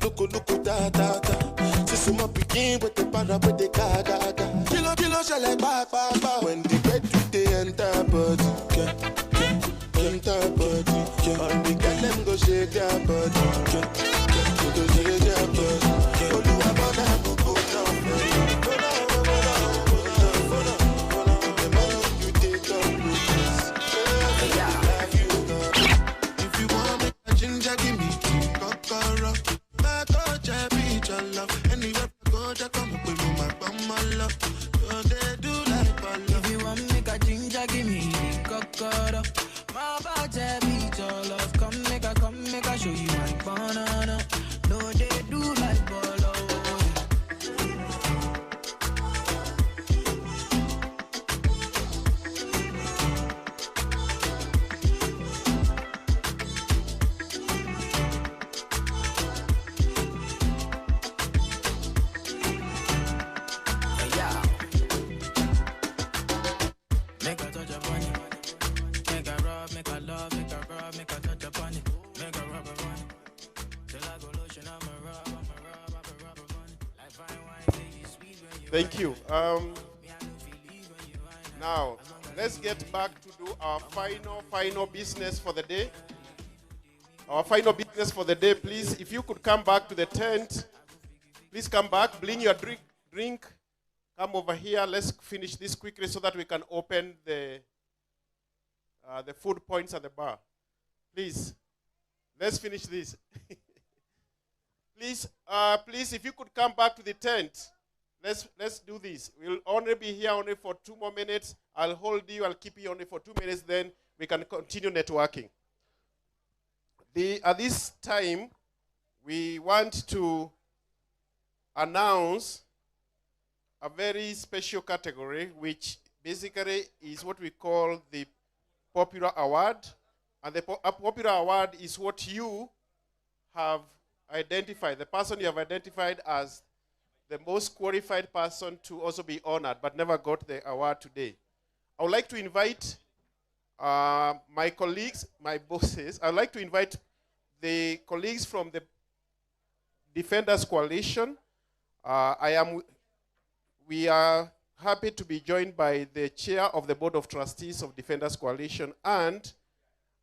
Look, da da da. Say so my picking with the para with the ga ga ga. Kilo shele ba ba ba. When the bed they enter body, enter body. On the girl them go shake their body, go shake their body. Oluwabana go go down, go down. The money you take up with this, love you gone. If you want me a ginger, give me kokoro. My coach, I be your love. Anywhere I go, just come up with my bum, my love. So they do like ball. If you want me a ginger, give me kokoro. My body beat your love. Come make I show you my banana. No, they do like bolo. Make a touch upon it. Make a rub, make a love, make a rub, make a touch upon it. Make a rub upon it. Till I go lotion, I'm a rub upon it. Like fine wine, make it sweet when you. Thank you. Now, let's get back to do our final business for the day. Our final business for the day, please. If you could come back to the tent, please come back. Bring your drink. Come over here. Let's finish this quickly so that we can open the food points at the bar. Please, let's finish this. Please, if you could come back to the tent, let's do this. We'll only be here only for 2 more minutes. I'll hold you. I'll keep you only for 2 minutes. Then we can continue networking. At this time, we want to announce a very special category, which basically is what we call the Popular Award. And the Popular Award is what you have identified, the person you have identified as the most qualified person to also be honored, but never got the award today. I would like to invite my colleagues, my bosses. I would like to invite the colleagues from the Defenders Coalition. We are happy to be joined by the chair of the Board of Trustees of Defenders Coalition and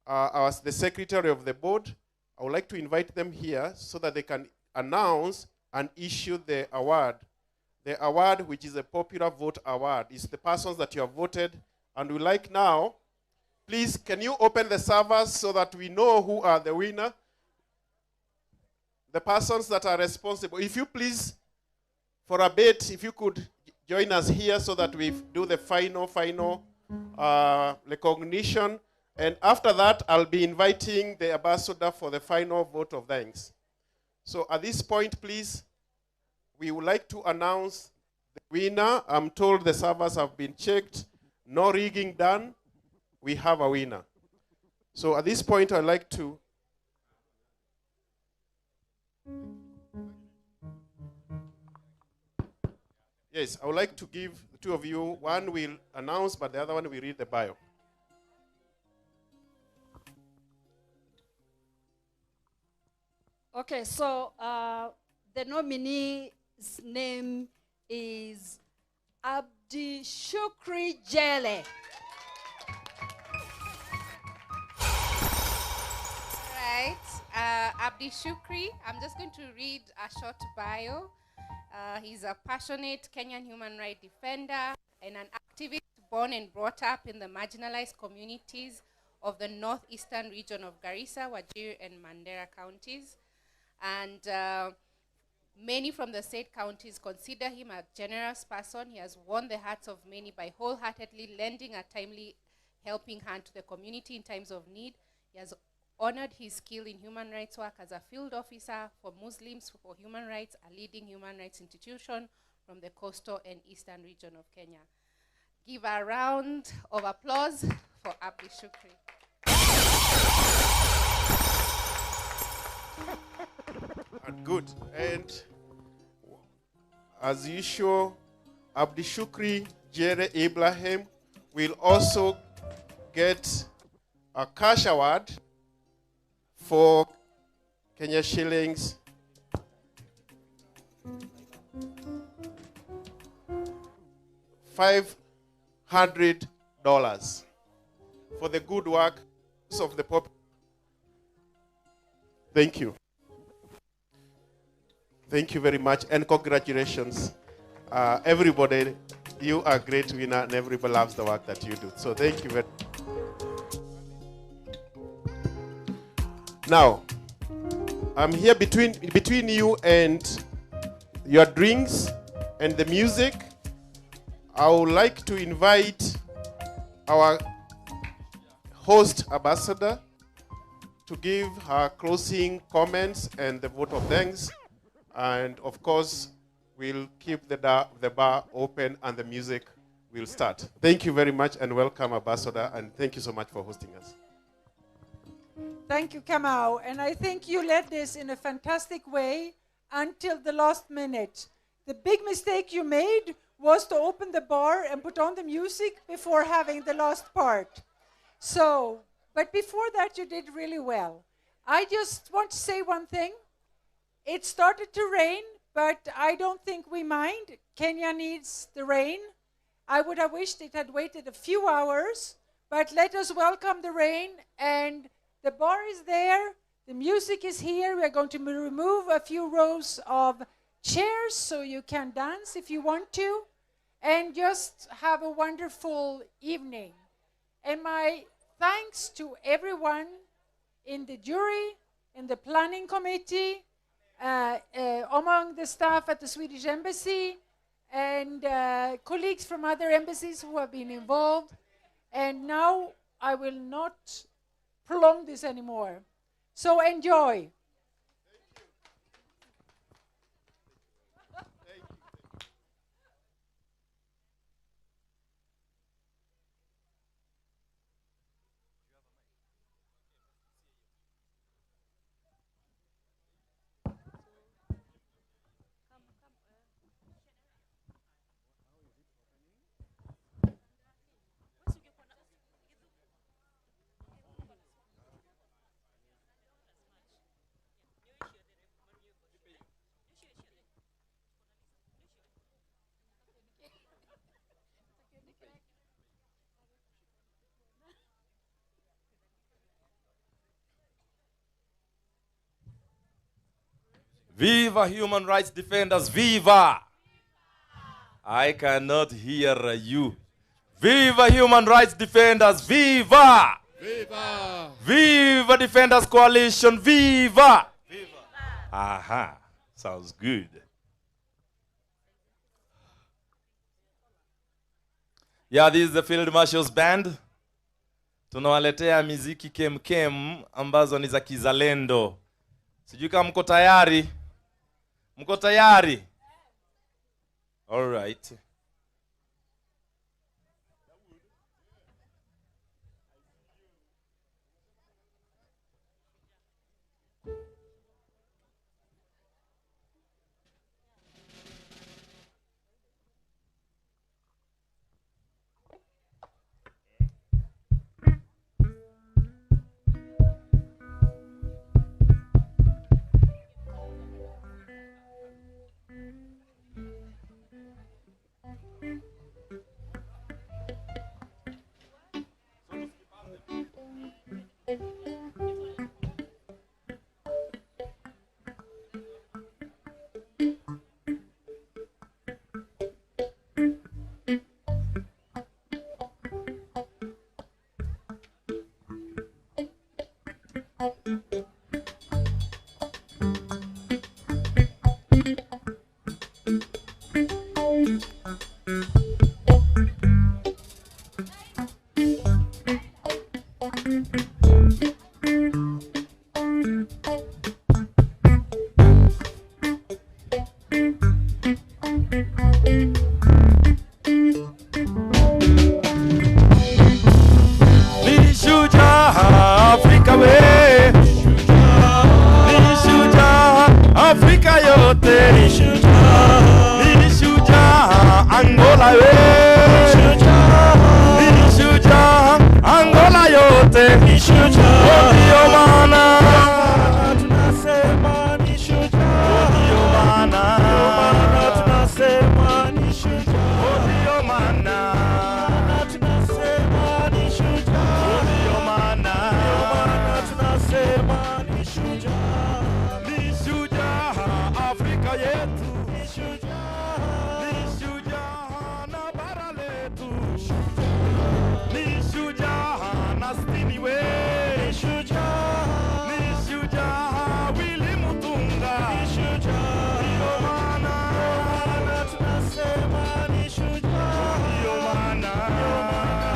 the secretary of the board. I would like to invite them here so that they can announce and issue the award. The award, which is a popular vote award, is the persons that you have voted. And we like now, please, can you open the servers so that we know who are the winner? The persons that are responsible. If you please, for a bit, if you could join us here so that we do the final recognition. And after that, I'll be inviting the ambassador for the final vote of thanks. So at this point, please, we would like to announce the winner. I'm told the servers have been checked. No rigging done. We have a winner. So at this point, I'd like to... Yes, I would like to give the two of you, one will announce, but the other one will read the bio. Okay, so the nominee's name is Abdi Shukri Jele. Right, Abdi Shukri. I'm just going to read a short bio. He's a passionate Kenyan human rights defender and an activist born and brought up in the marginalized communities of the northeastern region of Garissa, Wajir, and Mandera counties. And many from the state counties consider him a generous person. He has won the hearts of many by wholeheartedly lending a timely helping hand to the community in times of need. He has honored his skill in human rights work as a field officer for Muslims for Human Rights, a leading human rights institution from the coastal and eastern region of Kenya. Give a round of applause for Abdi Shukri. Good. And as usual, Abdi Shukri Jere Ibrahim will also get a cash award for Kenya shillings $500 for the good work of the pop. Thank you. Thank you very much, and congratulations. Everybody, you are a great winner, and everybody loves the work that you do. So thank you very much. Now, I'm here between you and your drinks and the music. I would like to invite our host ambassador to give her closing comments and the vote of thanks. And of course, we'll keep the bar open and the music will start. Thank you very much and welcome, Ambassador, and thank you so much for hosting us. Thank you, Kamau. And I think you led this in a fantastic way until the last minute. The big mistake you made was to open the bar and put on the music before having the last part. So, but before that, you did really well. I just want to say one thing. It started to rain, but I don't think we mind. Kenya needs the rain. I would have wished it had waited a few hours, but let us welcome the rain. And the bar is there, the music is here. We're going to remove a few rows of chairs so you can dance if you want to, and just have a wonderful evening. And my thanks to everyone in the jury, in the planning committee, among the staff at the Swedish Embassy, and colleagues from other embassies who have been involved. And now I will not prolong this anymore. So enjoy. Viva human rights defenders, viva! I cannot hear you. Viva human rights defenders, viva! Viva! Viva Defenders Coalition, viva! Viva! Aha, sounds good. Yeah, this is the Field Marshal's band. Tunawaletea miziki kem ambazo ni za kizalendo. Sijui kama mko tayari? Mko tayari? All right. yote ni shujaa, Angola we ni shujaa, Angola yote ni shujaa. Ndio maana tunasema ni shujaa, ndio maana tunasema ni shujaa, ndio maana tunasema ni shujaa, ndio maana tunasema ni shujaa, ni shujaa Afrika yetu, ni shujaa, ni shujaa na bara letu, ni shujaa na stini we, ni shujaa, ni shujaa Willy Mutunga, ni shujaa, ndio maana tunasema ni shujaa, ndio maana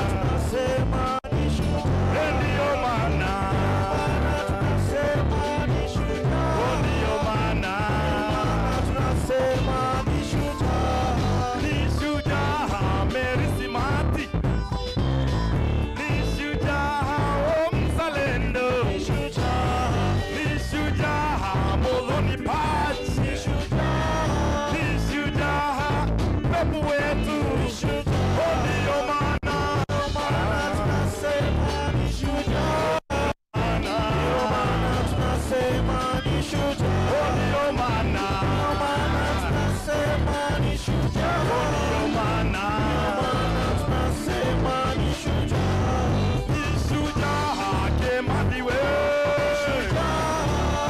tunasema ni shujaa, ndio maana tunasema ni shujaa, ndio maana tunasema ni shujaa, ni shujaa Mary Simati, ni shujaa mzalendo, ni shujaa, ni shujaa Moloni Patch, ni shujaa, ni shujaa Pepu wetu, ni shujaa, ndio maana tunasema ni shujaa, ndio maana tunasema ni shujaa, ndio maana tunasema ni shujaa, ndio maana tunasema ni shujaa, ni shujaa Kemadi we,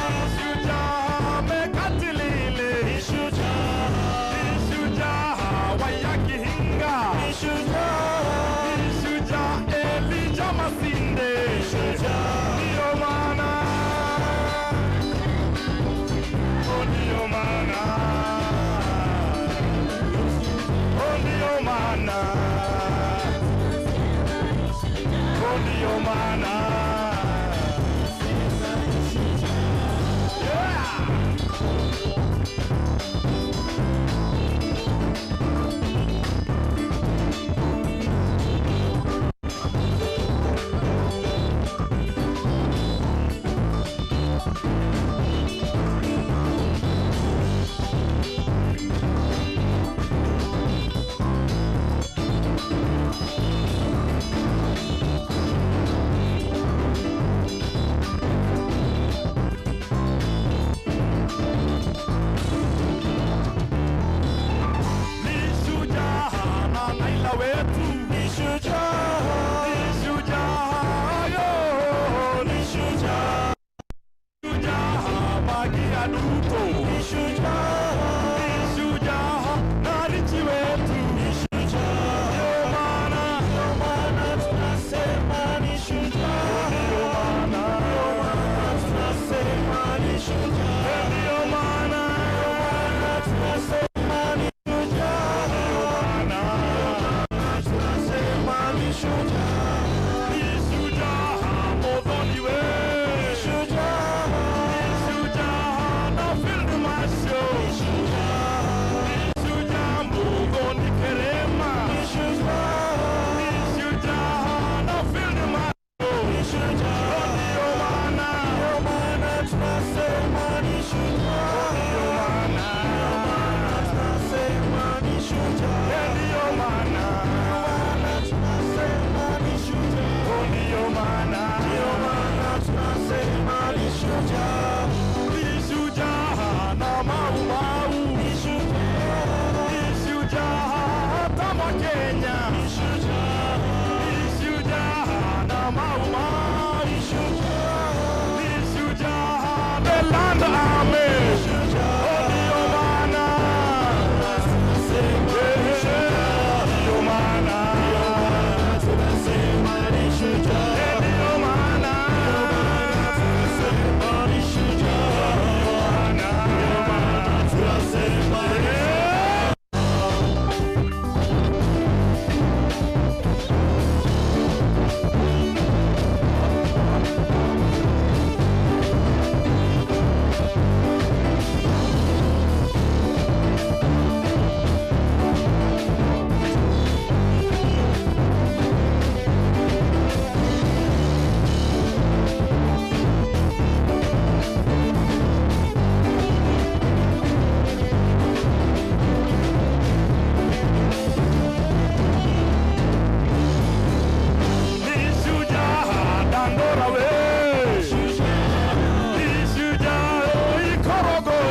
ni shujaa Mekatilile, ni shujaa, ni shujaa Wayakihinga, ni shujaa, ni shujaa Elijah Masinde, ni shujaa, ndio maana ndio maana ndio maana ndio maana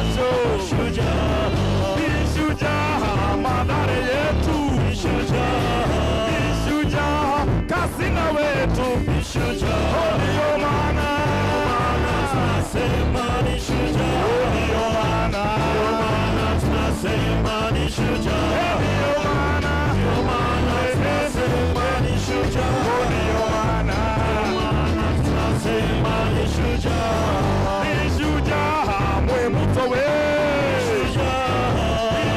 kesho. Shujaa, madhara yetu. Shujaa, kasina wetu. Ndio maana tunasema ni shujaa. Ndio maana tunasema ni shujaa. Ndio maana tunasema ni shujaa. Ndio maana tunasema ni shujaa. Ni shujaa mwemuto we. Ni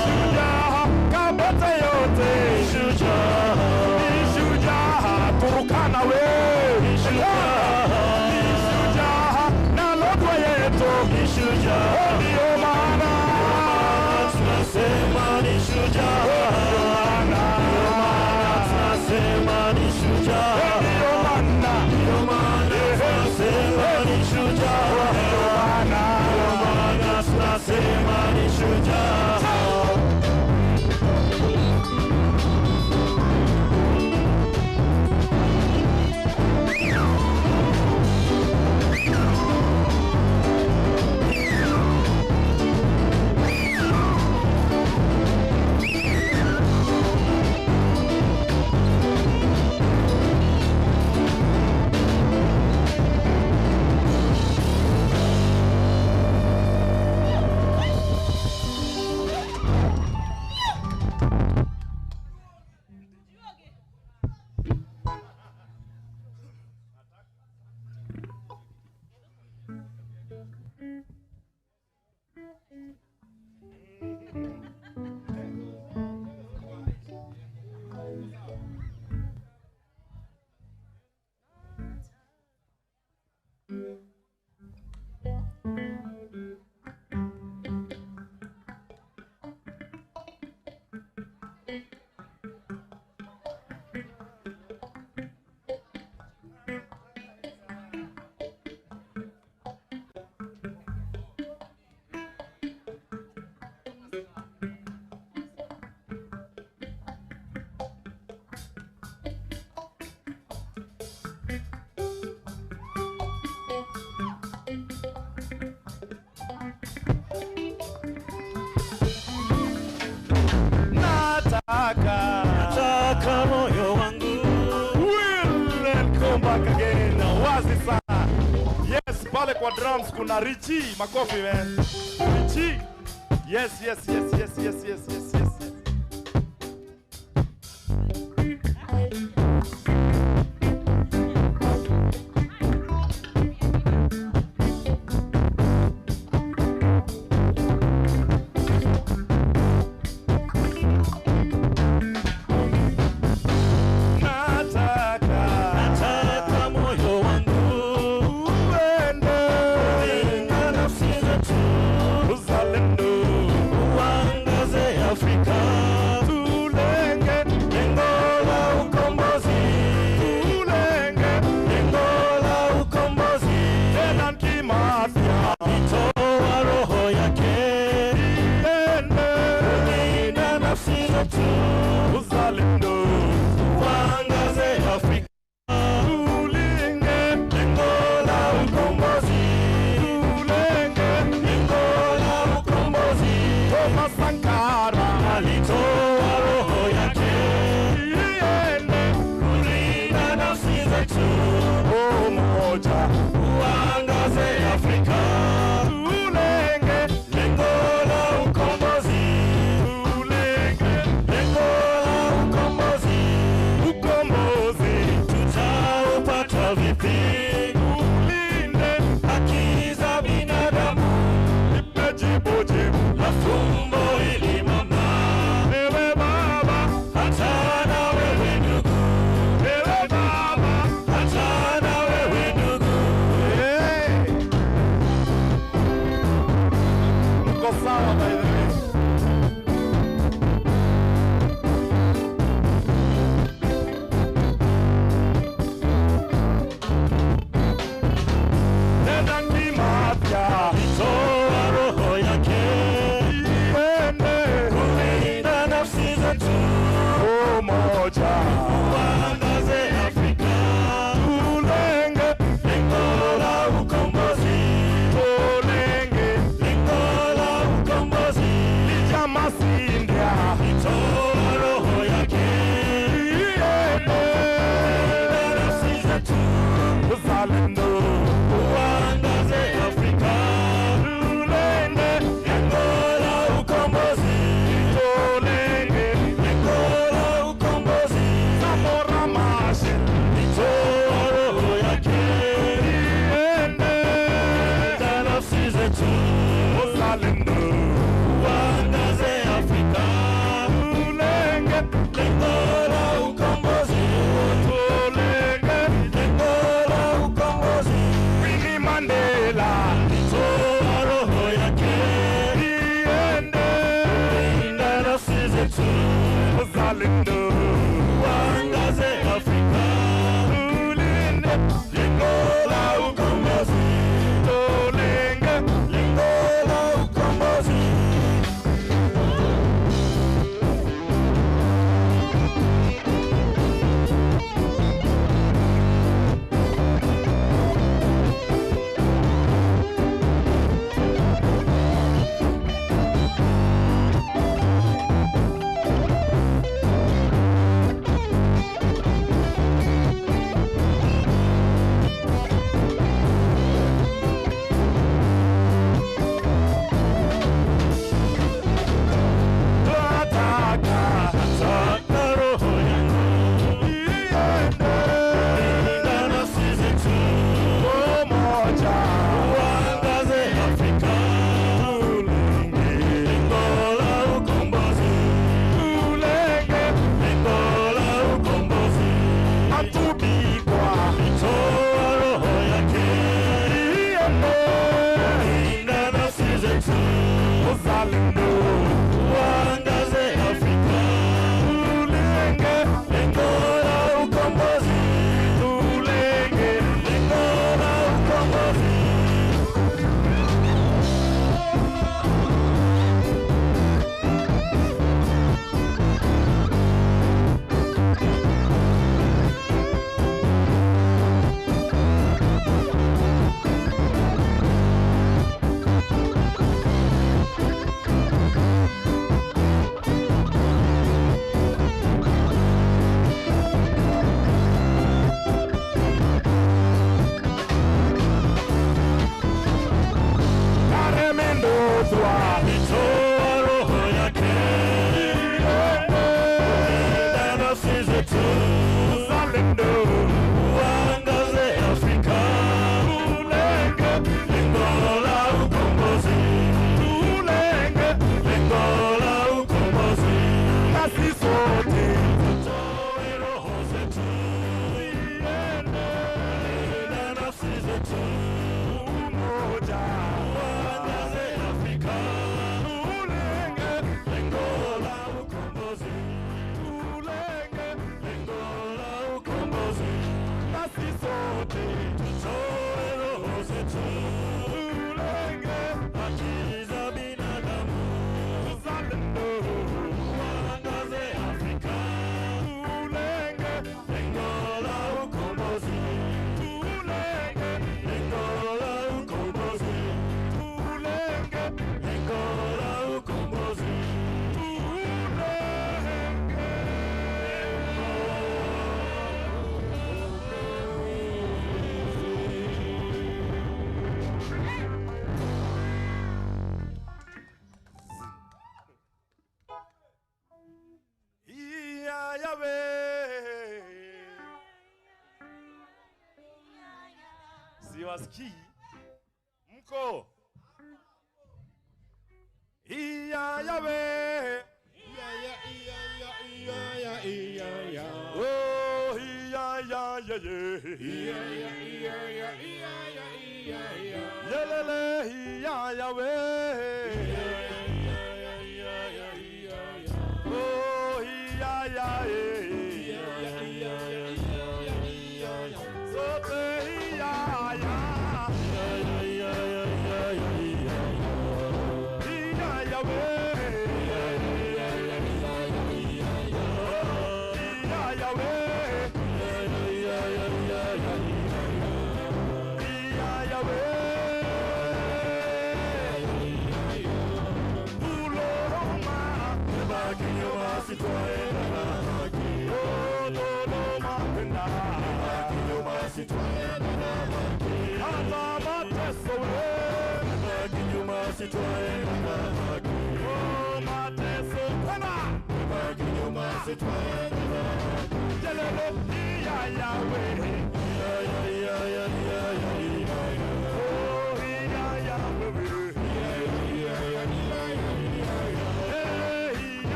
shujaa kabete yote. Ni shujaa Turukana we. Ni shujaa na Lodwa yetu. Ndio maana tunasema ni shujaa. Ndio maana tunasema ni shujaa. Ndio maana tunasema ni shujaa. Ndio maana tunasema ni shujaa. Nataka moyo wangu will come back again. Wazi sana. Yes, pale kwa drums kuna Richie, makofi man. Richie. Yes. Nataka moyo wangu uende na nafsi zetu, uzalendo uangaze Afrika, tulenge lengo la ukombozi, tulenge lengo la ukombozi. Tena kimafya itoa roho yake iende na nafsi zetu, uzalendo uangaze Afrika, tulenge lengo la ukombozi, tulenge lengo la ukombozi. Thomas Sankara alitoa roho yake iende kulinda nafsi zetu, umoja uangaze Afrika, tulenge lengo la ukombozi, tulenge lengo la ukombozi. Ukombozi tutaupata vipi? Ulinde haki za binadamu, nipe jibu la fumbo hili mama. Ewe baba, hata na wewe ndugu. Ewe baba, hata na wewe ndugu. Mko sawa by the way? Tena kimafya itoa roho yake iende kulinda nafsi zetu, umoja uangaze Afrika, tulenge lengo la ukombozi, tulenge lengo la uzalendo uangaze Afrika, tulenge lengo la ukombozi, tulenge lengo la ukombozi. Winnie Mandela toa roho yake iende, linda nafsi zetu, uzalendo uangaze Afrika, tulinde lengo la ukombozi, tulenge lengo la ukombozi. Siwasikii mko iya yawe oh iya ya yelele iya yawe oh iya ya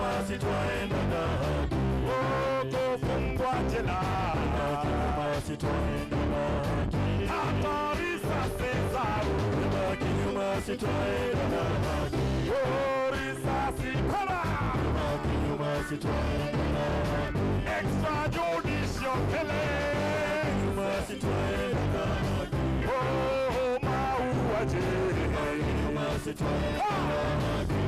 basi twaenda na haki. Oh, kufungwa jela. Basi twaenda na haki. Hata risasi zao. Baki nyuma si twaenda na haki. Oh, risasi kona. Baki nyuma si twaenda na haki. Extrajudicial killing. Baki nyuma si twaenda na haki. Oh, mauaji. Baki nyuma si twaenda na haki.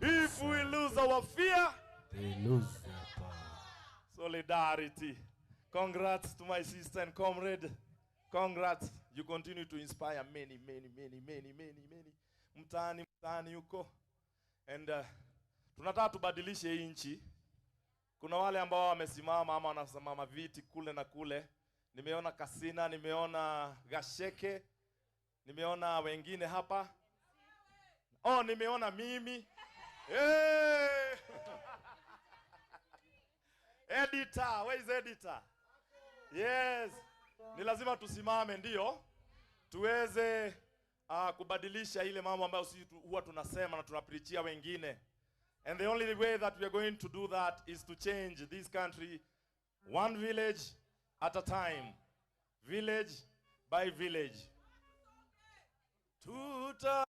If we lose our fear, they lose their power. Solidarity. Congrats to my sister and comrade. Congrats. You continue to inspire many. Mtaani yuko. And tunataka tubadilishe hii nchi. Kuna wale ambao wamesimama ama wanasimama viti kule na kule. Nimeona Kasina, nimeona Gasheke, nimeona wengine hapa. Oh, nimeona mimi. Hey! Editor, where is editor? Yes. Ni lazima tusimame ndio tuweze kubadilisha ile mambo ambayo sisi huwa tunasema na tunaprichia wengine. And the only way that we are going to do that is to change this country one village at a time. Village by village. Tuta